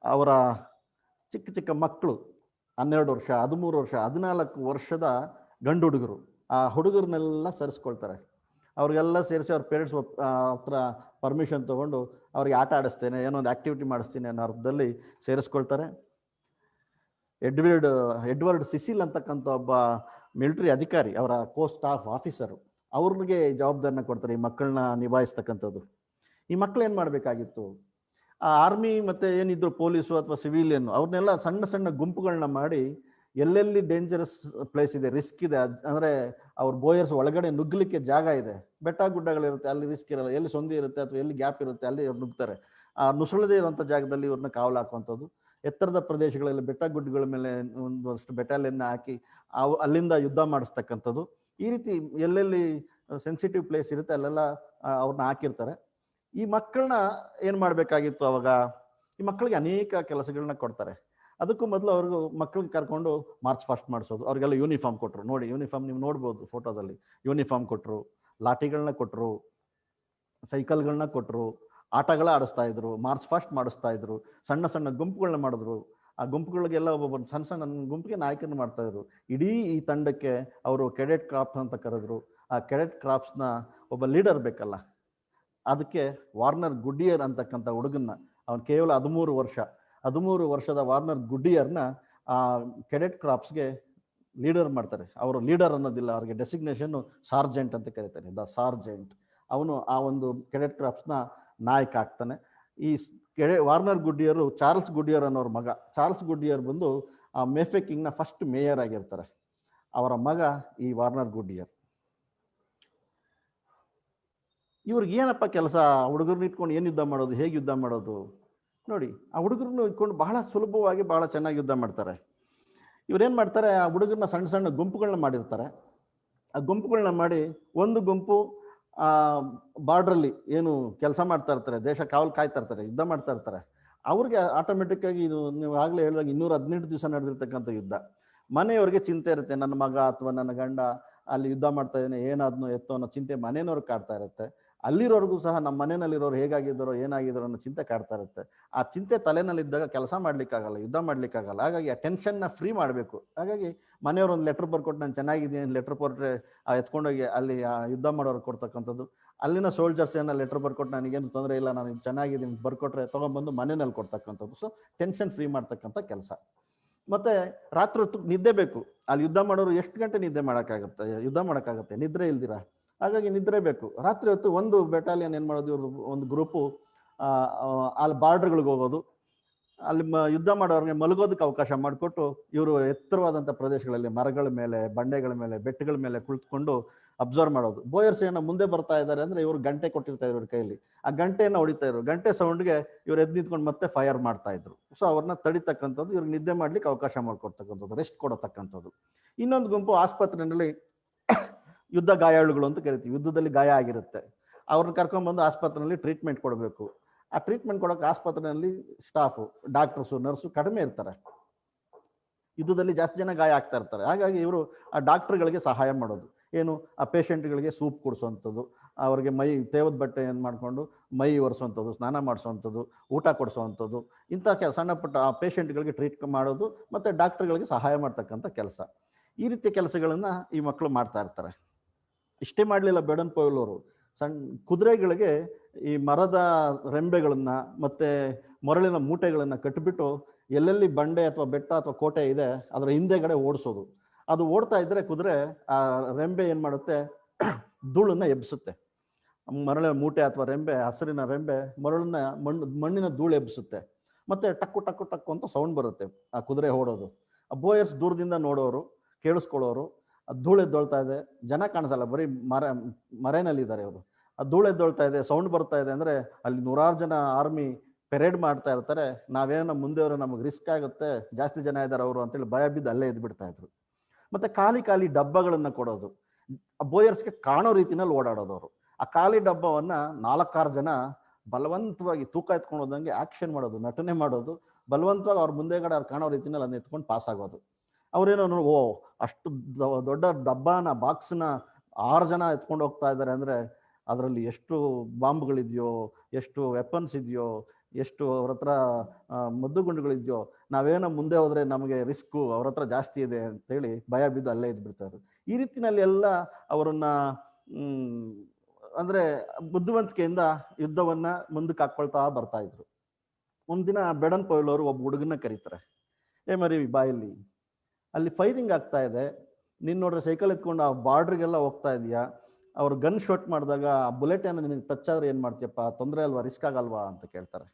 [SPEAKER 5] ಅವರ ಚಿಕ್ಕ ಚಿಕ್ಕ ಮಕ್ಕಳು, 12 ವರ್ಷ, 13 ವರ್ಷ, 14 ವರ್ಷದ ಗಂಡು ಹುಡುಗರು, ಆ ಹುಡುಗರನ್ನೆಲ್ಲ ಸೇರಿಸ್ಕೊಳ್ತಾರೆ. ಅವ್ರಿಗೆಲ್ಲ ಸೇರಿಸಿ ಅವ್ರ ಪೇರೆಂಟ್ಸ್ ಹತ್ರ ಪರ್ಮಿಷನ್ ತೊಗೊಂಡು ಅವ್ರಿಗೆ ಆಟ ಆಡಿಸ್ತೇನೆ, ಏನೋ ಒಂದು ಆ್ಯಕ್ಟಿವಿಟಿ ಮಾಡಿಸ್ತೀನಿ ಅನ್ನೋ ಅರ್ಥದಲ್ಲಿ ಸೇರಿಸ್ಕೊಳ್ತಾರೆ. ಎಡ್ವರ್ಡ್ ಸಿಸಿಲ್ ಅಂತಕ್ಕಂಥ ಒಬ್ಬ ಮಿಲಿಟರಿ ಅಧಿಕಾರಿ, ಅವರ ಸ್ಟಾಫ್ ಆಫೀಸರು, ಅವ್ರಿಗೆ ಜವಾಬ್ದಾರಿನ ಕೊಡ್ತಾರೆ ಈ ಮಕ್ಕಳನ್ನ ನಿಭಾಯಿಸ್ತಕ್ಕಂಥದ್ದು. ಈ ಮಕ್ಕಳು ಏನು ಮಾಡಬೇಕಾಗಿತ್ತು, ಆ ಆರ್ಮಿ ಮತ್ತು ಏನಿದ್ರು ಪೊಲೀಸು ಅಥವಾ ಸಿವಿಲಿಯನ್, ಅವ್ರನ್ನೆಲ್ಲ ಸಣ್ಣ ಸಣ್ಣ ಗುಂಪುಗಳನ್ನ ಮಾಡಿ ಎಲ್ಲೆಲ್ಲಿ ಡೇಂಜರಸ್ ಪ್ಲೇಸ್ ಇದೆ, ರಿಸ್ಕ್ ಇದೆ, ಅಂದರೆ ಅವ್ರ ಬೋಯರ್ಸ್ ಒಳಗಡೆ ನುಗ್ಗಲಿಕ್ಕೆ ಜಾಗ ಇದೆ, ಬೆಟ್ಟ ಗುಡ್ಡಗಳಿರುತ್ತೆ, ಅಲ್ಲಿ ರಿಸ್ಕ್ ಇರಲ್ಲ, ಎಲ್ಲಿ ಸಂದಿ ಇರುತ್ತೆ ಅಥವಾ ಎಲ್ಲಿ ಗ್ಯಾಪ್ ಇರುತ್ತೆ ಅಲ್ಲಿ ಅವ್ರು ನುಗ್ತಾರೆ. ಆ ನುಸುಳದೇ ಇರುವಂಥ ಜಾಗದಲ್ಲಿ ಇವ್ರನ್ನ ಕಾವಲು ಹಾಕುವಂಥದ್ದು. ಎತ್ತರದ ಪ್ರದೇಶಗಳಲ್ಲಿ ಬೆಟ್ಟ ಗುಡ್ಡಗಳ ಮೇಲೆ ಒಂದಷ್ಟು ಬೆಟಾಲಿಯನ್ನ ಹಾಕಿ ಅಲ್ಲಿಂದ ಯುದ್ಧ ಮಾಡಿಸ್ತಕ್ಕಂಥದ್ದು. ಈ ರೀತಿ ಎಲ್ಲೆಲ್ಲಿ ಸೆನ್ಸಿಟಿವ್ ಪ್ಲೇಸ್ ಇರುತ್ತೆ ಅಲ್ಲೆಲ್ಲ ಅವ್ರನ್ನ ಹಾಕಿರ್ತಾರೆ. ಈ ಮಕ್ಕಳನ್ನ ಏನು ಮಾಡಬೇಕಾಗಿತ್ತು ಅವಾಗ, ಈ ಮಕ್ಕಳಿಗೆ ಅನೇಕ ಕೆಲಸಗಳನ್ನ ಕೊಡ್ತಾರೆ. ಅದಕ್ಕೂ ಮೊದಲು ಅವ್ರಿಗೂ ಮಕ್ಕಳಿಗೆ ಕರ್ಕೊಂಡು ಮಾರ್ಚ್ ಫಾಸ್ಟ್ ಮಾಡಿಸೋದು. ಅವ್ರಿಗೆಲ್ಲ ಯೂನಿಫಾರ್ಮ್ ಕೊಟ್ಟರು. ನೋಡಿ, ಯೂನಿಫಾರ್ಮ್ ನೀವು ನೋಡ್ಬೋದು ಫೋಟೋದಲ್ಲಿ. ಯೂನಿಫಾರ್ಮ್ ಕೊಟ್ಟರು, ಲಾಠಿಗಳನ್ನ ಕೊಟ್ಟರು, ಸೈಕಲ್ಗಳನ್ನ ಕೊಟ್ಟರು, ಆಟಗಳ ಆಡಿಸ್ತಾ ಇದ್ರು, ಮಾರ್ಚ್ ಫಾಸ್ಟ್ ಮಾಡಿಸ್ತಾ ಇದ್ರು, ಸಣ್ಣ ಸಣ್ಣ ಗುಂಪುಗಳನ್ನ ಮಾಡಿದ್ರು. ಆ ಗುಂಪುಗಳಿಗೆಲ್ಲ ಒಬ್ಬೊಬ್ಬರು ಸಣ್ಣ ಸಣ್ಣ ಗುಂಪಿಗೆ ನಾಯಕರನ್ನ ಮಾಡ್ತಾ ಇದ್ರು. ಇಡೀ ಈ ತಂಡಕ್ಕೆ ಅವರು ಕೆಡೆಟ್ ಕ್ರಾಪ್ಸ್ ಅಂತ ಕರೆದ್ರು. ಆ ಕೆಡೆಟ್ ಕ್ರಾಪ್ಸ್ನ ಒಬ್ಬ ಲೀಡರ್ ಬೇಕಲ್ಲ, ಅದಕ್ಕೆ ವಾರ್ನರ್ ಗುಡಿಯರ್ ಅಂತಕ್ಕಂಥ ಹುಡುಗನ್ನ, ಅವನು ಕೇವಲ 13 ವರ್ಷದ ವಾರ್ನರ್ ಗುಡಿಯರ್ನ ಆ ಕೆಡೆಟ್ ಕ್ರಾಪ್ಸ್ಗೆ ಲೀಡರ್ ಮಾಡ್ತಾರೆ. ಅವರು ಲೀಡರ್ ಅನ್ನೋದಿಲ್ಲ, ಅವ್ರಿಗೆ ಡೆಸಿಗ್ನೇಷನ್ ಸಾರ್ಜೆಂಟ್ ಅಂತ ಕರೀತಾರೆ, ದ ಸಾರ್ಜೆಂಟ್. ಅವನು ಆ ಒಂದು ಕೆಡೆಟ್ ಕ್ರಾಪ್ಸ್ನ ನಾಯಕ ಆಗ್ತಾನೆ. ಈ ವಾರ್ನರ್ ಗುಡಿಯರು ಚಾರ್ಲ್ಸ್ ಗುಡಿಯರ್ ಅನ್ನೋರ ಮಗ. ಚಾರ್ಲ್ಸ್ ಗುಡಿಯರ್ ಬಂದು ಆ ಮೇಫೆಕಿಂಗ್ನ ಫಸ್ಟ್ ಮೇಯರ್ ಆಗಿರ್ತಾರೆ. ಅವರ ಮಗ ಈ ವಾರ್ನರ್ ಗುಡಿಯರ್. ಇವ್ರಿಗೆ ಏನಪ್ಪ ಕೆಲಸ, ಹುಡುಗರನ್ನ ಇಟ್ಕೊಂಡು ಏನು ಯುದ್ಧ ಮಾಡೋದು, ಹೇಗೆ ಯುದ್ಧ ಮಾಡೋದು ನೋಡಿ. ಆ ಹುಡುಗರನ್ನ ಇಟ್ಕೊಂಡು ಬಹಳ ಸುಲಭವಾಗಿ ಬಹಳ ಚೆನ್ನಾಗಿ ಯುದ್ಧ ಮಾಡ್ತಾರೆ. ಇವ್ರೇನು ಮಾಡ್ತಾರೆ, ಆ ಹುಡುಗರನ್ನ ಸಣ್ಣ ಸಣ್ಣ ಗುಂಪುಗಳನ್ನ ಮಾಡಿರ್ತಾರೆ. ಆ ಗುಂಪುಗಳನ್ನ ಮಾಡಿ ಒಂದು ಗುಂಪು ಬಾರ್ಡ್ರಲ್ಲಿ ಏನು ಕೆಲಸ ಮಾಡ್ತಾ ಇರ್ತಾರೆ, ದೇಶ ಕಾವಲು ಕಾಯ್ತಾ ಇರ್ತಾರೆ, ಯುದ್ಧ ಮಾಡ್ತಾ ಇರ್ತಾರೆ. ಅವ್ರಿಗೆ ಆಟೋಮೆಟಿಕ್ ಆಗಿ ಇದು ನೀವು ಆಗಲೇ ಹೇಳಿದಾಗ 218 ದಿವಸ ನಡೆದಿರ್ತಕ್ಕಂಥ ಯುದ್ಧ. ಮನೆಯವ್ರಿಗೆ ಚಿಂತೆ ಇರುತ್ತೆ, ನನ್ನ ಮಗ ಅಥವಾ ನನ್ನ ಗಂಡ ಅಲ್ಲಿ ಯುದ್ಧ ಮಾಡ್ತಾ ಇದ್ದಾನೆ, ಏನಾದ್ನೋ ಎತ್ತೋ ಅನ್ನೋ ಚಿಂತೆ ಮನೆಯವ್ರಿಗೆ ಕಾಡ್ತಾ ಇರುತ್ತೆ. ಅಲ್ಲಿರೋರ್ಗೂ ಸಹ ನಮ್ಮ ಮನೆಯಲ್ಲಿರೋರು ಹೇಗಾಗಿದ್ದಾರೋ ಏನಾಗಿದ್ದಾರೋ ಅನ್ನೋ ಚಿಂತೆ ಕಾಡ್ತಾ ಇರುತ್ತೆ. ಆ ಚಿಂತೆ ತಲೆನಲ್ಲಿದ್ದಾಗ ಕೆಲಸ ಮಾಡ್ಲಿಕ್ಕಾಗಲ್ಲ, ಯುದ್ಧ ಮಾಡ್ಲಿಕ್ಕಾಗಲ್ಲ. ಹಾಗಾಗಿ ಆ ಟೆನ್ಷನ್ನ ಫ್ರೀ ಮಾಡಬೇಕು. ಹಾಗಾಗಿ ಮನೆಯವ್ರು ಒಂದು ಲೆಟ್ರ್ ಬರ್ಕೊಟ್ಟು ನಾನು ಚೆನ್ನಾಗಿದ್ದೀನಿ, ಲೆಟ್ರ್ ಕೊಟ್ಟರೆ ಎತ್ಕೊಂಡೋಗಿ ಅಲ್ಲಿ ಯುದ್ಧ ಮಾಡೋರು ಕೊಡ್ತಕ್ಕಂಥದ್ದು. ಅಲ್ಲಿನ ಸೋಲ್ಜರ್ಸ್ ಏನೋ ಲೆಟ್ರ್ ಬರ್ಕೊಟ್ಟು ನನಗೇನು ತೊಂದರೆ ಇಲ್ಲ, ನಾನು ಚೆನ್ನಾಗಿದ್ದೀನಿ ಬರ್ಕೊಟ್ರೆ ತೊಗೊಂಡ್ಬಂದು ಮನೆಯಲ್ಲಿ ಕೊಡ್ತಕ್ಕಂಥದ್ದು. ಸೊ ಟೆನ್ಷನ್ ಫ್ರೀ ಮಾಡ್ತಕ್ಕಂಥ ಕೆಲಸ. ಮತ್ತು ರಾತ್ರಿ ಹೊತ್ತು ನಿದ್ದೆ ಬೇಕು. ಅಲ್ಲಿ ಯುದ್ಧ ಮಾಡೋರು ಎಷ್ಟು ಗಂಟೆ ನಿದ್ದೆ ಮಾಡೋಕ್ಕಾಗತ್ತೆ, ಯುದ್ಧ ಮಾಡೋಕ್ಕಾಗತ್ತೆ ನಿದ್ರೆ ಇಲ್ದಿರ? ಹಾಗಾಗಿ ನಿದ್ರೆ ಬೇಕು. ರಾತ್ರಿ ಹೊತ್ತು ಒಂದು ಬೆಟಾಲಿಯನ್ ಏನು ಮಾಡೋದು, ಇವ್ರದ್ದು ಒಂದು ಗ್ರೂಪು ಅಲ್ಲಿ ಬಾರ್ಡರ್ಗಳಿಗೆ ಹೋಗೋದು, ಅಲ್ಲಿ ಯುದ್ಧ ಮಾಡೋರಿಗೆ ಮಲಗೋದಕ್ಕೆ ಅವಕಾಶ ಮಾಡಿಕೊಟ್ಟು ಇವರು ಎತ್ತರವಾದಂಥ ಪ್ರದೇಶಗಳಲ್ಲಿ ಮರಗಳ ಮೇಲೆ, ಬಂಡೆಗಳ ಮೇಲೆ, ಬೆಟ್ಟಗಳ ಮೇಲೆ ಕುಳಿತುಕೊಂಡು ಅಬ್ಸರ್ವ್ ಮಾಡೋದು. ಬೋಯರ್ಸ್ ಏನೋ ಮುಂದೆ ಬರ್ತಾ ಇದ್ದಾರೆ ಅಂದರೆ ಇವರು ಗಂಟೆ ಕೊಟ್ಟಿರ್ತಾ ಇದ್ರು ಕೈಯಲ್ಲಿ, ಆ ಗಂಟೆಯನ್ನು ಹೊಡಿತಾ ಇದ್ರು. ಗಂಟೆ ಸೌಂಡ್ಗೆ ಇವ್ರು ಎದ್ದು ನಿಂತ್ಕೊಂಡು ಮತ್ತೆ ಫೈರ್ ಮಾಡ್ತಾ ಇದ್ರು. ಸೊ ಅವ್ರನ್ನ ತಡಿತಕ್ಕಂಥದ್ದು, ಇವ್ರಿಗೆ ನಿದ್ದೆ ಮಾಡ್ಲಿಕ್ಕೆ ಅವಕಾಶ ಮಾಡಿಕೊಡ್ತಕ್ಕಂಥದ್ದು, ರೆಸ್ಟ್ ಕೊಡತಕ್ಕಂಥದ್ದು. ಇನ್ನೊಂದು ಗುಂಪು ಆಸ್ಪತ್ರೆಯಲ್ಲಿ ಯುದ್ಧ ಗಾಯಾಳುಗಳು ಅಂತ ಕರಿತೀವಿ. ಯುದ್ಧದಲ್ಲಿ ಗಾಯ ಆಗಿರುತ್ತೆ, ಅವ್ರನ್ನ ಕರ್ಕೊಂಡ್ಬಂದು ಆಸ್ಪತ್ರೆಯಲ್ಲಿ ಟ್ರೀಟ್ಮೆಂಟ್ ಕೊಡಬೇಕು. ಆ ಟ್ರೀಟ್ಮೆಂಟ್ ಕೊಡೋಕೆ ಆಸ್ಪತ್ರೆಯಲ್ಲಿ ಸ್ಟಾಫು, ಡಾಕ್ಟರ್ಸು, ನರ್ಸು ಕಡಿಮೆ ಇರ್ತಾರೆ. ಯುದ್ಧದಲ್ಲಿ ಜಾಸ್ತಿ ಜನ ಗಾಯ ಆಗ್ತಾ ಇರ್ತಾರೆ. ಹಾಗಾಗಿ ಇವರು ಆ ಡಾಕ್ಟರ್ಗಳಿಗೆ ಸಹಾಯ ಮಾಡೋದು. ಏನು, ಆ ಪೇಷಂಟ್ಗಳಿಗೆ ಸೂಪ್ ಕುಡಿಸೋವಂಥದ್ದು, ಅವ್ರಿಗೆ ಮೈ ತೇವದ ಬಟ್ಟೆ ಏನು ಮಾಡಿಕೊಂಡು ಮೈ ಒರೆಸೋವಂಥದ್ದು, ಸ್ನಾನ ಮಾಡಿಸೋವಂಥದ್ದು, ಊಟ ಕೊಡಿಸೋವಂಥದ್ದು, ಇಂಥ ಸಣ್ಣ ಪುಟ್ಟ ಆ ಪೇಷಂಟ್ಗಳಿಗೆ ಟ್ರೀಟ್ ಮಾಡೋದು, ಮತ್ತು ಡಾಕ್ಟರ್ಗಳಿಗೆ ಸಹಾಯ ಮಾಡ್ತಕ್ಕಂಥ ಕೆಲಸ. ಈ ರೀತಿಯ ಕೆಲಸಗಳನ್ನು ಈ ಮಕ್ಕಳು ಮಾಡ್ತಾ ಇರ್ತಾರೆ. ಇಷ್ಟೇ ಮಾಡಲಿಲ್ಲ ಬೇಡನ್ ಪೊಯಲ್ ಅವರು, ಸಣ್ಣ ಕುದುರೆಗಳಿಗೆ ಈ ಮರದ ರೆಂಬೆಗಳನ್ನು ಮತ್ತು ಮರಳಿನ ಮೂಟೆಗಳನ್ನು ಕಟ್ಟಿಬಿಟ್ಟು ಎಲ್ಲೆಲ್ಲಿ ಬಂಡೆ ಅಥವಾ ಬೆಟ್ಟ ಅಥವಾ ಕೋಟೆ ಇದೆ ಅದರ ಹಿಂದೆಗಡೆ ಓಡಿಸೋದು. ಅದು ಓಡ್ತಾ ಇದ್ದರೆ ಕುದುರೆ ಆ ರೆಂಬೆ ಏನು ಮಾಡುತ್ತೆ, ಧೂಳನ್ನು ಎಬ್ಬಿಸುತ್ತೆ. ಮರಳಿನ ಮೂಟೆ ಅಥವಾ ರೆಂಬೆ, ಹಸಿರಿನ ರೆಂಬೆ ಮಣ್ಣಿನ ಧೂಳು ಎಬ್ಬಿಸುತ್ತೆ. ಮತ್ತು ಟಕ್ಕು ಟಕ್ಕು ಟಕ್ಕು ಅಂತ ಸೌಂಡ್ ಬರುತ್ತೆ ಆ ಕುದುರೆ ಓಡೋದು. ಆ ಬೋಯರ್ಸ್ ದೂರದಿಂದ ನೋಡೋರು, ಕೇಳಿಸ್ಕೊಳ್ಳೋರು, ಅದು ಧೂಳು ಎದ್ದೊಳ್ತಾ ಇದೆ, ಜನ ಕಾಣಿಸಲ್ಲ, ಬರೀ ಮರೆನಲ್ಲಿದ್ದಾರೆ ಅವರು. ಆ ಧೂಳು ಎದ್ದೊಳ್ತಾ ಇದೆ, ಸೌಂಡ್ ಬರ್ತಾ ಇದೆ ಅಂದರೆ ಅಲ್ಲಿ 100 ಜನ ಆರ್ಮಿ ಪೆರೇಡ್ ಮಾಡ್ತಾ ಇರ್ತಾರೆ. ನಾವೇನೋ ಮುಂದೆಯವರು ನಮಗೆ ರಿಸ್ಕ್ ಆಗುತ್ತೆ, ಜಾಸ್ತಿ ಜನ ಇದ್ದಾರೆ ಅವರು ಅಂತೇಳಿ ಭಯ ಬಿದ್ದು ಅಲ್ಲೇ ಎದ್ಬಿಡ್ತಾ ಇದ್ರು. ಮತ್ತು ಖಾಲಿ ಡಬ್ಬಗಳನ್ನು ಕೊಡೋದು, ಆ ಬೋಯರ್ಸ್ಗೆ ಕಾಣೋ ರೀತಿನಲ್ಲಿ ಓಡಾಡೋದು ಅವರು. ಆ ಖಾಲಿ ಡಬ್ಬವನ್ನು 4-6 ಜನ ಬಲವಂತವಾಗಿ ತೂಕ ಎತ್ಕೊಂಡು ಹೋದಂಗೆ ಆ್ಯಕ್ಷನ್ ಮಾಡೋದು, ನಟನೆ ಮಾಡೋದು, ಬಲವಂತವಾಗಿ ಅವ್ರ ಮುಂದೆಗಡೆ ಅವ್ರು ಕಾಣೋ ರೀತಿನಲ್ಲಿ ಅದನ್ನ ಎತ್ಕೊಂಡು ಪಾಸ್ ಆಗೋದು. ಅವ್ರೇನೋ ಓ ಅಷ್ಟು ದೊಡ್ಡ ಡಬ್ಬನ ಬಾಕ್ಸ್ನ 6 ಜನ ಎತ್ಕೊಂಡು ಹೋಗ್ತಾ ಇದ್ದಾರೆ ಅಂದರೆ ಅದರಲ್ಲಿ ಎಷ್ಟು ಬಾಂಬ್ಗಳಿದೆಯೋ, ಎಷ್ಟು ವೆಪನ್ಸ್ ಇದೆಯೋ, ಎಷ್ಟು ಅವ್ರ ಹತ್ರ ಮದ್ದುಗುಂಡುಗಳಿದೆಯೋ, ನಾವೇನೋ ಮುಂದೆ ಹೋದರೆ ನಮಗೆ ರಿಸ್ಕು ಅವ್ರ ಹತ್ರ ಜಾಸ್ತಿ ಇದೆ ಅಂತೇಳಿ ಭಯ ಬಿದ್ದು ಅಲ್ಲೇ ಇದ್ಬಿಡ್ತಾರೆ. ಈ ರೀತಿನಲ್ಲಿ ಎಲ್ಲ ಅವರನ್ನು ಅಂದರೆ ಬುದ್ಧಿವಂತಿಕೆಯಿಂದ ಯುದ್ಧವನ್ನು ಮುಂದಕ್ಕೆ ಹಾಕ್ಕೊಳ್ತಾ ಬರ್ತಾ ಇದ್ರು. ಒಂದಿನ ಬೇಡನ್ ಪೊಯಲ್ ಅವರು ಒಬ್ಬ ಹುಡುಗನ ಕರೀತಾರೆ. ಮರಿ ಬಾಯಲ್ಲಿ ಅಲ್ಲಿ ಫೈರಿಂಗ್ ಆಗ್ತಾ ಇದೆ, ನೀನು ನೋಡ್ರೆ ಸೈಕಲ್ ಎತ್ಕೊಂಡು ಆ ಬಾರ್ಡ್ರಿಗೆಲ್ಲ ಹೋಗ್ತಾ ಇದೆಯಾ, ಅವ್ರು ಗನ್ ಶಾಟ್ ಮಾಡಿದಾಗ ಆ ಬುಲೆಟ್ ಏನೋ ನಿನಗೆ ಟಚ್ ಆದರೆ ಏನು ಮಾಡ್ತೀಯಪ್ಪ, ತೊಂದರೆ ಅಲ್ವಾ, ರಿಸ್ಕ್ ಆಗಲ್ವಾ ಅಂತ ಕೇಳ್ತಾರೆ.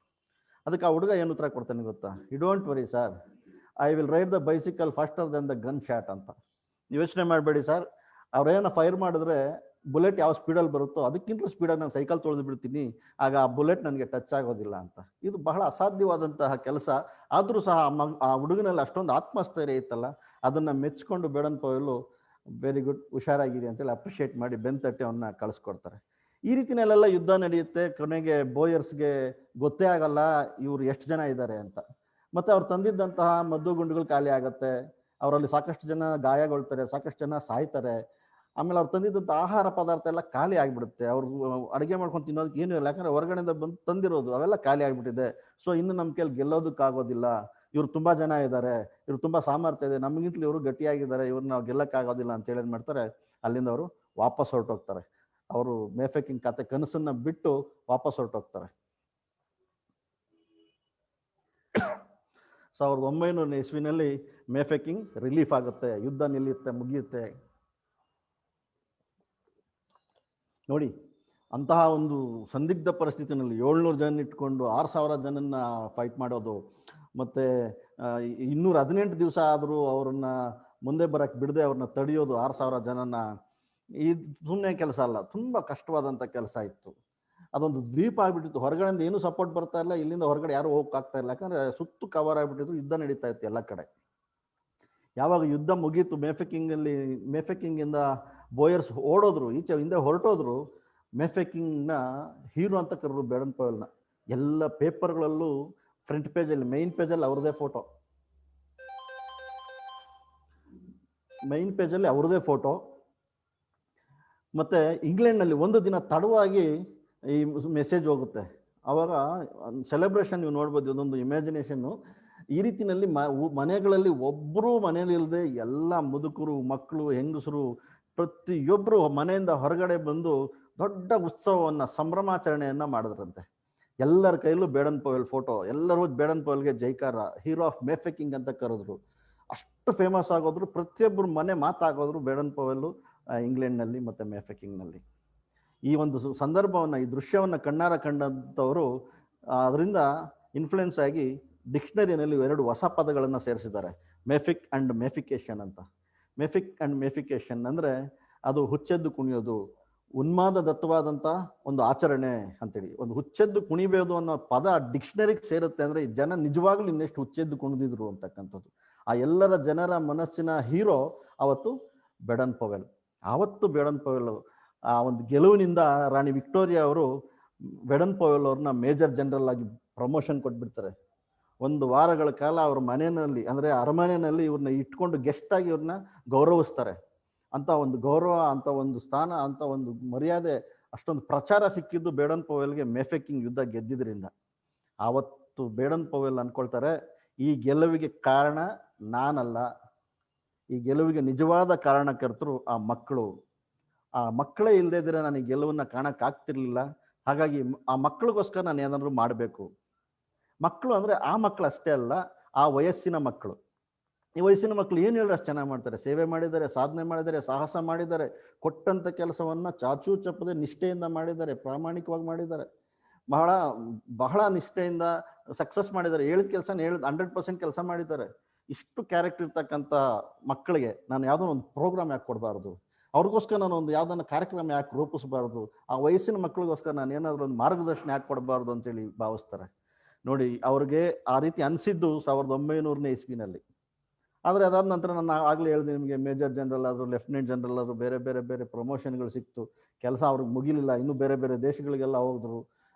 [SPEAKER 5] ಅದಕ್ಕೆ ಆ ಹುಡುಗ ಏನು ಉತ್ತರ ಕೊಡ್ತಾನೆ ಗೊತ್ತಾ, you don't worry sir, I will ride the bicycle faster than the gun shot ಅಂತ. ಯೋಚನೆ ಮಾಡಬೇಡಿ ಸರ್, ಅವ್ರೇನೋ ಫೈರ್ ಮಾಡಿದ್ರೆ ಬುಲೆಟ್ ಯಾವ ಸ್ಪೀಡಲ್ಲಿ ಬರುತ್ತೋ ಅದಕ್ಕಿಂತಲೂ ಸ್ಪೀಡಾಗಿ ನಾನು ಸೈಕಲ್ ತೊಳೆದು ಬಿಡ್ತೀನಿ, ಆಗ ಆ ಬುಲೆಟ್ ನನಗೆ ಟಚ್ ಆಗೋದಿಲ್ಲ ಅಂತ. ಇದು ಬಹಳ ಅಸಾಧ್ಯವಾದಂತಹ ಕೆಲಸ. ಆದರೂ ಸಹ ಆ ಹುಡುಗನಲ್ಲಿ ಅಷ್ಟೊಂದು ಆತ್ಮಸ್ಥೈರ್ಯ ಇತ್ತಲ್ಲ, ಅದನ್ನು ಮೆಚ್ಚಿಕೊಂಡು ಬೇಡನ್ ಪೊಯಲು ವೆರಿ ಗುಡ್, ಹುಷಾರಾಗಿದೆ ಅಂತೇಳಿ ಅಪ್ರಿಷಿಯೇಟ್ ಮಾಡಿ ಬೆಂತಟ್ಟಿ ಅವನ್ನ ಕಳಿಸ್ಕೊಡ್ತಾರೆ. ಈ ರೀತಿನಲ್ಲೆಲ್ಲ ಯುದ್ಧ ನಡೆಯುತ್ತೆ. ಕೊನೆಗೆ ಬೋಯರ್ಸ್ಗೆ ಗೊತ್ತೇ ಆಗಲ್ಲ ಇವ್ರು ಎಷ್ಟು ಜನ ಇದ್ದಾರೆ ಅಂತ. ಮತ್ತು ಅವ್ರು ತಂದಿದ್ದಂತಹ ಮದ್ದು ಗುಂಡುಗಳು ಖಾಲಿ ಆಗುತ್ತೆ, ಅವರಲ್ಲಿ ಸಾಕಷ್ಟು ಜನ ಗಾಯಗೊಳ್ತಾರೆ, ಸಾಕಷ್ಟು ಜನ ಸಾಯ್ತಾರೆ. ಆಮೇಲೆ ಅವ್ರು ತಂದಿದ್ದಂಥ ಆಹಾರ ಪದಾರ್ಥ ಎಲ್ಲ ಖಾಲಿ ಆಗಿಬಿಡುತ್ತೆ. ಅವ್ರು ಅಡುಗೆ ಮಾಡ್ಕೊಂಡು ತಿನ್ನೋದಕ್ಕೆ ಏನೂ ಇಲ್ಲ, ಯಾಕಂದರೆ ಹೊರಗಡೆಯಿಂದ ಬಂದು ತಂದಿರೋದು ಅವೆಲ್ಲ ಖಾಲಿ ಆಗಿಬಿಟ್ಟಿದೆ. ಸೊ ಇನ್ನು ನಮ್ಮ ಕೈಲಿ ಗೆಲ್ಲೋದಕ್ಕಾಗೋದಿಲ್ಲ, ಇವ್ರು ತುಂಬ ಜನ ಇದ್ದಾರೆ, ಇವ್ರು ತುಂಬ ಸಾಮರ್ಥ್ಯ ಇದೆ, ನಮಗಿಂತಲೂ ಇವರು ಗಟ್ಟಿಯಾಗಿದ್ದಾರೆ, ಇವ್ರನ್ನ ನಾವು ಗೆಲ್ಲಕ್ಕಾಗೋದಿಲ್ಲ ಅಂತೇಳಿ ಏನು ಮಾಡ್ತಾರೆ, ಅಲ್ಲಿಂದ ಅವರು ವಾಪಸ್ ಹೊರಟೋಗ್ತಾರೆ. ಅವರು ಮೇಫೆಕಿಂಗ್ ಕತೆ ಕನಸನ್ನು ಬಿಟ್ಟು ವಾಪಸ್ ಹೊರಟೋಗ್ತಾರೆ. 1900 ಇಸ್ವಿನಲ್ಲಿ ಮೇಫೆಕಿಂಗ್ ರಿಲೀಫ್ ಆಗುತ್ತೆ, ಯುದ್ಧ ನಿಲ್ಲುತ್ತೆ, ಮುಗಿಯುತ್ತೆ. ನೋಡಿ, ಅಂತಹ ಒಂದು ಸಂದಿಗ್ಧ ಪರಿಸ್ಥಿತಿನಲ್ಲಿ 700 ಜನ ಇಟ್ಕೊಂಡು 6000 ಜನನ್ನ ಫೈಟ್ ಮಾಡೋದು, ಮತ್ತು 218 ದಿವಸ ಆದರೂ ಅವ್ರನ್ನ ಮುಂದೆ ಬರೋಕ್ಕೆ ಬಿಡದೆ ಅವ್ರನ್ನ ತಡೆಯೋದು 6000 ಜನನ, ಇದು ಸುಮ್ಮನೆ ಕೆಲಸ ಅಲ್ಲ, ತುಂಬ ಕಷ್ಟವಾದಂಥ ಕೆಲಸ ಇತ್ತು. ಅದೊಂದು ದ್ವೀಪ ಆಗಿಬಿಟ್ಟಿತ್ತು, ಹೊರಗಡೆಯಿಂದ ಏನೂ ಸಪೋರ್ಟ್ ಬರ್ತಾ ಇಲ್ಲ, ಇಲ್ಲಿಂದ ಹೊರಗಡೆ ಯಾರೂ ಹೋಗೋಕ್ಕಾಗ್ತಾ ಇಲ್ಲ, ಯಾಕಂದರೆ ಸುತ್ತು ಕವರ್ ಆಗಿಬಿಟ್ಟಿತ್ತು, ಯುದ್ಧ ನಡೀತಾ ಇತ್ತು ಎಲ್ಲ ಕಡೆ. ಯಾವಾಗ ಯುದ್ಧ ಮುಗೀತು, ಮೇಫೆಕಿಂಗಿಂದ ಬೋಯರ್ಸ್ ಓಡೋದ್ರು, ಈಚೆ ಹಿಂದೆ ಹೊರಟೋದ್ರು, ಮೇಫೆಕಿಂಗ್ನ ಹೀರೋ ಅಂತ ಕರೆದ್ರು ಬೇಡನ್ ಪೊಯಲ್ನ. ಎಲ್ಲ ಪೇಪರ್ಗಳಲ್ಲೂ ಫ್ರಂಟ್ ಪೇಜಲ್ಲಿ, ಮೈನ್ ಪೇಜಲ್ಲಿ ಅವ್ರದೇ ಫೋಟೋ, ಮತ್ತು ಇಂಗ್ಲೆಂಡ್ನಲ್ಲಿ ಒಂದು ದಿನ ತಡವಾಗಿ ಈ ಮೆಸೇಜ್ ಹೋಗುತ್ತೆ. ಆವಾಗ ಸೆಲೆಬ್ರೇಷನ್ ನೀವು ನೋಡ್ಬೋದು, ಇದೊಂದು ಇಮ್ಯಾಜಿನೇಷನ್ನು. ಈ ರೀತಿಯಲ್ಲಿ ಮನೆಗಳಲ್ಲಿ ಒಬ್ಬರು ಮನೇಲಿ ಇಲ್ಲದೆ ಎಲ್ಲ ಮುದುಕರು, ಮಕ್ಕಳು, ಹೆಂಗಸರು ಪ್ರತಿಯೊಬ್ಬರು ಮನೆಯಿಂದ ಹೊರಗಡೆ ಬಂದು ದೊಡ್ಡ ಉತ್ಸವವನ್ನು, ಸಂಭ್ರಮಾಚರಣೆಯನ್ನು ಮಾಡಿದ್ರಂತೆ. ಎಲ್ಲರ ಕೈಲೂ ಬೇಡನ್ ಪೊಯಲ್ ಫೋಟೋ, ಎಲ್ಲರೂ ಬೇಡನ್ ಪೊಯಲ್ಗೆ ಜೈಕಾರ, ಹೀರೋ ಆಫ್ ಮೇಫೆಕಿಂಗ್ ಅಂತ ಕರೆದ್ರು. ಅಷ್ಟು ಫೇಮಸ್ ಆಗೋದ್ರು, ಪ್ರತಿಯೊಬ್ಬರು ಮನೆ ಮಾತಾಗೋದ್ರು ಬೇಡನ್ ಪೊಯಲ್. ಇಂಗ್ಲೆಂಡ್ನಲ್ಲಿ ಮತ್ತು ಮೆಫೆಕಿಂಗ್ನಲ್ಲಿ. ಈ ಒಂದು ಸಂದರ್ಭವನ್ನು, ಈ ದೃಶ್ಯವನ್ನು ಕಣ್ಣಾರ ಕಂಡಂಥವರು ಅದರಿಂದ ಇನ್ಫ್ಲುಯೆನ್ಸ್ ಆಗಿ ಡಿಕ್ಷನರಿನಲ್ಲಿ 2 ಹೊಸ ಪದಗಳನ್ನು ಸೇರಿಸಿದ್ದಾರೆ, ಮೆಫಿಕ್ ಆ್ಯಂಡ್ ಮೆಫಿಕೇಶನ್ ಅಂತ. ಮೆಫಿಕ್ ಆ್ಯಂಡ್ ಮೆಫಿಕೇಶನ್ ಅಂದರೆ ಅದು ಹುಚ್ಚೆದ್ದು ಕುಣಿಯೋದು, ಉನ್ಮಾದದತ್ತವಾದಂಥ ಒಂದು ಆಚರಣೆ ಅಂತೇಳಿ. ಒಂದು ಹುಚ್ಚೆದ್ದು ಕುಣಿಬೇಕು ಅನ್ನೋ ಪದ ಡಿಕ್ಷನರಿಗೆ ಸೇರುತ್ತೆ ಅಂದರೆ ಜನ ನಿಜವಾಗ್ಲೂ ಇನ್ನೆಷ್ಟು ಹುಚ್ಚೆದ್ದು ಕುಣಿದಿದ್ರು ಅಂತಕ್ಕಂಥದ್ದು. ಆ ಎಲ್ಲರ ಜನರ ಮನಸ್ಸಿನ ಹೀರೋ ಅವತ್ತು ಬೇಡನ್ ಪವೆಲ್. ಆವತ್ತು ಬೇಡನ್ ಪವೆಲ್ ಆ ಒಂದು ಗೆಲುವಿನಿಂದ ರಾಣಿ ವಿಕ್ಟೋರಿಯಾ ಅವರು ಬೇಡನ್ ಪವೆಲ್ ಅವ್ರನ್ನ ಮೇಜರ್ ಜನರಲ್ ಆಗಿ ಪ್ರಮೋಷನ್ ಕೊಟ್ಬಿಡ್ತಾರೆ. 1 ವಾರಗಳ ಕಾಲ ಅವ್ರ ಮನೆಯಲ್ಲಿ ಅಂದರೆ ಅರಮನೆಯಲ್ಲಿ ಇವ್ರನ್ನ ಇಟ್ಕೊಂಡು ಗೆಸ್ಟ್ ಆಗಿ ಇವ್ರನ್ನ ಗೌರವಿಸ್ತಾರೆ. ಅಂತ ಒಂದು ಗೌರವ, ಅಂತ ಒಂದು ಸ್ಥಾನ, ಅಂತ ಒಂದು ಮರ್ಯಾದೆ, ಅಷ್ಟೊಂದು ಪ್ರಚಾರ ಸಿಕ್ಕಿದ್ದು ಬೇಡನ್ ಪವೆಲ್ಗೆ ಮೆಫೆಕಿಂಗ್ ಯುದ್ಧ ಗೆದ್ದಿದ್ರಿಂದ. ಆವತ್ತು ಬೇಡನ್ ಪವೆಲ್ ಅನ್ಕೊಳ್ತಾರೆ, ಈ ಗೆಲುವಿಗೆ ಕಾರಣ ನಾನಲ್ಲ, ಈ ಗೆಲುವಿಗೆ ನಿಜವಾದ ಕಾರಣಕರ್ತರು ಆ ಮಕ್ಕಳು. ಆ ಮಕ್ಕಳೇ ಇಲ್ಲದೇ ಇದ್ರೆ ನಾನು ಈ ಗೆಲುವನ್ನು ಕಾಣಕ್ಕಾಗ್ತಿರ್ಲಿಲ್ಲ. ಹಾಗಾಗಿ ಆ ಮಕ್ಕಳಿಗೋಸ್ಕರ ನಾನು ಏನಾದರೂ ಮಾಡಬೇಕು. ಮಕ್ಕಳು ಅಂದರೆ ಆ ಮಕ್ಕಳು ಅಷ್ಟೇ ಅಲ್ಲ, ಆ ವಯಸ್ಸಿನ ಮಕ್ಕಳು. ಈ ವಯಸ್ಸಿನ ಮಕ್ಕಳು ಏನು ಹೇಳಿದ್ರೆ ಅಷ್ಟು ಚೆನ್ನಾಗಿ ಮಾಡ್ತಾರೆ. ಸೇವೆ ಮಾಡಿದ್ದಾರೆ, ಸಾಧನೆ ಮಾಡಿದ್ದಾರೆ, ಸಾಹಸ ಮಾಡಿದ್ದಾರೆ, ಕೊಟ್ಟಂಥ ಕೆಲಸವನ್ನು ಚಾಚೂ ಚಪ್ಪದೆ ನಿಷ್ಠೆಯಿಂದ ಮಾಡಿದ್ದಾರೆ, ಪ್ರಾಮಾಣಿಕವಾಗಿ ಮಾಡಿದ್ದಾರೆ, ಬಹಳ ಬಹಳ ನಿಷ್ಠೆಯಿಂದ ಸಕ್ಸಸ್ ಮಾಡಿದ್ದಾರೆ. ಹೇಳಿದ ಕೆಲಸ 100% ಕೆಲಸ ಮಾಡಿದ್ದಾರೆ. ಇಷ್ಟು ಕ್ಯಾರೆಕ್ಟರ್ ಇರ್ತಕ್ಕಂಥ ಮಕ್ಕಳಿಗೆ ನಾನು ಯಾವುದೋ ಒಂದು ಪ್ರೋಗ್ರಾಮ್ ಯಾಕೆ ಕೊಡಬಾರ್ದು, ಅವ್ರಿಗೋಸ್ಕರ ನಾನು ಒಂದು ಯಾವುದನ್ನ ಕಾರ್ಯಕ್ರಮ ಯಾಕೆ ರೂಪಿಸಬಾರ್ದು, ಆ ವಯಸ್ಸಿನ ಮಕ್ಕಳಿಗೋಸ್ಕರ ನಾನು ಏನಾದರೂ ಒಂದು ಮಾರ್ಗದರ್ಶನ ಯಾಕೆ ಕೊಡಬಾರ್ದು ಅಂತೇಳಿ ಭಾವಿಸ್ತಾರೆ. ನೋಡಿ, ಅವ್ರಿಗೆ ಆ ರೀತಿ ಅನಿಸಿದ್ದು 1900ನೇ ಇಸ್ವಿನಲ್ಲಿ. ಆದರೆ ಅದಾದ ನಂತರ ನಾನು ಆಗಲೇ ಹೇಳಿದೆ ನಿಮಗೆ, ಮೇಜರ್ ಜನರಲ್ ಆದರು, ಲೆಫ್ಟಿನೆಂಟ್ ಜನರಲ್ ಆದರು, ಬೇರೆ ಬೇರೆ ಬೇರೆ ಪ್ರಮೋಷನ್ಗಳು ಸಿಕ್ತು. ಕೆಲಸ ಅವ್ರಿಗೆ ಮುಗಿಲಿಲ್ಲ, ಇನ್ನೂ ಬೇರೆ ಬೇರೆ ದೇಶಗಳಿಗೆಲ್ಲ ಹೋದ್ರು,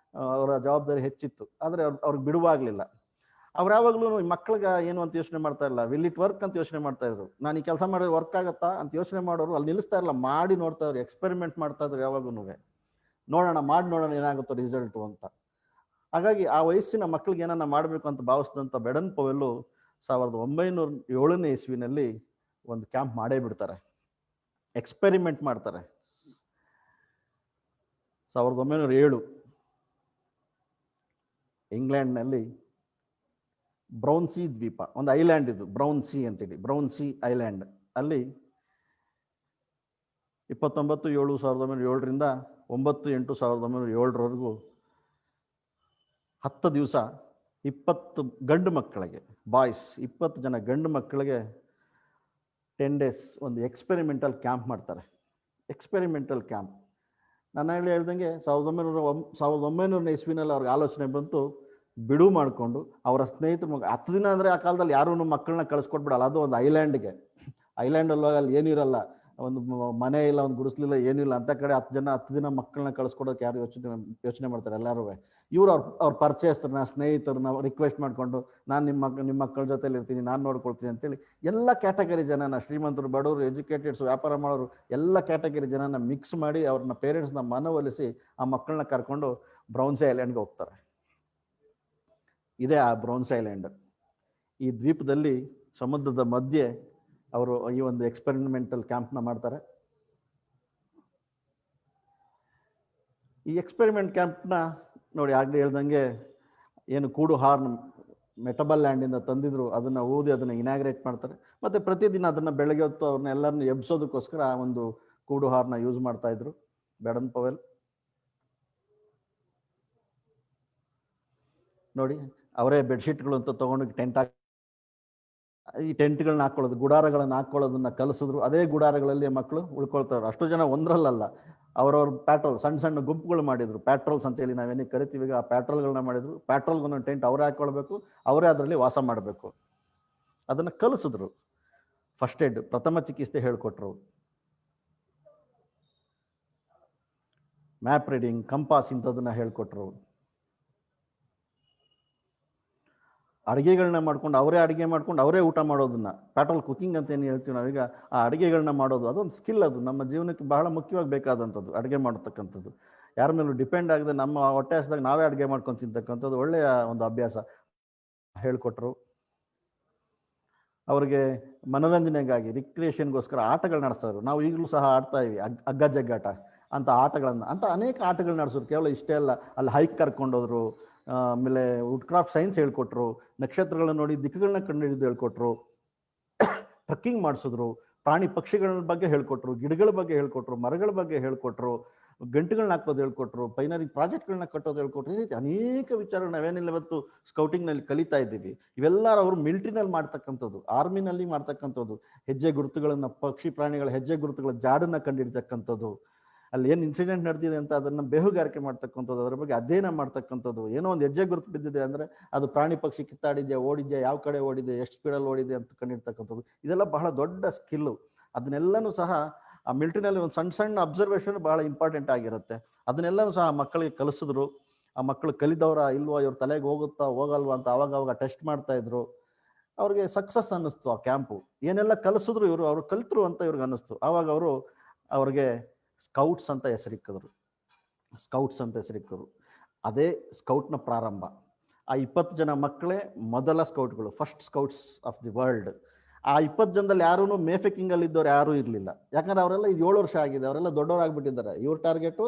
[SPEAKER 5] ಅವರ ಜವಾಬ್ದಾರಿ ಹೆಚ್ಚಿತ್ತು. ಆದರೆ ಅವ್ರಿಗೆ ಬಿಡುವಾಗಲಿಲ್ಲ. ಅವ್ರು ಯಾವಾಗಲೂ ಮಕ್ಕಳಿಗೆ ಏನು ಅಂತ ಯೋಚನೆ ಮಾಡ್ತಾ ಇಲ್ಲ, ವಿಲ್ ಇಟ್ ವರ್ಕ್ ಅಂತ ಯೋಚನೆ ಮಾಡ್ತಾ ಇದ್ರು. ನಾನು ಈ ಕೆಲಸ ಮಾಡಿದ್ರೆ ವರ್ಕ್ ಆಗತ್ತಾ ಅಂತ ಯೋಚನೆ ಮಾಡೋರು ಅಲ್ಲಿ ನಿಲ್ಲಿಸ್ತಾ ಇರಲ್ಲ, ಮಾಡಿ ನೋಡ್ತಾ ಇದ್ರು, ಎಕ್ಸ್ಪೆರಿಮೆಂಟ್ ಮಾಡ್ತಾ ಇದ್ರು. ಯಾವಾಗೂ ನೋಡೋಣ, ಮಾಡಿ ನೋಡೋಣ ಏನಾಗುತ್ತೋ ರಿಸಲ್ಟು ಅಂತ. ಹಾಗಾಗಿ ಆ ವಯಸ್ಸಿನ ಮಕ್ಕಳಿಗೆ ಏನನ್ನ ಮಾಡಬೇಕು ಅಂತ ಭಾವಿಸಿದಂಥ ಬೇಡನ್ ಪವೆಲ್ಲು 1907ನೇ ಇಸ್ವಿನಲ್ಲಿ ಒಂದು ಕ್ಯಾಂಪ್ ಮಾಡೇ ಬಿಡ್ತಾರೆ, ಎಕ್ಸ್ಪೆರಿಮೆಂಟ್ ಮಾಡ್ತಾರೆ. 1907 ಇಂಗ್ಲೆಂಡ್ನಲ್ಲಿ ಬ್ರೌನ್ಸಿ ದ್ವೀಪ, ಒಂದು ಐಲ್ಯಾಂಡ್ ಇದು, ಬ್ರೌನ್ಸಿ ಅಂತೇಳಿ, ಬ್ರೌನ್ಸಿ ಐಲ್ಯಾಂಡ್. ಅಲ್ಲಿ 29/7/1907ರಿಂದ 9/8/1907 10 ದಿವಸ 20 ಗಂಡು ಮಕ್ಕಳಿಗೆ, ಬಾಯ್ಸ್ 20 ಜನ ಗಂಡು ಮಕ್ಕಳಿಗೆ 10 ಡೇಸ್ ಒಂದು ಎಕ್ಸ್ಪೆರಿಮೆಂಟಲ್ ಕ್ಯಾಂಪ್ ಮಾಡ್ತಾರೆ. ಎಕ್ಸ್ಪೆರಿಮೆಂಟಲ್ ಕ್ಯಾಂಪ್ ನಾನು ಹೇಳ್ದಂಗೆ 1900ನೇ ಇಸ್ವಿನಲ್ಲಿ ಅವ್ರಿಗೆ ಆಲೋಚನೆ ಬಂತು, ಬಿಡು ಮಾಡಿಕೊಂಡು ಅವರ ಸ್ನೇಹಿತರು 10 ದಿನ ಅಂದರೆ ಆ ಕಾಲದಲ್ಲಿ ಯಾರೂ ಮಕ್ಕಳನ್ನ ಕಳಿಸ್ಕೊಟ್ಬಿಡಲ್ಲ. ಅದು ಒಂದು ಐಲ್ಯಾಂಡ್ಗೆ, ಐಲ್ಯಾಂಡಲ್ಲಿ ಅಲ್ಲಿ ಏನಿರಲ್ಲ, ಒಂದು ಮನೆ ಇಲ್ಲ, ಒಂದು ಗುಡಿಸ್ಲಿಲ್ಲ, ಏನಿಲ್ಲ. ಅಂತ ಕಡೆ 10 ದಿನ ಮಕ್ಕಳನ್ನ ಕಳಿಸ್ಕೊಡೋಕೆ ಯಾರು ಯೋಚನೆ ಮಾಡ್ತಾರೆ? ಎಲ್ಲರೂ ಇವರು ಅವ್ರ ಪರಿಚಯಸ್ಥರನ್ನ, ಸ್ನೇಹಿತರನ್ನ ರಿಕ್ವೆಸ್ಟ್ ಮಾಡಿಕೊಂಡು, ನಾನು ನಿಮ್ಮ ಮಕ್ಕಳ ಜೊತೆಲಿ ಇರ್ತೀನಿ, ನಾನು ನೋಡ್ಕೊಳ್ತೀನಿ ಅಂತೇಳಿ ಎಲ್ಲ ಕ್ಯಾಟಗರಿ ಜನನ, ಶ್ರೀಮಂತರು, ಬಡವರು, ಎಜುಕೇಟೆಡ್ಸ್, ವ್ಯಾಪಾರ ಮಾಡೋರು, ಎಲ್ಲ ಕ್ಯಾಟಗರಿ ಜನನ ಮಿಕ್ಸ್ ಮಾಡಿ ಅವ್ರನ್ನ ಪೇರೆಂಟ್ಸ್ನ ಮನವೊಲಿಸಿ ಆ ಮಕ್ಕಳನ್ನ ಕರ್ಕೊಂಡು ಬ್ರೌನ್ಸಿ ಐಲ್ಯಾಂಡ್ಗೆ ಹೋಗ್ತಾರೆ. ಇದೇ ಆ ಬ್ರೌನ್ಸಿ ಐಲ್ಯಾಂಡ್. ಈ ದ್ವೀಪದಲ್ಲಿ ಸಮುದ್ರದ ಮಧ್ಯೆ ಅವರು ಈ ಒಂದು ಎಕ್ಸ್ಪೆರಿಮೆಂಟಲ್ ಕ್ಯಾಂಪ್ನ ಮಾಡ್ತಾರೆ. ಈ ಎಕ್ಸ್ಪೆರಿಮೆಂಟ್ ಕ್ಯಾಂಪ್ನ ನೋಡಿ, ಆಗಲೇ ಹೇಳ್ದಂಗೆ ಏನು ಕೂಡು ಹಾರ್ನ್ ಮೆಟಬಲ್ ಲ್ಯಾಂಡಿಂದ ತಂದಿದ್ರು, ಅದನ್ನು ಊದಿ ಅದನ್ನು ಇನಾಗ್ರೇಟ್ ಮಾಡ್ತಾರೆ. ಮತ್ತು ಪ್ರತಿದಿನ ಅದನ್ನು ಬೆಳಗ್ಗೆ ಹೊತ್ತು ಅವ್ರನ್ನ ಎಲ್ಲರನ್ನು ಎಬ್ಸೋದಕ್ಕೋಸ್ಕರ ಆ ಒಂದು ಕೂಡು ಹಾರ್ನ ಯೂಸ್ ಮಾಡ್ತಾ ಇದ್ರು ಬೇಡನ್ ಪವೆಲ್. ನೋಡಿ, ಅವರೇ ಬೆಡ್ಶೀಟ್ಗಳು ಅಂತ ತೊಗೊಂಡು ಈ ಟೆಂಟ್ಗಳನ್ನ ಹಾಕ್ಕೊಳ್ಳೋದು, ಗುಡಾರಗಳನ್ನು ಹಾಕ್ಕೊಳ್ಳೋದನ್ನ ಕಲಿಸಿದ್ರು. ಅದೇ ಗುಡಾರಗಳಲ್ಲಿ ಮಕ್ಕಳು ಉಳ್ಕೊಳ್ತಾರೆ. ಅಷ್ಟು ಜನ ಒಂದರಲ್ಲ, ಅವರವ್ರ ಪ್ಯಾಟ್ರೋಲ್, ಸಣ್ಣ ಸಣ್ಣ ಗುಂಪುಗಳು ಮಾಡಿದ್ರು, ಪ್ಯಾಟ್ರೋಲ್ಸ್ ಅಂತೇಳಿ ನಾವೇನಿಗೆ ಕರಿತೀವಿ. ಆ ಪ್ಯಾಟ್ರೋಲ್ಗಳನ್ನ ಮಾಡಿದ್ರು. ಪ್ಯಾಟ್ರೋಲ್ಗೊಂದೊಂದು ಟೆಂಟ್ ಅವರೇ ಹಾಕ್ಕೊಳ್ಬೇಕು, ಅವರೇ ಅದರಲ್ಲಿ ವಾಸ ಮಾಡಬೇಕು. ಅದನ್ನು ಕಲಿಸಿದ್ರು. ಫಸ್ಟ್ ಏಡ್, ಪ್ರಥಮ ಚಿಕಿತ್ಸೆ ಹೇಳ್ಕೊಟ್ರು. ಮ್ಯಾಪ್ ರೀಡಿಂಗ್, ಕಂಪಾಸ್ ಇಂಥದನ್ನ ಹೇಳ್ಕೊಟ್ರು. ಅಡುಗೆಗಳನ್ನ ಮಾಡ್ಕೊಂಡು ಅವರೇ ಅಡುಗೆ ಮಾಡ್ಕೊಂಡು ಅವರೇ ಊಟ ಮಾಡೋದನ್ನ, ಪ್ಯಾಟ್ರೋಲ್ ಕುಕಿಂಗ್ ಅಂತ ಏನು ಹೇಳ್ತೀವಿ ನಾವೀಗ, ಆ ಅಡುಗೆಗಳನ್ನ ಮಾಡೋದು ಅದೊಂದು ಸ್ಕಿಲ್. ಅದು ನಮ್ಮ ಜೀವನಕ್ಕೆ ಬಹಳ ಮುಖ್ಯವಾಗಿ ಬೇಕಾದಂಥದ್ದು, ಅಡುಗೆ ಮಾಡತಕ್ಕಂಥದ್ದು. ಯಾರ ಮೇಲೂ ಡಿಪೆಂಡ್ ಆಗದೆ ನಮ್ಮ ಹೊಟ್ಟೆ ಹಸಿದಾಗ ನಾವೇ ಅಡುಗೆ ಮಾಡ್ಕೊಂಡು ತಿಂತಕ್ಕಂಥದ್ದು ಒಳ್ಳೆಯ ಒಂದು ಅಭ್ಯಾಸ ಹೇಳ್ಕೊಟ್ರು. ಅವ್ರಿಗೆ ಮನೋರಂಜನೆಗಾಗಿ, ರಿಕ್ರಿಯೇಷನ್ಗೋಸ್ಕರ ಆಟಗಳು ನಡೆಸ್ತಾರೆ. ನಾವು ಈಗಲೂ ಸಹ ಆಡ್ತಾ ಇವಿ, ಹಗ್ಗ ಜಗ್ಗಾಟ ಅಂತ ಆಟಗಳನ್ನು, ಅಂತ ಅನೇಕ ಆಟಗಳು ನಡೆಸಿದ್ರು. ಕೇವಲ ಇಷ್ಟೇ ಅಲ್ಲ, ಅಲ್ಲಿ ಹೈಕ್ ಕರ್ಕೊಂಡೋದ್ರು, ಆಮೇಲೆ ವುಡ್ ಕ್ರಾಫ್ಟ್ ಸೈನ್ಸ್ ಹೇಳ್ಕೊಟ್ರು, ನಕ್ಷತ್ರಗಳನ್ನ ನೋಡಿ ದಿಕ್ಕುಗಳನ್ನ ಕಂಡುಹಿಡಿದು ಹೇಳ್ಕೊಟ್ರು, ಟ್ರಕ್ಕಿಂಗ್ ಮಾಡಿಸಿದ್ರು, ಪ್ರಾಣಿ ಪಕ್ಷಿಗಳ ಬಗ್ಗೆ ಹೇಳ್ಕೊಟ್ರು, ಗಿಡಗಳ ಬಗ್ಗೆ ಹೇಳ್ಕೊಟ್ರು, ಮರಗಳ ಬಗ್ಗೆ ಹೇಳ್ಕೊಟ್ರು, ಗಂಟುಗಳನ್ನ ಹಾಕೋದು ಹೇಳ್ಕೊಟ್ರು, ಪೈನರಿ ಪ್ರಾಜೆಕ್ಟ್ಗಳನ್ನ ಕಟ್ಟೋದು ಹೇಳ್ಕೊಟ್ರು. ಈ ರೀತಿ ಅನೇಕ ವಿಚಾರಗಳು ನಾವೇನಿಲ್ಲ ಇವತ್ತು ಸ್ಕೌಟಿಂಗ್ನಲ್ಲಿ ಕಲಿತಾ ಇದ್ದೀವಿ. ಇವೆಲ್ಲ ಅವರು ಮಿಲಿಟರಿನಲ್ಲಿ ಮಾಡ್ತಕ್ಕಂಥದ್ದು, ಆರ್ಮಿನಲ್ಲಿ ಮಾಡ್ತಕ್ಕಂಥದ್ದು, ಹೆಜ್ಜೆ ಗುರುತುಗಳನ್ನ, ಪಕ್ಷಿ ಪ್ರಾಣಿಗಳ ಹೆಜ್ಜೆ ಗುರುತುಗಳ ಜಾಡನ್ನ ಕಂಡಿಡ್ತಕ್ಕಂಥದ್ದು, ಅಲ್ಲಿ ಏನು ಇನ್ಸಿಡೆಂಟ್ ನಡೆದಿದೆ ಅಂತ ಅದನ್ನು ಬೇಹುಗಾರಿಕೆ ಮಾಡ್ತಕ್ಕಂಥದ್ದು, ಅದರ ಬಗ್ಗೆ ಅಧ್ಯಯನ ಮಾಡ್ತಕ್ಕಂಥದ್ದು. ಏನೋ ಒಂದು ಹೆಜ್ಜೆ ಗುರುತು ಬಿದ್ದಿದೆ ಅಂದರೆ ಅದು ಪ್ರಾಣಿ ಪಕ್ಷಿ ಕಿತ್ತಾಡಿದ್ಯಾ, ಓಡಿದ್ಯಾ, ಯಾವ ಕಡೆ ಓಡಿದೆ, ಎಷ್ಟು ಸ್ಪೀಡಲ್ಲಿ ಓಡಿದೆ ಅಂತ ಕಂಡಿಡ್ತಕ್ಕಂಥದ್ದು. ಇದೆಲ್ಲ ಬಹಳ ದೊಡ್ಡ ಸ್ಕಿಲ್ಲು. ಅದನ್ನೆಲ್ಲನೂ ಸಹ ಆ ಮಿಲಿಟರಿನಲ್ಲಿ ಒಂದು ಸಣ್ಣ ಸಣ್ಣ ಅಬ್ಸರ್ವೇಷನ್ ಬಹಳ ಇಂಪಾರ್ಟೆಂಟ್ ಆಗಿರುತ್ತೆ. ಅದನ್ನೆಲ್ಲನೂ ಸಹ ಮಕ್ಕಳಿಗೆ ಕಲಿಸಿದ್ರು. ಆ ಮಕ್ಕಳು ಕಲಿದವರ ಇಲ್ವೋ, ಇವ್ರ ತಲೆಗೆ ಹೋಗುತ್ತಾ ಹೋಗಲ್ವಾ ಅಂತ ಅವಾಗ ಟೆಸ್ಟ್ ಮಾಡ್ತಾ ಇದ್ರು. ಅವ್ರಿಗೆ ಸಕ್ಸಸ್ ಅನ್ನಿಸ್ತು ಆ ಕ್ಯಾಂಪು. ಏನೆಲ್ಲ ಕಲಿಸಿದ್ರು ಇವರು, ಅವ್ರು ಕಲಿತರು ಅಂತ ಇವ್ರಿಗೆ ಅನ್ನಿಸ್ತು. ಆವಾಗ ಅವರು ಅವ್ರಿಗೆ ಸ್ಕೌಟ್ಸ್ ಅಂತ ಹೆಸರಿಕ್ಕರು. ಅದೇ ಸ್ಕೌಟ್ನ ಪ್ರಾರಂಭ. ಆ 20 ಜನ ಮಕ್ಕಳೇ ಮೊದಲ ಸ್ಕೌಟ್ಗಳು, first scouts of the world. ಆ 20 ಜನದಲ್ಲಿ ಯಾರೂ ಮೇಫೆಕಿಂಗಲ್ಲಿ ಇದ್ದವ್ರು ಯಾರೂ ಇರಲಿಲ್ಲ. ಯಾಕಂದ್ರೆ ಅವರೆಲ್ಲ 7 ವರ್ಷ ಆಗಿದೆ, ಅವರೆಲ್ಲ ದೊಡ್ಡವರಾಗ್ಬಿಟ್ಟಿದ್ದಾರೆ. ಇವ್ರ ಟಾರ್ಗೆಟು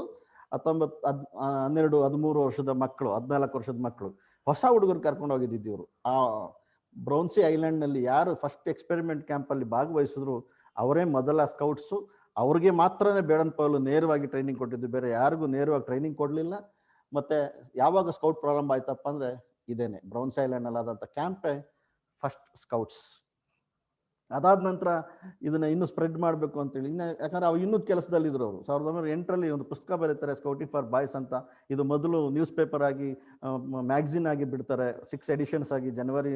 [SPEAKER 5] 19, 12, 13 ವರ್ಷದ ಮಕ್ಕಳು, 14 ವರ್ಷದ ಮಕ್ಕಳು, ಹೊಸ ಹುಡುಗರು ಕರ್ಕೊಂಡು ಹೋಗಿದ್ದಿದ್ದು ಇವರು. ಆ ಬ್ರೌನ್ಸಿ ಐಲ್ಯಾಂಡ್ನಲ್ಲಿ ಯಾರು ಫಸ್ಟ್ ಎಕ್ಸ್ಪೆರಿಮೆಂಟ್ ಕ್ಯಾಂಪಲ್ಲಿ ಭಾಗವಹಿಸಿದ್ರು ಅವರೇ ಮೊದಲ ಸ್ಕೌಟ್ಸು. ಅವ್ರಿಗೆ ಮಾತ್ರನೇ ಬೇಡನ್ ಪೌಲ್ ನೇರವಾಗಿ ಟ್ರೈನಿಂಗ್ ಕೊಟ್ಟಿದ್ದು, ಬೇರೆ ಯಾರಿಗೂ ನೇರವಾಗಿ ಟ್ರೈನಿಂಗ್ ಕೊಡಲಿಲ್ಲ. ಮತ್ತು ಯಾವಾಗ ಸ್ಕೌಟ್ ಪ್ರಾರಂಭ ಆಯ್ತಪ್ಪ ಅಂದರೆ ಇದೇನೆ ಬ್ರೌನ್ಸಿ ಐಲ್ಯಾಂಡ್ನಲ್ಲಿ ಆದಂಥ ಕ್ಯಾಂಪೇ ಫಸ್ಟ್ ಸ್ಕೌಟ್ಸ್. ಅದಾದ ನಂತರ ಇದನ್ನು ಇನ್ನೂ ಸ್ಪ್ರೆಡ್ ಮಾಡಬೇಕು ಅಂತೇಳಿ ಯಾಕಂದರೆ ಅವ್ರು ಇನ್ನೂ ಕೆಲಸದಲ್ಲಿದ್ದರು. ಅವರು 1908ರಲ್ಲಿ ಒಂದು ಪುಸ್ತಕ ಬರೀತಾರೆ, ಸ್ಕೌಟಿಂಗ್ ಫಾರ್ ಬಾಯ್ಸ್ ಅಂತ. ಇದು ಮೊದಲು ನ್ಯೂಸ್ ಪೇಪರ್ ಆಗಿ, ಮ್ಯಾಗ್ಝಿನ್ ಆಗಿ ಬಿಡ್ತಾರೆ. 6 ಎಡಿಷನ್ಸ್ ಆಗಿ ಜನವರಿ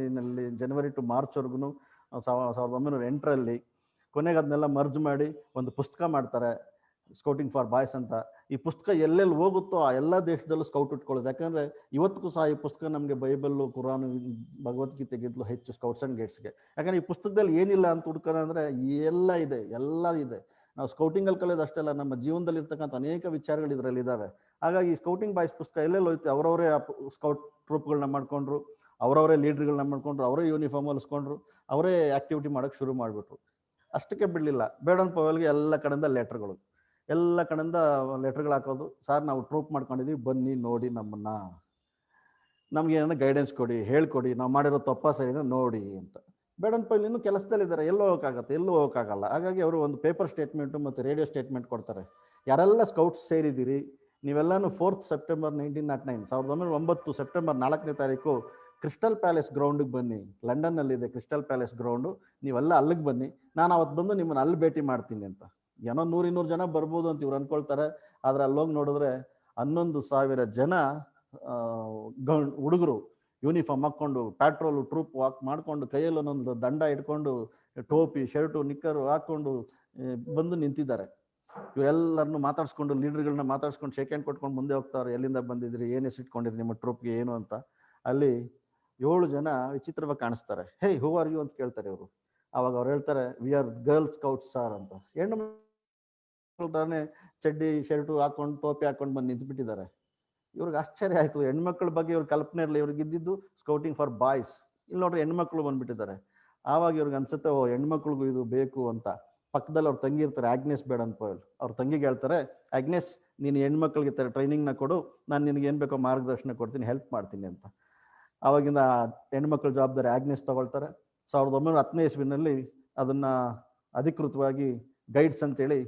[SPEAKER 5] ಟು ಮಾರ್ಚ್ವರೆಗೂ 1908ರಲ್ಲಿ. ಕೊನೆಗೆ ಅದನ್ನೆಲ್ಲ ಮರ್ಜ್ ಮಾಡಿ ಒಂದು ಪುಸ್ತಕ ಮಾಡ್ತಾರೆ, ಸ್ಕೌಟಿಂಗ್ ಫಾರ್ ಬಾಯ್ಸ್ ಅಂತ. ಈ ಪುಸ್ತಕ ಎಲ್ಲೆಲ್ಲಿ ಹೋಗುತ್ತೋ ಆ ಎಲ್ಲ ದೇಶದಲ್ಲೂ ಸ್ಕೌಟ್ ಇಟ್ಕೊಳ್ಳೋದು. ಯಾಕಂದರೆ ಇವತ್ತಿಗೂ ಸಹ ಈ ಪುಸ್ತಕ ನಮಗೆ ಬೈಬಲ್ಲು, ಕುರಾನು, ಭಗವದ್ಗೀತೆಗಿಂತಲೂ ಹೆಚ್ಚು ಸ್ಕೌಟ್ಸ್ ಆ್ಯಂಡ್ ಗೈಡ್ಸ್ಗೆ. ಯಾಕಂದರೆ ಈ ಪುಸ್ತಕದಲ್ಲಿ ಏನಿಲ್ಲ ಅಂತ ಹುಡ್ಕೋಣ ಅಂದರೆ ಎಲ್ಲ ಇದೆ. ನಾವು ಸ್ಕೌಟಿಂಗಲ್ಲಿ ಕಲಿಯೋದು ಅಷ್ಟೇ ಅಲ್ಲ, ನಮ್ಮ ಜೀವನದಲ್ಲಿ ಇರ್ತಕ್ಕಂಥ ಅನೇಕ ವಿಚಾರಗಳು ಇದರಲ್ಲಿ ಇದ್ದಾವೆ. ಹಾಗಾಗಿ ಈ ಸ್ಕೌಟಿಂಗ್ ಬಾಯ್ಸ್ ಪುಸ್ತಕ ಎಲ್ಲೆಲ್ಲಿ ಹೋಯ್ತು, ಅವರವರೇ ಸ್ಕೌಟ್ ಟ್ರೂಪ್ಗಳನ್ನ ಮಾಡ್ಕೊಂಡ್ರು, ಅವರವರೇ ಲೀಡ್ರ್ಗಳನ್ನ ಮಾಡ್ಕೊಂಡ್ರು, ಅವರೇ ಯೂನಿಫಾರ್ಮ್ ಹೊಲಿಸ್ಕೊಂಡ್ರು, ಅವರೇ ಆ್ಯಕ್ಟಿವಿಟಿ ಮಾಡೋಕ್ಕೆ ಶುರು ಮಾಡಿಬಿಟ್ರು. ಅಷ್ಟಕ್ಕೆ ಬಿಡಲಿಲ್ಲ. ಬೇಡನ್ ಪೌಲ್ಗೆ ಎಲ್ಲ ಕಡೆಯಿಂದ ಲೆಟರ್ಗಳು ಹಾಕೋದು. ಸರ್, ನಾವು ಟ್ರೂಪ್ ಮಾಡ್ಕೊಂಡಿದ್ದೀವಿ, ಬನ್ನಿ ನೋಡಿ ನಮ್ಗೆ ಏನೋ ಗೈಡೆನ್ಸ್ ಕೊಡಿ, ಹೇಳ್ಕೊಡಿ, ನಾವು ಮಾಡಿರೋ ತಪ್ಪ ಸರಿನ ನೋಡಿ ಅಂತ. ಬೇಡನ್ ಪೌಲ್ ಇನ್ನೂ ಕೆಲಸದಲ್ಲಿದ್ದಾರೆ, ಎಲ್ಲೂ ಹೋಗೋಕ್ಕಾಗಲ್ಲ. ಹಾಗಾಗಿ ಅವರು ಒಂದು ಪೇಪರ್ ಸ್ಟೇಟ್ಮೆಂಟು ಮತ್ತು ರೇಡಿಯೋ ಸ್ಟೇಟ್ಮೆಂಟ್ ಕೊಡ್ತಾರೆ. ಯಾರೆಲ್ಲ ಸ್ಕೌಟ್ಸ್ ಸೇರಿದ್ದೀರಿ, ನೀವೆಲ್ಲನೂ 4th ಸೆಪ್ಟೆಂಬರ್ 1909, 1909 ಸೆಪ್ಟೆಂಬರ್ 4ನೇ ತಾರೀಕು ಕ್ರಿಸ್ಟಲ್ ಪ್ಯಾಲೇಸ್ ಗ್ರೌಂಡಿಗೆ ಬನ್ನಿ. ಲಂಡನ್ನಲ್ಲಿದೆ ಕ್ರಿಸ್ಟಲ್ ಪ್ಯಾಲೇಸ್ ಗ್ರೌಂಡು. ನೀವೆಲ್ಲ ಅಲ್ಲಿಗೆ ಬನ್ನಿ, ನಾನು ಅವತ್ತು ಬಂದು ನಿಮ್ಮನ್ನು ಅಲ್ಲಿ ಭೇಟಿ ಮಾಡ್ತೀನಿ ಅಂತ. ಏನೋ 100-200 ಜನ ಬರ್ಬೋದು ಅಂತ ಇವ್ರು ಅಂದ್ಕೊಳ್ತಾರೆ. ಆದರೆ ಅಲ್ಲೋಗಿ ನೋಡಿದ್ರೆ 11,000 ಜನ ಹುಡುಗರು ಯೂನಿಫಾರ್ಮ್ ಹಾಕ್ಕೊಂಡು, ಪ್ಯಾಟ್ರೋಲು ಟ್ರೂಪ್ ವಾಕ್ ಮಾಡಿಕೊಂಡು, ಕೈಯಲ್ಲಿ ಒಂದೊಂದು ದಂಡ ಇಟ್ಕೊಂಡು, ಟೋಪಿ, ಶರ್ಟು, ನಿಕ್ಕರು ಹಾಕ್ಕೊಂಡು ಬಂದು ನಿಂತಿದ್ದಾರೆ. ಇವರೆಲ್ಲರನ್ನು ಮಾತಾಡ್ಸ್ಕೊಂಡು, ಲೀಡರ್ಗಳನ್ನ ಮಾತಾಡ್ಸ್ಕೊಂಡು, ಶೇಕ್ ಹ್ಯಾಂಡ್ ಕೊಟ್ಕೊಂಡು ಮುಂದೆ ಹೋಗ್ತಾರೆ. ಎಲ್ಲಿಂದ ಬಂದಿದ್ರಿ, ಏನು ಹೆಸರಿಟ್ಕೊಂಡಿರಿ ನಿಮ್ಮ ಟ್ರೂಪ್ಗೆ ಏನು ಅಂತ. ಅಲ್ಲಿ 7 ಜನ ವಿಚಿತ್ರವಾಗಿ ಕಾಣಿಸ್ತಾರೆ. ಹೇ, ಹೂ ಆರ್ ಯು ಅಂತ ಕೇಳ್ತಾರೆ ಇವರು. ಆವಾಗ ಅವ್ರು ಹೇಳ್ತಾರೆ, we are girl scouts sir ಅಂತ. ಹೆಣ್ಣು ಮಕ್ಕಳು ಚಡ್ಡಿ ಶರ್ಟು ಹಾಕೊಂಡು, ಟೋಪಿ ಹಾಕೊಂಡು ಬಂದು ನಿಂತುಬಿಟ್ಟಿದ್ದಾರೆ. ಇವ್ರಿಗೆ ಆಶ್ಚರ್ಯ ಆಯಿತು. ಹೆಣ್ಮಕ್ಳ ಬಗ್ಗೆ ಇವ್ರ ಕಲ್ಪನೆ ಇರಲಿ, ಇವ್ರಿಗೆ ಇದ್ದಿದ್ದು ಸ್ಕೌಟಿಂಗ್ ಫಾರ್ ಬಾಯ್ಸ್. ಇಲ್ಲಿ ನೋಡ್ರಿ ಹೆಣ್ಮಕ್ಳು ಬಂದ್ಬಿಟ್ಟಿದ್ದಾರೆ. ಆವಾಗ ಇವ್ರಿಗೆ ಅನ್ಸುತ್ತೆ, ಓ, ಹೆಣ್ಮಕ್ಳಿಗೂ ಇದು ಬೇಕು ಅಂತ. ಪಕ್ಕದಲ್ಲಿ ಅವ್ರ ತಂಗಿ ಇರ್ತಾರೆ, ಆಗ್ನೆಸ್ ಬೇಡನ್ ಪೌಲ್. ಅವ್ರ ತಂಗಿಗೆ ಹೇಳ್ತಾರೆ, ಆಗ್ನೆಸ್, ನೀನು ಹೆಣ್ಮಕ್ಳಿಗೆ ಟ್ರೈನಿಂಗ್ನ ಕೊಡು, ನಾನು ನಿನಗೆ ಏನು ಬೇಕೋ ಮಾರ್ಗದರ್ಶನ ಕೊಡ್ತೀನಿ, ಹೆಲ್ಪ್ ಮಾಡ್ತೀನಿ ಅಂತ. ಆವಾಗಿಂದ ಹೆಣ್ಮಕ್ಳ ಜವಾಬ್ದಾರಿ ಆಗ್ನೆಸ್ ತಗೊಳ್ತಾರೆ. 1910ನೇ ಇಸ್ವಿನಲ್ಲಿ ಅದನ್ನು ಅಧಿಕೃತವಾಗಿ ಗೈಡ್ಸ್ ಅಂತೇಳಿ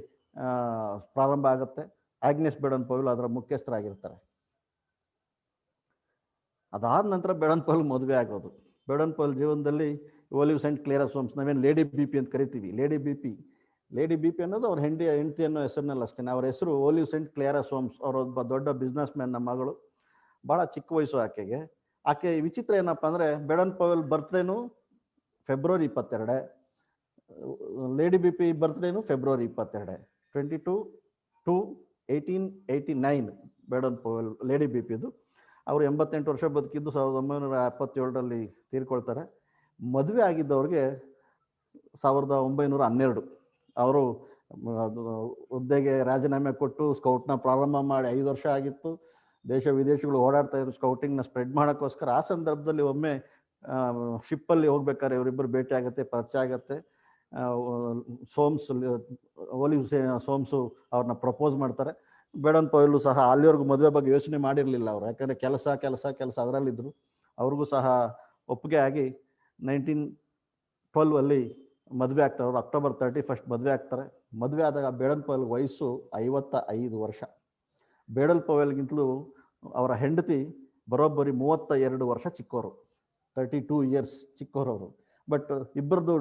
[SPEAKER 5] ಪ್ರಾರಂಭ ಆಗುತ್ತೆ. ಆಗ್ನೆಸ್ ಬೇಡನ್ ಪೌಲ್ ಅದರ ಮುಖ್ಯಸ್ಥರಾಗಿರ್ತಾರೆ. ಅದಾದ ನಂತರ ಬೇಡನ್ ಪೌಲ್ ಮದುವೆ ಆಗೋದು. ಬೇಡನ್ ಪೌಲ್ ಜೀವನದಲ್ಲಿ ಓಲಿವ್ ಸೆಂಟ್ ಕ್ಲೇರಾ ಸೋಮ್ಸ್, ನಾವೇನು ಲೇಡಿ ಬಿ ಪಿ ಅಂತ ಕರಿತೀವಿ, ಲೇಡಿ ಬಿ ಪಿ ಅನ್ನೋದು ಅವ್ರ ಹೆಂಡತಿ ಅನ್ನೋ ಹೆಸರಿನಲ್ಲಿ ಅಷ್ಟೇ. ಅವ್ರ ಹೆಸರು ಓಲಿವ್ ಸೆಂಟ್ ಕ್ಲೇರಾ ಸೋಮ್ಸ್. ಅವರೊಬ್ಬ ದೊಡ್ಡ ಬಿಸ್ನೆಸ್ ಮ್ಯಾನ್ನ ಮಗಳು. ಭಾಳ ಚಿಕ್ಕ ವಯಸ್ಸು ಆಕೆಗೆ. ಆಕೆ ವಿಚಿತ್ರ ಏನಪ್ಪ ಅಂದರೆ, ಬೇಡನ್ ಪೌಲ್ ಬರ್ತ್ಡೇನು ಫೆಬ್ರವರಿ 22, ಲೇಡಿ ಬಿ ಪಿ ಬರ್ತ್ಡೇನು February 22. 22/2/1889 Baden Powell lady B ಪಿದು. ಅವರು 88 ವರ್ಷ ಬದುಕಿದ್ದು 1977ರಲ್ಲಿ ತೀರ್ಕೊಳ್ತಾರೆ. ಮದುವೆ ಆಗಿದ್ದವ್ರಿಗೆ 1912. ಅವರು ಹುದ್ದೆಗೆ ರಾಜೀನಾಮೆ ಕೊಟ್ಟು ಸ್ಕೌಟ್ನ ಪ್ರಾರಂಭ ಮಾಡಿ 5 ವರ್ಷ ಆಗಿತ್ತು. ದೇಶ ವಿದೇಶಗಳು ಓಡಾಡ್ತಾ ಇದ್ರು ಸ್ಕೌಟಿಂಗ್ನ ಸ್ಪ್ರೆಡ್ ಮಾಡೋಕ್ಕೋಸ್ಕರ. ಆ ಸಂದರ್ಭದಲ್ಲಿ ಒಮ್ಮೆ ಶಿಪ್ಪಲ್ಲಿ ಹೋಗ್ಬೇಕಾದ್ರೆ ಇವರಿಬ್ಬರು ಭೇಟಿ ಆಗುತ್ತೆ, ಪರಿಚಯ ಆಗುತ್ತೆ. ಓಲಿವ್ ಸೋಮ್ಸು ಅವ್ರನ್ನ ಪ್ರಪೋಸ್ ಮಾಡ್ತಾರೆ. ಬೇಡನ್ ಪೌಲು ಸಹ ಅಲ್ಲಿವರೆಗೂ ಮದುವೆ ಬಗ್ಗೆ ಯೋಚನೆ ಮಾಡಿರಲಿಲ್ಲ ಅವರು, ಯಾಕಂದರೆ ಕೆಲಸ ಅದರಲ್ಲಿದ್ದರು. ಅವ್ರಿಗೂ ಸಹ ಒಪ್ಪಿಗೆ ಆಗಿ 1912 ಮದುವೆ ಆಗ್ತಾರೆ. ಅವರು October 31 ಮದುವೆ ಆಗ್ತಾರೆ. ಮದುವೆ ಆದಾಗ ಬೇಡನ್ ಪವೆಲ್ ವಯಸ್ಸು 55 ವರ್ಷ. ಬೇಡನ್ ಪವೆಲ್ಗಿಂತಲೂ ಅವರ ಹೆಂಡತಿ ಬರೋಬ್ಬರಿ 32 ವರ್ಷ ಚಿಕ್ಕವರು, 32 ಇಯರ್ಸ್ ಚಿಕ್ಕವರವರು. ಬಟ್ ಇಬ್ಬರದು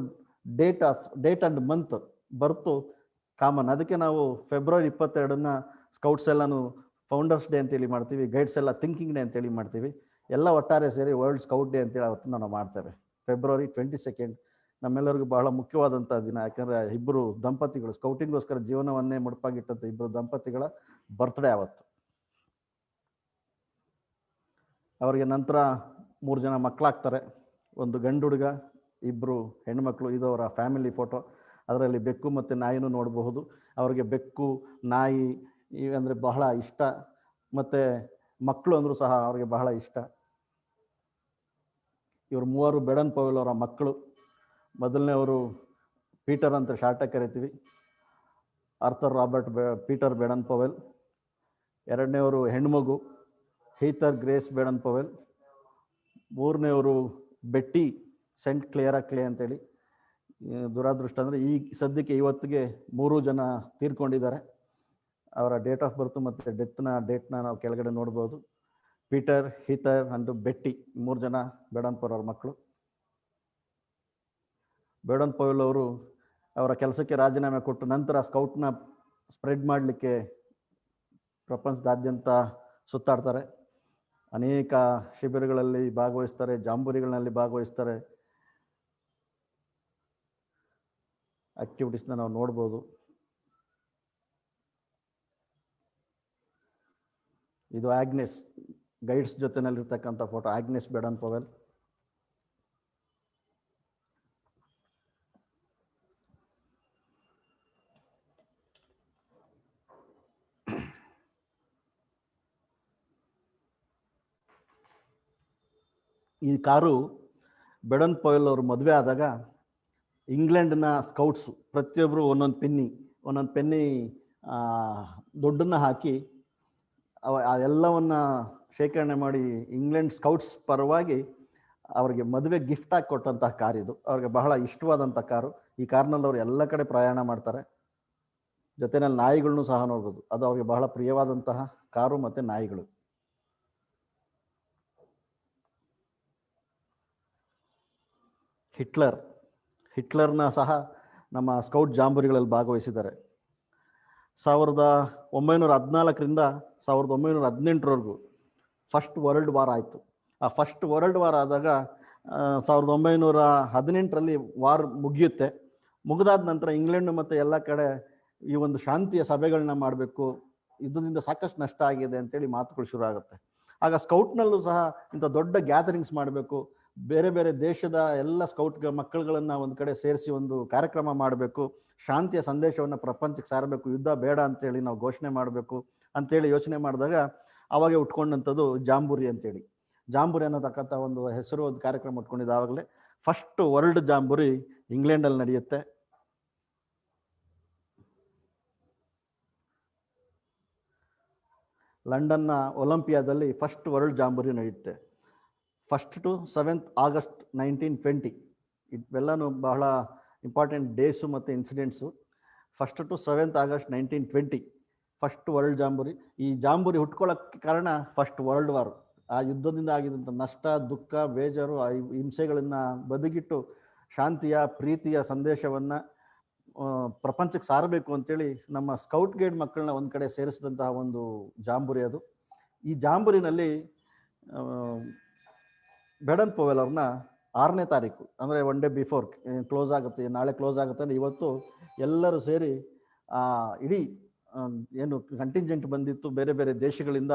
[SPEAKER 5] date and month birth common. ಅದಕ್ಕೆ ನಾವು February 22 ಸ್ಕೌಟ್ಸ್ ಎಲ್ಲನೂ ಫೌಂಡರ್ಸ್ ಡೇ ಅಂತೇಳಿ ಮಾಡ್ತೀವಿ, ಗೈಡ್ಸ್ ಎಲ್ಲ ಥಿಂಕಿಂಗ್ ಡೇ ಅಂತೇಳಿ ಮಾಡ್ತೀವಿ. ಎಲ್ಲ ಒಟ್ಟಾರೆ ಸೇರಿ ವರ್ಲ್ಡ್ ಸ್ಕೌಟ್ ಡೇ ಅಂತೇಳಿ ಅವತ್ತು ನಾವು ಮಾಡ್ತೇವೆ. February 22 ನಮ್ಮೆಲ್ಲರಿಗೂ ಬಹಳ ಮುಖ್ಯವಾದಂಥ ದಿನ. ಯಾಕಂದರೆ ಇಬ್ಬರು ದಂಪತಿಗಳು ಸ್ಕೌಟಿಂಗ್ಗೋಸ್ಕರ ಜೀವನವನ್ನೇ ಮುಡುಪಾಗಿಟ್ಟಂಥ ಇಬ್ಬರು ದಂಪತಿಗಳ ಬರ್ತ್ಡೇ ಆವತ್ತು. ಅವರಿಗೆ ನಂತರ 3 ಜನ ಮಕ್ಕಳಾಗ್ತಾರೆ. ಒಂದು ಗಂಡು ಹುಡುಗ, 2 ಹೆಣ್ಮಕ್ಳು. ಇದು ಅವರ ಫ್ಯಾಮಿಲಿ ಫೋಟೋ. ಅದರಲ್ಲಿ ಬೆಕ್ಕು ಮತ್ತು ನಾಯಿನೂ ನೋಡಬಹುದು. ಅವರಿಗೆ ಬೆಕ್ಕು ನಾಯಿ ಅಂದರೆ ಬಹಳ ಇಷ್ಟ, ಮತ್ತು ಮಕ್ಕಳು ಅಂದರೂ ಸಹ ಅವರಿಗೆ ಬಹಳ ಇಷ್ಟ. ಇವರು 3 ಬೇಡನ್ ಪವೆಲ್ ಅವರ ಮಕ್ಕಳು. ಮೊದಲನೇವರು ಪೀಟರ್ ಅಂತ ಶಾರ್ಟಾಗಿ ಕರಿತೀವಿ, Arthur Robert Peter Baden Powell. ಎರಡನೇವರು ಹೆಣ್ಮಗು ಹೀಥರ್ ಗ್ರೇಸ್ ಬೇಡನ್ ಪವೆಲ್. ಮೂರನೇವರು ಬೆಟ್ಟಿ ಸೆಂಟ್ ಕ್ಲೇರಾ ಕ್ಲೇ ಅಂತೇಳಿ. ದುರಾದೃಷ್ಟ ಅಂದರೆ ಈ ಸದ್ಯಕ್ಕೆ ಇವತ್ತಿಗೆ 3 ಜನ ತೀರ್ಕೊಂಡಿದ್ದಾರೆ. ಅವರ ಡೇಟ್ ಆಫ್ ಬರ್ತ್ ಮತ್ತು ಡೇಟ್ನ ನಾವು ಕೆಳಗಡೆ ನೋಡ್ಬೋದು. ಪೀಟರ್, ಹೀಥರ್ ಅಂಡ್ ಬೆಟ್ಟಿ 3 ಜನ ಬೇಡನ್ ಪವೆಲ್ ಅವ್ರ ಮಕ್ಕಳು. ಬೇಡನ್ ಪವೆಲ್ ಅವರು ಅವರ ಕೆಲಸಕ್ಕೆ ರಾಜೀನಾಮೆ ಕೊಟ್ಟು ನಂತರ ಸ್ಕೌಟ್ನ ಸ್ಪ್ರೆಡ್ ಮಾಡಲಿಕ್ಕೆ ಪ್ರಪಂಚದಾದ್ಯಂತ ಸುತ್ತಾಡ್ತಾರೆ. ಅನೇಕ ಶಿಬಿರಗಳಲ್ಲಿ ಭಾಗವಹಿಸ್ತಾರೆ, ಜಾಂಬೂರಿಗಳಲ್ಲಿ ಭಾಗವಹಿಸ್ತಾರೆ. ಆಕ್ಟಿವಿಟೀಸ್ನ ನಾವು ನೋಡ್ಬೋದು. ಇದು ಆಗ್ನೆಸ್ ಗೈಡ್ಸ್ ಜೊತೆನಲ್ಲಿರ್ತಕ್ಕಂಥ ಫೋಟೋ, ಆಗ್ನೆಸ್ ಬೇಡನ್ ಪವೆಲ್. ಈ ಕಾರು ಬೇಡನ್ ಪವೆಲ್ ಅವರು ಮದುವೆ ಆದಾಗ ಇಂಗ್ಲೆಂಡ್ನ ಸ್ಕೌಟ್ಸು ಪ್ರತಿಯೊಬ್ಬರು ಒಂದೊಂದು ಪೆನ್ನಿ ದುಡ್ಡನ್ನು ಹಾಕಿ ಎಲ್ಲವನ್ನು ಶೇಖರಣೆ ಮಾಡಿ ಇಂಗ್ಲೆಂಡ್ ಸ್ಕೌಟ್ಸ್ ಪರವಾಗಿ ಅವರಿಗೆ ಮದುವೆ ಗಿಫ್ಟ್ ಆಗಿ ಕೊಟ್ಟಂತಹ ಕಾರ್ ಇದು. ಅವ್ರಿಗೆ ಬಹಳ ಇಷ್ಟವಾದಂಥ ಕಾರು. ಈ ಕಾರ್ನಲ್ಲಿ ಅವರು ಎಲ್ಲ ಕಡೆ ಪ್ರಯಾಣ ಮಾಡ್ತಾರೆ. ಜೊತೆಯಲ್ಲಿ ನಾಯಿಗಳನ್ನೂ ಸಹ ನೋಡ್ಬೋದು. ಅದು ಅವ್ರಿಗೆ ಬಹಳ ಪ್ರಿಯವಾದಂತಹ ಕಾರು ಮತ್ತು ನಾಯಿಗಳು. ಹಿಟ್ಲರ್ನ ಸಹ ನಮ್ಮ ಸ್ಕೌಟ್ ಜಾಂಬೂರಿಗಳಲ್ಲಿ ಭಾಗವಹಿಸಿದ್ದಾರೆ. 1914ರಿಂದ 1918ರವರೆಗೂ ಫಸ್ಟ್ ವರ್ಲ್ಡ್ ವಾರ್ ಆಯಿತು. ಆ ಫಸ್ಟ್ ವರ್ಲ್ಡ್ ವಾರ್ ಆದಾಗ 1918ರಲ್ಲಿ ವಾರ್ ಮುಗಿಯುತ್ತೆ. ಮುಗಿದಾದ ನಂತರ ಇಂಗ್ಲೆಂಡ್ ಮತ್ತು ಎಲ್ಲ ಕಡೆ ಈ ಒಂದು ಶಾಂತಿಯ ಸಭೆಗಳನ್ನ ಮಾಡಬೇಕು, ಯುದ್ಧದಿಂದ ಸಾಕಷ್ಟು ನಷ್ಟ ಆಗಿದೆ ಅಂತೇಳಿ ಮಾತುಗಳು ಶುರು ಆಗುತ್ತೆ. ಆಗ ಸ್ಕೌಟ್ನಲ್ಲೂ ಸಹ ಇಂಥ ದೊಡ್ಡ ಗ್ಯಾದರಿಂಗ್ಸ್ ಮಾಡಬೇಕು, ಬೇರೆ ಬೇರೆ ದೇಶದ ಎಲ್ಲ ಸ್ಕೌಟ್ ಮಕ್ಕಳುಗಳನ್ನು ಒಂದು ಕಡೆ ಸೇರಿಸಿ ಒಂದು ಕಾರ್ಯಕ್ರಮ ಮಾಡಬೇಕು, ಶಾಂತಿಯ ಸಂದೇಶವನ್ನು ಪ್ರಪಂಚಕ್ಕೆ ಸಾರಬೇಕು, ಯುದ್ಧ ಬೇಡ ಅಂತೇಳಿ ನಾವು ಘೋಷಣೆ ಮಾಡಬೇಕು ಅಂತೇಳಿ ಯೋಚನೆ ಮಾಡಿದಾಗ ಅವಾಗೆ ಉಟ್ಕೊಂಡಂಥದ್ದು ಜಾಂಬೂರಿ ಅಂತೇಳಿ. ಜಾಂಬೂರಿ ಅನ್ನೋತಕ್ಕಂಥ ಒಂದು ಹೆಸರು, ಒಂದು ಕಾರ್ಯಕ್ರಮ ಉಟ್ಕೊಂಡಿದ್ದು. ಆವಾಗಲೇ ಫಸ್ಟ್ ವರ್ಲ್ಡ್ ಜಾಂಬೂರಿ ಇಂಗ್ಲೆಂಡಲ್ಲಿ ನಡೆಯುತ್ತೆ. ಲಂಡನ್ನ ಒಲಿಂಪಿಯಾದಲ್ಲಿ ಫಸ್ಟ್ ವರ್ಲ್ಡ್ ಜಾಂಬೂರಿ ನಡೆಯುತ್ತೆ. 1 to 7th August 1920. ಇವೆಲ್ಲನೂ ಬಹಳ ಇಂಪಾರ್ಟೆಂಟ್ ಡೇಸು ಮತ್ತು incidents. 1 to 7th August 1920 first world jamboree. ಈ ಜಾಂಬೂರಿ ಹುಟ್ಕೊಳ್ಳೋಕ್ಕೆ ಕಾರಣ ಫಸ್ಟ್ ವರ್ಲ್ಡ್ ವಾರ್. ಆ ಯುದ್ಧದಿಂದ ಆಗಿದ್ದಂಥ ನಷ್ಟ, ದುಃಖ, ಬೇಜಾರು, ಆ ಹಿಂಸೆಗಳನ್ನು ಬದಿಗಿಟ್ಟು ಶಾಂತಿಯ ಪ್ರೀತಿಯ ಸಂದೇಶವನ್ನು ಪ್ರಪಂಚಕ್ಕೆ ಸಾರಬೇಕು ಅಂತೇಳಿ ನಮ್ಮ ಸ್ಕೌಟ್ ಗೈಡ್ ಮಕ್ಕಳನ್ನ ಒಂದು ಕಡೆ ಸೇರಿಸಿದಂತಹ ಒಂದು ಜಾಂಬೂರಿ ಅದು. ಈ ಜಾಂಬೂರಿನಲ್ಲಿ ಬೇಡನ್ ಪವೆಲ್ ಅವ್ರನ್ನ 6ನೇ ತಾರೀಕು ಅಂದರೆ 1 day ಬಿಫೋರ್ ಕ್ಲೋಸ್ ಆಗುತ್ತೆ, ನಾಳೆ ಕ್ಲೋಸ್ ಆಗುತ್ತೆ ಅಂದರೆ ಇವತ್ತು ಎಲ್ಲರೂ ಸೇರಿ ಇಡೀ ಏನು ಕಂಟಿಂಜೆಂಟ್ ಬಂದಿತ್ತು ಬೇರೆ ಬೇರೆ ದೇಶಗಳಿಂದ,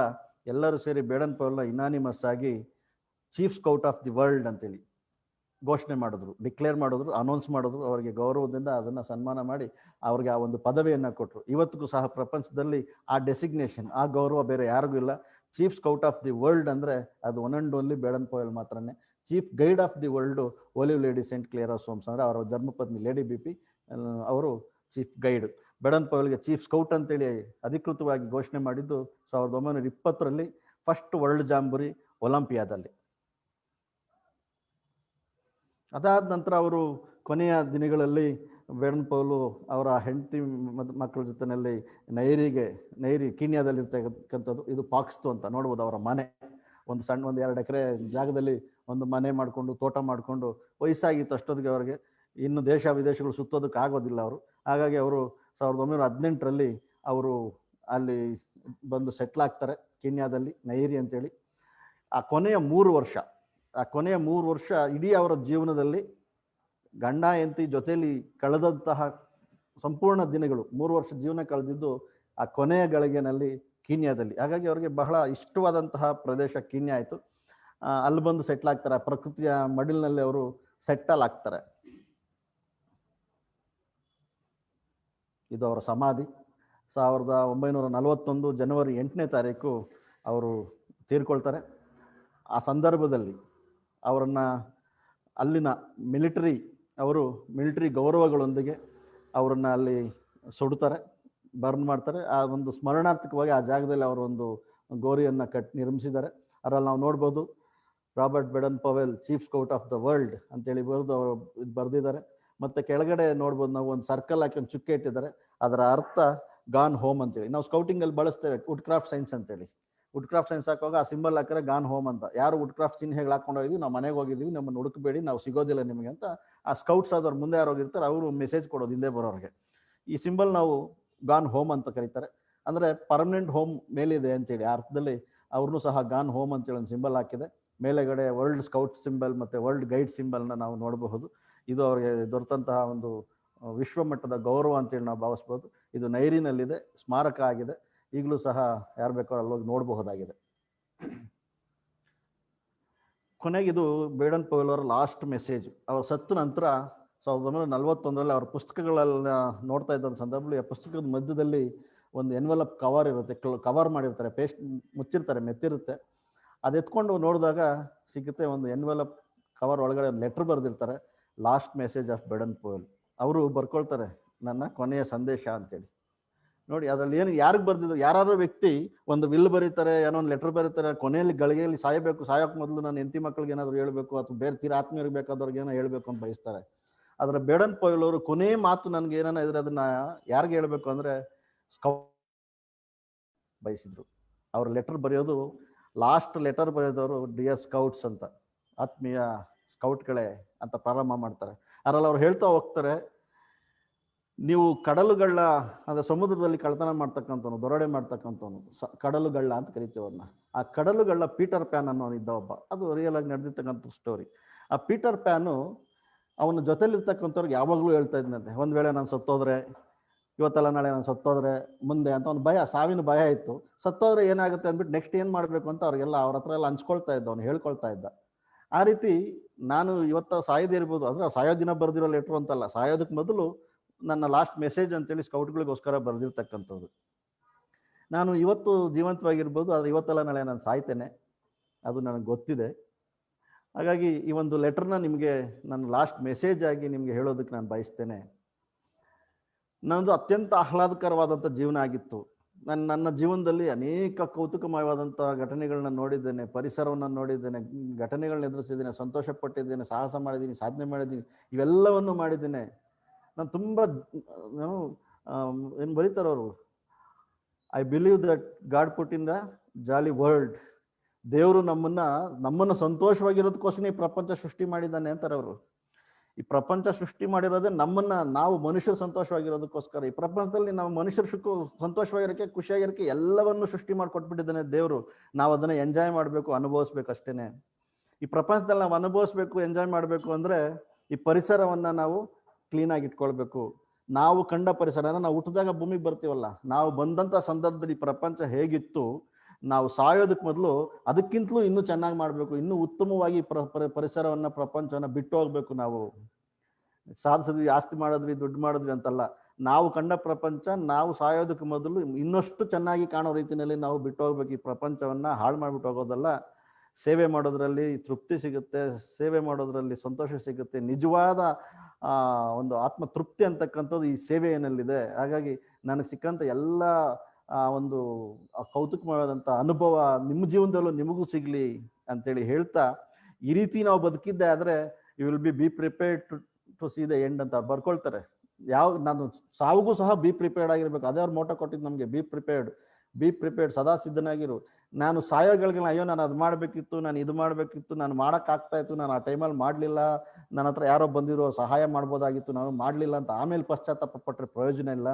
[SPEAKER 5] ಎಲ್ಲರೂ ಸೇರಿ ಬೇಡನ್ ಪವೆಲ್ನ ಇನಾನಿಮಸ್ ಆಗಿ chief scout of the world ಅಂತೇಳಿ ಘೋಷಣೆ ಮಾಡಿದ್ರು, ಡಿಕ್ಲೇರ್ ಮಾಡಿದ್ರು, ಅನೌನ್ಸ್ ಮಾಡಿದ್ರು. ಅವರಿಗೆ ಗೌರವದಿಂದ ಅದನ್ನು ಸನ್ಮಾನ ಮಾಡಿ ಅವ್ರಿಗೆ ಆ ಒಂದು ಪದವಿಯನ್ನು ಕೊಟ್ಟರು. ಇವತ್ತಿಗೂ ಸಹ ಪ್ರಪಂಚದಲ್ಲಿ ಆ ಡೆಸಿಗ್ನೇಷನ್, ಆ ಗೌರವ ಬೇರೆ ಯಾರಿಗೂ ಇಲ್ಲ. Chief scout of the world ಅಂದರೆ ಅದು one and only Baden Powell ಮಾತ್ರನೇ. Chief guide of the world Olave lady Saint Clara Soames ಅಂದರೆ ಅವರ ಧರ್ಮಪತ್ನಿ ಲೇಡಿ BP ಅವರು ಚೀಫ್ ಗೈಡ್. ಬೇಡನ್ ಪವೆಲ್ಗೆ ಚೀಫ್ ಸ್ಕೌಟ್ ಅಂತೇಳಿ ಅಧಿಕೃತವಾಗಿ ಘೋಷಣೆ ಮಾಡಿದ್ದು 1920ರಲ್ಲಿ ಫಸ್ಟ್ ವರ್ಲ್ಡ್ ಜಾಂಬೂರಿ ಒಲಿಂಪಿಯಾದಲ್ಲಿ. ಅದಾದ ನಂತರ ಅವರು ಕೊನೆಯ ದಿನಗಳಲ್ಲಿ ಬೇಡನ್ ಪೌಲು ಅವರ ಹೆಂಡತಿ ಮಕ್ಕಳ ಜೊತೆಯಲ್ಲಿ ನೈರಿ ಕೀನ್ಯಾದಲ್ಲಿ ಇರ್ತಕ್ಕಂಥದ್ದು. ಇದು ಪಾಕ್ಸ್ತು ಅಂತ ನೋಡ್ಬೋದು. ಅವರ ಮನೆ ಒಂದು 2 ಎಕರೆ ಜಾಗದಲ್ಲಿ ಒಂದು ಮನೆ ಮಾಡಿಕೊಂಡು ತೋಟ ಮಾಡಿಕೊಂಡು ವಯಸ್ಸಾಗಿತ್ತು ಅಷ್ಟೊತ್ತಿಗೆ ಅವ್ರಿಗೆ. ಇನ್ನು ದೇಶ ವಿದೇಶಗಳು ಸುತ್ತೋದಕ್ಕೆ ಆಗೋದಿಲ್ಲ ಅವರು. ಹಾಗಾಗಿ ಅವರು 1918ರಲ್ಲಿ ಅವರು ಅಲ್ಲಿ ಬಂದು ಸೆಟ್ಲ್ ಆಗ್ತಾರೆ ಕೀನ್ಯಾದಲ್ಲಿ, ನೈರಿ ಅಂತೇಳಿ. ಆ ಕೊನೆಯ 3 ವರ್ಷ ಇಡೀ ಅವರ ಜೀವನದಲ್ಲಿ ಗಂಡ ಹೆಂಡತಿ ಜೊತೆಯಲ್ಲಿ ಕಳೆದಂತಹ ಸಂಪೂರ್ಣ ದಿನಗಳು, 3 ವರ್ಷ ಜೀವನ ಕಳೆದಿದ್ದು ಆ ಕೊನೆಯ ಗಳಿಗೆನಲ್ಲಿ ಕೀನ್ಯಾದಲ್ಲಿ. ಹಾಗಾಗಿ ಅವರಿಗೆ ಬಹಳ ಇಷ್ಟವಾದಂತಹ ಪ್ರದೇಶ ಕೀನ್ಯಾ ಆಯಿತು. ಅಲ್ಲಿ ಬಂದು ಸೆಟ್ಲ್ ಆಗ್ತಾರೆ. ಆ ಪ್ರಕೃತಿಯ ಮಡಿಲಿನಲ್ಲಿ ಅವರು ಸೆಟ್ಟಲ್ ಆಗ್ತಾರೆ. ಇದು ಅವರ ಸಮಾಧಿ. 1941 ಜನವರಿ 8ನೇ ತಾರೀಕು ಅವರು ತೀರ್ಕೊಳ್ತಾರೆ. ಆ ಸಂದರ್ಭದಲ್ಲಿ ಅವರನ್ನು ಅಲ್ಲಿನ ಮಿಲಿಟರಿ ಗೌರವಗಳೊಂದಿಗೆ ಅವರನ್ನು ಅಲ್ಲಿ ಸುಡ್ತಾರೆ, ಬರ್ನ್ ಮಾಡ್ತಾರೆ. ಆ ಒಂದು ಸ್ಮರಣಾರ್ಥಕವಾಗಿ ಆ ಜಾಗದಲ್ಲಿ ಅವರು ಒಂದು ಗೋರಿಯನ್ನು ನಿರ್ಮಿಸಿದ್ದಾರೆ. ಅದರಲ್ಲಿ ನಾವು ನೋಡ್ಬೋದು Robert Baden Powell, chief scout of the world ಅಂತೇಳಿ ಅವರು ಬರೆದಿದ್ದಾರೆ. ಮತ್ತು ಕೆಳಗಡೆ ನೋಡ್ಬೋದು ನಾವು ಒಂದು ಸರ್ಕಲ್ ಹಾಕಿ ಒಂದು ಚುಕ್ಕೆ ಇಟ್ಟಿದ್ದಾರೆ. ಅದರ ಅರ್ಥ ಗಾನ್ ಹೋಮ್ ಅಂತೇಳಿ. ನಾವು ಸ್ಕೌಟಿಂಗಲ್ಲಿ ಬಳಸ್ತೇವೆ ವುಡ್ ಕ್ರಾಫ್ಟ್ ಸೈನ್ಸ್ ಅಂತೇಳಿ. ವುಡ್ ಕ್ರಾಫ್ಟ್ ಸೈನ್ಸ್ ಹಾಕುವಾಗ ಆ ಸಿಂಬಲ್ ಹಾಕಿದ್ರೆ ಗಾನ್ ಹೋಮ್ ಅಂತ. ಯಾರು ವುಡ್ ಕ್ರಾಫ್ಟ್ ಚಿಹ್ನೆಗಳು ಹಾಕೊಂಡು ಹೋಗಿದ್ವಿ, ನಾವು ಮನೆಗೆ ಹೋಗಿದ್ದೀವಿ, ನಮ್ಮನ್ನು ಹುಡುಕಬೇಡಿ, ನಾವು ಸಿಗೋದಿಲ್ಲ ನಿಮಗೆ ಅಂತ ಆ ಸ್ಕೌಟ್ಸ್ ಆದವ್ರು ಮುಂದೆ ಯಾರು ಹೋಗಿರ್ತಾರೆ ಅವರು ಮೆಸೇಜ್ ಕೊಡೋದು ಹಿಂದೆ ಬರೋರಿಗೆ. ಈ ಸಿಂಬಲ್ ನಾವು ಗಾನ್ ಹೋಮ್ ಅಂತ ಕರೀತಾರೆ. ಅಂದರೆ ಪರ್ಮನೆಂಟ್ ಹೋಮ್ ಮೇಲಿದೆ ಅಂತೇಳಿ ಆ ಅರ್ಥದಲ್ಲಿ ಅವ್ರನ್ನೂ ಸಹ ಗಾನ್ ಹೋಮ್ ಅಂತೇಳಿ ಒಂದು ಸಿಂಬಲ್ ಹಾಕಿದೆ. ಮೇಲೆಗಡೆ ವರ್ಲ್ಡ್ ಸ್ಕೌಟ್ ಸಿಂಬಲ್ ಮತ್ತು ವರ್ಲ್ಡ್ ಗೈಡ್ ಸಿಂಬಲ್ನ ನಾವು ನೋಡಬಹುದು. ಇದು ಅವರಿಗೆ ದೊರೆತಂತಹ ಒಂದು ವಿಶ್ವಮಟ್ಟದ ಗೌರವ ಅಂತೇಳಿ ನಾವು ಭಾವಿಸ್ಬೋದು. ಇದು ನೈರಿನಲ್ಲಿದೆ, ಸ್ಮಾರಕ ಆಗಿದೆ. ಈಗಲೂ ಸಹ ಯಾರು ಬೇಕಾದ್ರೂ ಅಲ್ಲೋಗಿ ನೋಡಬಹುದಾಗಿದೆ. ಕೊನೆಗಿದು ಬೇಡನ್ ಪವೆಲ್ ಅವರ ಲಾಸ್ಟ್ ಮೆಸೇಜ್. ಅವ್ರ ಸತ್ತ ನಂತರ 1941ರಲ್ಲಿ ಅವ್ರ ಪುಸ್ತಕಗಳೆಲ್ಲ ನೋಡ್ತಾ ಇದ್ದ ಸಂದರ್ಭದಲ್ಲಿ ಆ ಪುಸ್ತಕದ ಮಧ್ಯದಲ್ಲಿ ಒಂದು ಎನ್ವೆಲಪ್ ಕವರ್ ಇರುತ್ತೆ, ಕವರ್ ಮಾಡಿರ್ತಾರೆ, ಪೇಸ್ಟ್ ಮುಚ್ಚಿರ್ತಾರೆ, ಮೆತ್ತಿರುತ್ತೆ. ಅದು ಎತ್ಕೊಂಡು ನೋಡಿದಾಗ ಸಿಗುತ್ತೆ ಒಂದು ಎನ್ವೆಲಪ್ ಕವರ್ ಒಳಗಡೆ ಒಂದು ಲೆಟ್ರ್ ಬರೆದಿರ್ತಾರೆ, last message of Baden Powell. ಅವರು ಬರ್ಕೊಳ್ತಾರೆ ನನ್ನ ಕೊನೆಯ ಸಂದೇಶ ಅಂತೇಳಿ. ನೋಡಿ ಅದರಲ್ಲಿ ಏನು ಯಾರಿಗೆ ಬರೆದಿದ್ರು, ಯಾರು ವ್ಯಕ್ತಿ ಒಂದು ವಿಲ್ ಬರೀತಾರೆ, ಏನೋ ಒಂದು ಲೆಟರ್ ಬರೀತಾರೆ, ಕೊನೆಯಲ್ಲಿ ಗಳಿಗೆಯಲ್ಲಿ ಸಾಯೋಕ್ಕೆ ಮೊದಲು ನನ್ನ ಹೆಂಡತಿ ಮಕ್ಕಳಿಗೆ ಏನಾದರೂ ಹೇಳಬೇಕು ಅಥವಾ ಬೇರೆ ತೀರ ಆತ್ಮೀಯರಿಗೆ ಬೇಕಾದವ್ರಿಗೆ ಏನೋ ಹೇಳಬೇಕು ಅಂತ ಬಯಸ್ತಾರೆ. ಆದರೆ ಬೇಡನ್ ಪವೆಲ್ ಅವರು ಕೊನೆ ಮಾತು ನನಗೆ ಏನಾನ ಇದ್ರೆ ಅದನ್ನ ಯಾರಿಗೆ ಹೇಳಬೇಕು ಅಂದರೆ ಸ್ಕೌಟ್ ಬಯಸಿದ್ರು. ಅವ್ರ ಲೆಟರ್ ಬರೆಯೋದು, ಲಾಸ್ಟ್ ಲೆಟರ್ ಬರೆಯೋದವರು ಡಿಯರ್ ಸ್ಕೌಟ್ಸ್ ಅಂತ, ಆತ್ಮೀಯ ಸ್ಕೌಟ್ಗಳೇ ಅಂತ ಪ್ರಾರಂಭ ಮಾಡ್ತಾರೆ. ಅದರಲ್ಲಿ ಅವ್ರು ಹೇಳ್ತಾ ಹೋಗ್ತಾರೆ, ನೀವು ಕಡಲುಗಳ ಅಂದರೆ ಸಮುದ್ರದಲ್ಲಿ ಕಳ್ಳತನ ಮಾಡ್ತಕ್ಕಂಥವ್ನು, ದೊರಡೆ ಮಾಡ್ತಕ್ಕಂಥವ್ನು, ಕಡಲುಗಳ್ಳ ಅಂತ ಕರಿತೀವಿ ಅವ್ರನ್ನ. ಆ ಕಡಲುಗಳ್ಳ ಪೀಟರ್ ಪ್ಯಾನ್ ಅನ್ನೋನು ಇದ್ದ ಒಬ್ಬ. ಅದು ರಿಯಲ್ ಆಗಿ ನಡೆದಿರ್ತಕ್ಕಂಥ ಸ್ಟೋರಿ. ಆ ಪೀಟರ್ ಪ್ಯಾನು ಅವನ ಜೊತೆಲಿರ್ತಕ್ಕಂಥವ್ರಿಗೆ ಯಾವಾಗಲೂ ಹೇಳ್ತಾ ಇದ್ದಂತೆ, ಒಂದು ವೇಳೆ ನಾನು ಸತ್ತೋದ್ರೆ, ಇವತ್ತೆಲ್ಲ ನಾಳೆ ನಾನು ಸತ್ತೋದ್ರೆ ಮುಂದೆ ಅಂತ ಒಂದು ಭಯ, ಸಾವಿನ ಭಯ ಇತ್ತು. ಸತ್ತೋದ್ರೆ ಏನಾಗುತ್ತೆ ಅಂದ್ಬಿಟ್ಟು ನೆಕ್ಸ್ಟ್ ಏನು ಮಾಡಬೇಕು ಅಂತ ಅವ್ರಿಗೆಲ್ಲ ಅವ್ರ ಹತ್ರ ಎಲ್ಲ ಹಂಚ್ಕೊಳ್ತಾ ಇದ್ದ, ಅವ್ನು ಹೇಳ್ಕೊಳ್ತಾ ಇದ್ದ. ಆ ರೀತಿ ನಾನು ಇವತ್ತು ಸಾಯೋದೇ ಇರ್ಬೋದು, ಅಂದರೆ ಸಾಯೋ ದಿನ ಬರೆದಿರೋ ಲೆಟ್ರು ಅಂತಲ್ಲ, ಸಾಯೋದಕ್ಕೆ ಮೊದಲು ನನ್ನ ಲಾಸ್ಟ್ ಮೆಸೇಜ್ ಅಂತೇಳಿ ಸ್ಕೌಟ್ಗಳಿಗೋಸ್ಕರ ಬರೆದಿರ್ತಕ್ಕಂಥದ್ದು. ನಾನು ಇವತ್ತು ಜೀವಂತವಾಗಿರ್ಬೋದು, ಆದರೆ ಇವತ್ತೆಲ್ಲ ನಾಳೆ ನಾನು ಸಾಯ್ತೇನೆ, ಅದು ನನಗೆ ಗೊತ್ತಿದೆ. ಹಾಗಾಗಿ ಈ ಒಂದು ಲೆಟರ್ನ ನಿಮಗೆ ನನ್ನ ಲಾಸ್ಟ್ ಮೆಸೇಜ್ ಆಗಿ ನಿಮಗೆ ಹೇಳೋದಕ್ಕೆ ನಾನು ಬಯಸ್ತೇನೆ. ನನ್ನದು ಅತ್ಯಂತ ಆಹ್ಲಾದಕರವಾದಂಥ ಜೀವನ ಆಗಿತ್ತು. ನನ್ನ ಜೀವನದಲ್ಲಿ ಅನೇಕ ಕೌತುಕಮಯವಾದಂಥ ಘಟನೆಗಳನ್ನ ನೋಡಿದ್ದೇನೆ, ಪರಿಸರವನ್ನು ನೋಡಿದ್ದೇನೆ, ಘಟನೆಗಳನ್ನ ಎದುರಿಸಿದ್ದೇನೆ, ಸಂತೋಷ ಪಟ್ಟಿದ್ದೇನೆ, ಸಾಹಸ ಮಾಡಿದ್ದೀನಿ, ಸಾಧನೆ ಮಾಡಿದ್ದೀನಿ, ಇವೆಲ್ಲವನ್ನು ಮಾಡಿದ್ದೇನೆ. ನಾನು ತುಂಬ ಏನು ಬರೀತಾರೆ ಅವರು, I believe that god put in the jolly world. ದೇವರು ನಮ್ಮನ್ನು ಸಂತೋಷವಾಗಿರೋದಕ್ಕೋಸ್ಕರ ಈ ಪ್ರಪಂಚ ಸೃಷ್ಟಿ ಮಾಡಿದ್ದಾನೆ ಅಂತಾರೆ ಅವರು. ಈ ಪ್ರಪಂಚ ಸೃಷ್ಟಿ ಮಾಡಿರೋದೇ ನಾವು ಮನುಷ್ಯರು ಸಂತೋಷವಾಗಿರೋದಕ್ಕೋಸ್ಕರ. ಈ ಪ್ರಪಂಚದಲ್ಲಿ ನಾವು ಮನುಷ್ಯರು ಸಂತೋಷವಾಗಿರೋಕ್ಕೆ, ಖುಷಿಯಾಗಿರೋಕ್ಕೆ ಎಲ್ಲವನ್ನು ಸೃಷ್ಟಿ ಮಾಡಿಕೊಟ್ಬಿಟ್ಟಿದ್ದಾನೆ ದೇವರು. ನಾವು ಅದನ್ನು ಎಂಜಾಯ್ ಮಾಡಬೇಕು, ಅನುಭವಿಸ್ಬೇಕು ಅಷ್ಟೇನೆ. ಈ ಪ್ರಪಂಚದಲ್ಲಿ ನಾವು ಅನುಭವಿಸ್ಬೇಕು, ಎಂಜಾಯ್ ಮಾಡಬೇಕು ಅಂದರೆ ಈ ಪರಿಸರವನ್ನು ನಾವು ಕ್ಲೀನಾಗಿ ಇಟ್ಕೊಳ್ಬೇಕು. ನಾವು ಕಂಡ ಪರಿಸರ, ನಾವು ಹುಟ್ಟಿದಾಗ ಭೂಮಿಗೆ ಬರ್ತೀವಲ್ಲ, ನಾವು ಬಂದಂಥ ಸಂದರ್ಭದಲ್ಲಿ ಈ ಪ್ರಪಂಚ ಹೇಗಿತ್ತು, ನಾವು ಸಾಯೋದಕ್ಕೆ ಮೊದಲು ಅದಕ್ಕಿಂತಲೂ ಇನ್ನೂ ಚೆನ್ನಾಗಿ ಮಾಡಬೇಕು, ಇನ್ನೂ ಉತ್ತಮವಾಗಿ ಪರಿಸರವನ್ನು, ಪ್ರಪಂಚವನ್ನು ಬಿಟ್ಟು ಹೋಗ್ಬೇಕು. ನಾವು ಸಾಧಿಸಿದ್ವಿ, ಆಸ್ತಿ ಮಾಡಿದ್ವಿ, ದುಡ್ಡು ಮಾಡಿದ್ವಿ ಅಂತಲ್ಲ, ನಾವು ಕಂಡ ಪ್ರಪಂಚ ನಾವು ಸಾಯೋದಕ್ಕೆ ಮೊದಲು ಇನ್ನಷ್ಟು ಚೆನ್ನಾಗಿ ಕಾಣೋ ರೀತಿಯಲ್ಲಿ ನಾವು ಬಿಟ್ಟು ಹೋಗ್ಬೇಕು. ಈ ಪ್ರಪಂಚವನ್ನು ಹಾಳು ಮಾಡಿಬಿಟ್ಟು ಹೋಗೋದಲ್ಲ. ಸೇವೆ ಮಾಡೋದ್ರಲ್ಲಿ ತೃಪ್ತಿ ಸಿಗುತ್ತೆ, ಸೇವೆ ಮಾಡೋದ್ರಲ್ಲಿ ಸಂತೋಷ ಸಿಗುತ್ತೆ, ನಿಜವಾದ ಒಂದು ಆತ್ಮ ತೃಪ್ತಿ ಅಂತಕ್ಕಂಥದ್ದು ಈ ಸೇವೆಯಲ್ಲಿದೆ. ಹಾಗಾಗಿ ನನಗೆ ಸಿಕ್ಕಂಥ ಎಲ್ಲ ಒಂದು ಕೌತುಕವಾದಂಥ ಅನುಭವ ನಿಮ್ಮ ಜೀವನದಲ್ಲೂ ನಿಮಗೂ ಸಿಗಲಿ ಅಂತೇಳಿ ಹೇಳ್ತಾ, ಈ ರೀತಿ ನಾವು ಬದುಕಿದ್ದೆ ಆದರೆ you will be prepared to see the end ಅಂತ ಬರ್ಕೊಳ್ತಾರೆ. ನಾನು ಸಾವುಗೂ ಸಹ ಬಿ ಪ್ರಿಪೇರ್ಡ್ ಆಗಿರ್ಬೇಕು. ಅದೇ ಅವ್ರು ಮೋಟೋ ಕೊಟ್ಟಿದ್ದು ನಮಗೆ, ಬಿ ಪ್ರಿಪೇರ್ಡ್, ಸದಾ ಸಿದ್ಧನಾಗಿರು. ನಾನು ಸಾಯೋಗಳಿಗೆ ಅಯ್ಯೋ ನಾನು ಅದು ಮಾಡಬೇಕಿತ್ತು, ನಾನು ಇದು ಮಾಡಬೇಕಿತ್ತು, ನಾನು ಮಾಡೋಕ್ಕಾಗ್ತಾ ಇತ್ತು, ನಾನು ಆ ಟೈಮಲ್ಲಿ ಮಾಡಲಿಲ್ಲ, ನನ್ನ ಹತ್ರ ಯಾರೋ ಬಂದಿರೋ ಸಹಾಯ ಮಾಡ್ಬೋದಾಗಿತ್ತು, ನಾನು ಮಾಡಲಿಲ್ಲ ಅಂತ ಆಮೇಲೆ ಪಶ್ಚಾತ್ತಾಪ ಪಟ್ಟರೆ ಪ್ರಯೋಜನ ಇಲ್ಲ.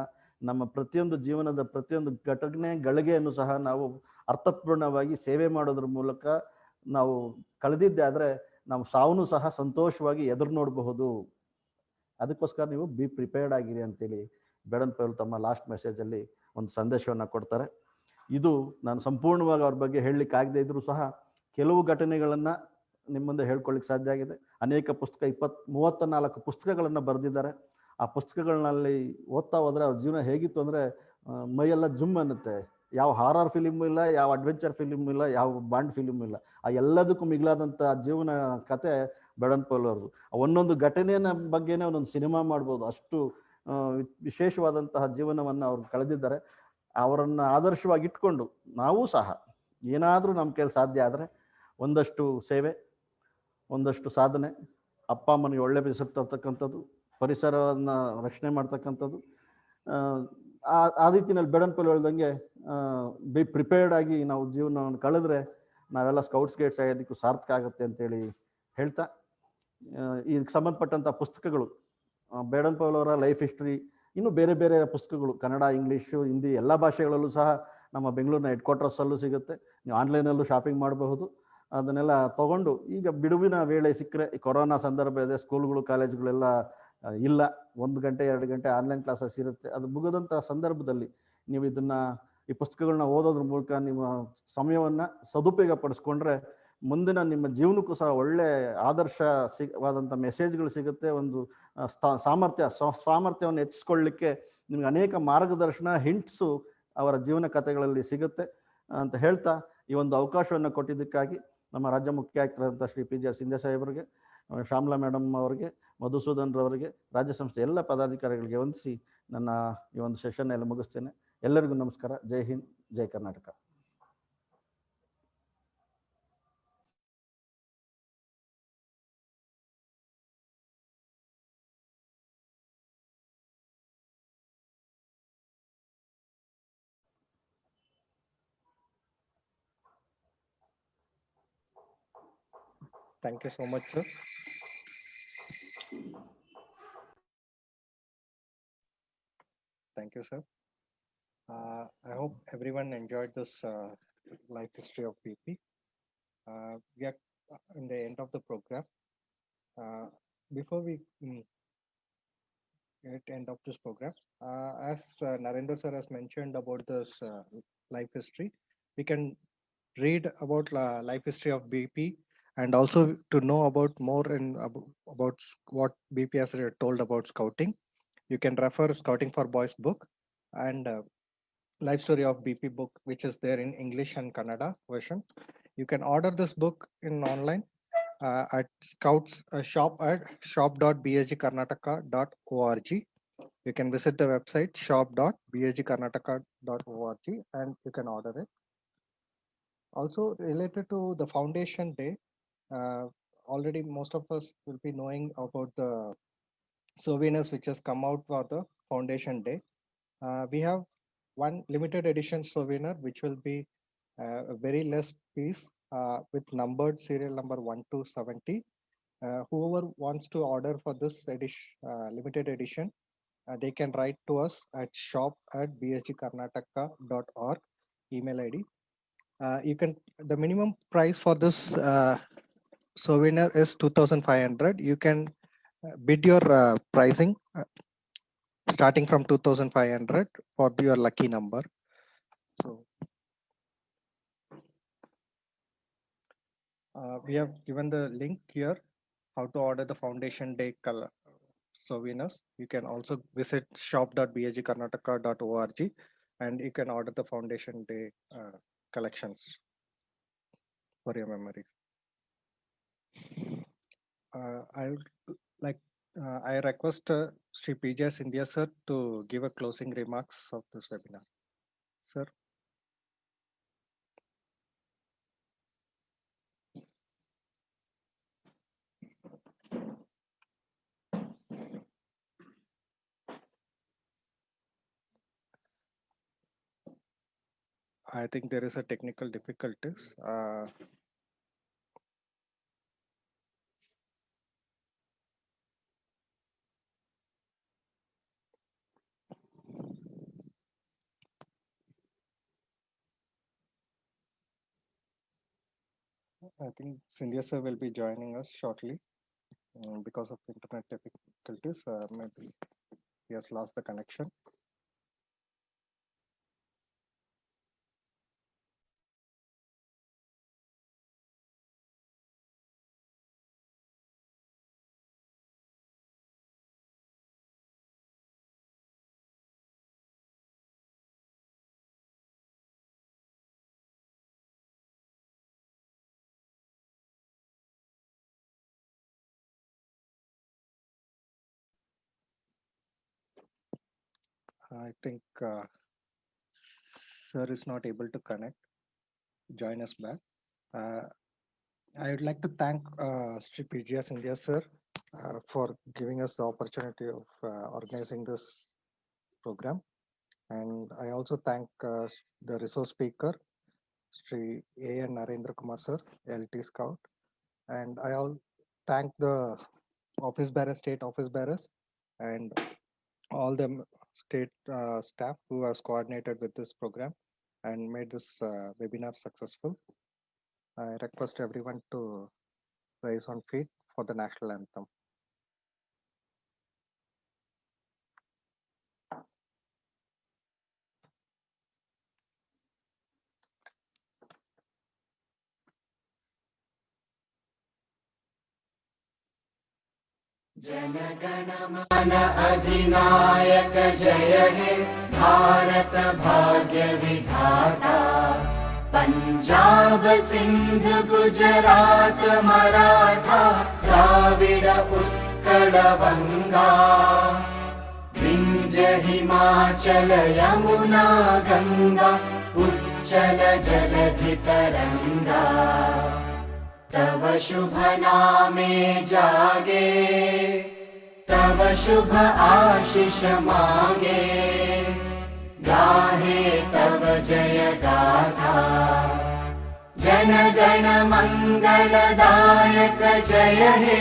[SPEAKER 5] ನಮ್ಮ ಪ್ರತಿಯೊಂದು ಜೀವನದ ಪ್ರತಿಯೊಂದು ಘಟನೆಗಳಿಗೆಯನ್ನು ಸಹ ನಾವು ಅರ್ಥಪೂರ್ಣವಾಗಿ ಸೇವೆ ಮಾಡೋದ್ರ ಮೂಲಕ ನಾವು ಕಳೆದಿದ್ದೆ ಆದರೆ ನಾವು ಸಾವನ್ನು ಸಹ ಸಂತೋಷವಾಗಿ ಎದುರು ನೋಡಬಹುದು. ಅದಕ್ಕೋಸ್ಕರ ನೀವು ಬಿ ಪ್ರಿಪೇರ್ಡ್ ಆಗಿರಿ ಅಂತೇಳಿ ಬೇಡನ್ ಪವೆಲ್ ತಮ್ಮ ಲಾಸ್ಟ್ ಮೆಸೇಜಲ್ಲಿ ಒಂದು ಸಂದೇಶವನ್ನು ಕೊಡ್ತಾರೆ. ಇದು ನಾನು ಸಂಪೂರ್ಣವಾಗಿ ಅವ್ರ ಬಗ್ಗೆ ಹೇಳಲಿಕ್ಕೆ ಆಗದೆ ಇದ್ರೂ ಸಹ ಕೆಲವು ಘಟನೆಗಳನ್ನು ನಿಮ್ಮ ಮುಂದೆ ಹೇಳ್ಕೊಳ್ಳಿಕ್ಕೆ ಸಾಧ್ಯ ಆಗಿದೆ. ಅನೇಕ ಪುಸ್ತಕ 34 ಪುಸ್ತಕಗಳನ್ನು ಬರೆದಿದ್ದಾರೆ. ಆ ಪುಸ್ತಕಗಳಲ್ಲಿ ಓದ್ತಾ ಹೋದರೆ ಅವ್ರ ಜೀವನ ಹೇಗಿತ್ತು ಅಂದರೆ ಮೈಯೆಲ್ಲ ಜುಮ್ ಅನ್ನುತ್ತೆ. ಯಾವ ಹಾರರ್ ಫಿಲಿಮು ಇಲ್ಲ, ಯಾವ ಅಡ್ವೆಂಚರ್ ಫಿಲಿಮು ಇಲ್ಲ, ಯಾವ ಬಾಂಡ್ ಫಿಲಿಮು ಇಲ್ಲ. ಆ ಎಲ್ಲದಕ್ಕೂ ಮಿಗಿಲಾದಂಥ ಜೀವನ ಕತೆ ಬೇಡನ್ ಪವೆಲ್ ಅವ್ರದ್ದು. ಒಂದೊಂದು ಘಟನೆಯ ಬಗ್ಗೆನೇ ಒಂದೊಂದು ಸಿನಿಮಾ ಮಾಡ್ಬೋದು, ಅಷ್ಟು ವಿಶೇಷವಾದಂತಹ ಜೀವನವನ್ನು ಅವ್ರು ಕಳೆದಿದ್ದಾರೆ. ಅವರನ್ನು ಆದರ್ಶವಾಗಿ ಇಟ್ಕೊಂಡು ನಾವು ಸಹ ಏನಾದರೂ ನಮ್ಮ ಕೈಲಿ ಸಾಧ್ಯ ಆದರೆ ಒಂದಷ್ಟು ಸೇವೆ, ಒಂದಷ್ಟು ಸಾಧನೆ, ಅಪ್ಪ ಅಮ್ಮನಿಗೆ ಒಳ್ಳೆ ಹೆಸರು ತರ್ತಕ್ಕಂಥದ್ದು, ಪರಿಸರವನ್ನು ರಕ್ಷಣೆ ಮಾಡ್ತಕ್ಕಂಥದ್ದು, ಆ ರೀತಿಯಲ್ಲಿ ಬೇಡನ್ ಪವೆಲ್ ಹೇಳ್ದಂಗೆ ಬಿ ಪ್ರಿಪೇರ್ಡ್ ಆಗಿ ನಾವು ಜೀವನವನ್ನು ಕಳೆದ್ರೆ ನಾವೆಲ್ಲ ಸ್ಕೌಟ್ಸ್ ಗೈಡ್ಸ್ ಆಗೋದಕ್ಕೂ ಸಾರ್ಥಕ ಆಗುತ್ತೆ ಅಂತೇಳಿ ಹೇಳ್ತಾ, ಇದಕ್ಕೆ ಸಂಬಂಧಪಟ್ಟಂಥ ಪುಸ್ತಕಗಳು ಬೇಡನ್ ಪವೆಲ್ ಅವರ ಲೈಫ್ ಹಿಸ್ಟ್ರಿ, ಇನ್ನು ಬೇರೆ ಬೇರೆ ಪುಸ್ತಕಗಳು ಕನ್ನಡ, ಇಂಗ್ಲೀಷು, ಹಿಂದಿ ಎಲ್ಲ ಭಾಷೆಗಳಲ್ಲೂ ಸಹ ನಮ್ಮ ಬೆಂಗಳೂರಿನ ಹೆಡ್ ಕ್ವಾರ್ಟರ್ಸಲ್ಲೂ ಸಿಗುತ್ತೆ. ನೀವು ಆನ್ಲೈನಲ್ಲೂ ಶಾಪಿಂಗ್ ಮಾಡಬಹುದು. ಅದನ್ನೆಲ್ಲ ತೊಗೊಂಡು ಈಗ ಬಿಡುವಿನ ವೇಳೆ ಸಿಕ್ಕರೆ, ಈ ಕೊರೋನಾ ಸಂದರ್ಭ ಇದೆ, ಸ್ಕೂಲ್ಗಳು ಕಾಲೇಜುಗಳೆಲ್ಲ ಇಲ್ಲ, 1 ಗಂಟೆ 2 ಗಂಟೆ ಆನ್ಲೈನ್ ಕ್ಲಾಸಸ್ ಇರುತ್ತೆ. ಅದು ಮುಗಿದಂಥ ಸಂದರ್ಭದಲ್ಲಿ ನೀವು ಈ ಪುಸ್ತಕಗಳನ್ನ ಓದೋದ್ರ ಮೂಲಕ ನಿಮ್ಮ ಸಮಯವನ್ನು ಸದುಪಯೋಗ ಪಡಿಸ್ಕೊಂಡ್ರೆ ಮುಂದಿನ ನಿಮ್ಮ ಜೀವನಕ್ಕೂ ಸಹ ಒಳ್ಳೆ ಆದರ್ಶವಾದಂಥ ಮೆಸೇಜ್ಗಳು ಸಿಗುತ್ತೆ. ಒಂದು ಸಾಮರ್ಥ್ಯವನ್ನು ಹೆಚ್ಚಿಸ್ಕೊಳ್ಳಿಕ್ಕೆ ನಿಮ್ಗೆ ಅನೇಕ ಮಾರ್ಗದರ್ಶನ, ಹಿಂಟ್ಸು ಅವರ ಜೀವನ ಕಥೆಗಳಲ್ಲಿ ಸಿಗುತ್ತೆ ಅಂತ ಹೇಳ್ತಾ, ಈ ಒಂದು ಅವಕಾಶವನ್ನು ಕೊಟ್ಟಿದ್ದಕ್ಕಾಗಿ ನಮ್ಮ ರಾಜ್ಯ ಮುಖ್ಯ ಆಯುಕ್ತರಾದಂಥ ಶ್ರೀ PGR ಸಿಂಧ್ಯಾ ಸಾಹೇಬರಿಗೆ, ಶ್ಯಾಮಲಾ ಮೇಡಮ್ ಅವರಿಗೆ, ಮಧುಸೂದನ್ ರವರಿಗೆ, ರಾಜ್ಯ ಸಂಸ್ಥೆ ಎಲ್ಲ ಪದಾಧಿಕಾರಿಗಳಿಗೆ ವಂದಿಸಿ ನನ್ನ ಈ ಒಂದು ಸೆಷನ್ ಎಲ್ಲ ಮುಗಿಸ್ತೇನೆ. ಎಲ್ಲರಿಗೂ ನಮಸ್ಕಾರ. ಜೈ ಹಿಂದ್, ಜೈ Karnataka.
[SPEAKER 6] Thank you so much, sir. Thank you, sir. I hope everyone enjoyed this life history of BP. We are in the end of the program. Before we get end of this program, as Narendra sir has mentioned about this life history, we can read about life history of BP, and also to know about more about what BP has told about scouting. You can refer Scouting for Boys book and life story of BP book, which is there in English and Kannada version. You can order this book in online at Scouts shop at shop.bhgkarnataka.org. You can visit the website shop.bhgkarnataka.org and you can order it. Also related to the Foundation Day, already most of us will be knowing about the souvenirs which has come out for the Foundation Day. We have one limited edition souvenir which will be a very less piece with numbered serial number 1 to 70. Whoever wants to order for this edition, limited edition, they can write to us at shop@bhgkarnataka.org email ID. The minimum price for this souvenir is 2,500. You can bid your pricing starting from 2,500 for your lucky number. So we have given the link here how to order the Foundation Day color souvenirs. You can also visit shop.bhgkarnataka.org and you can order the Foundation Day collections for your memories. I request Sri PGR Sindhya sir to give a closing remarks of this webinar. Sir. I think there is a technical difficulties. I think Sindhya sir will be joining us shortly. Because of internet difficulties, maybe he has lost the connection. I think sir is not able to connect, join us back. I would like to thank Sri PGS India sir for giving us the opportunity of organizing this program. And I also thank the resource speaker, Sri A.N. Narendra Kumar sir, LT Scout. And I all thank the office bearers, state office bearers, and all the state staff who has coordinated with this program and made this webinar successful. I request everyone to rise on feet for the national anthem.
[SPEAKER 7] जनगण मन अधिनायक जय हे भारत भाग्य विधाता पंजाब सिंध गुजरात मराठा द्राविड उत्कल बंगा विंध्य हिमाचल यमुना गंगा उच्चल जलधि तरंगा तव शुभ नामे जागे तव शुभ आशीष मांगे गाहे तव जय गाथा जन गण मंगलदायक जय हे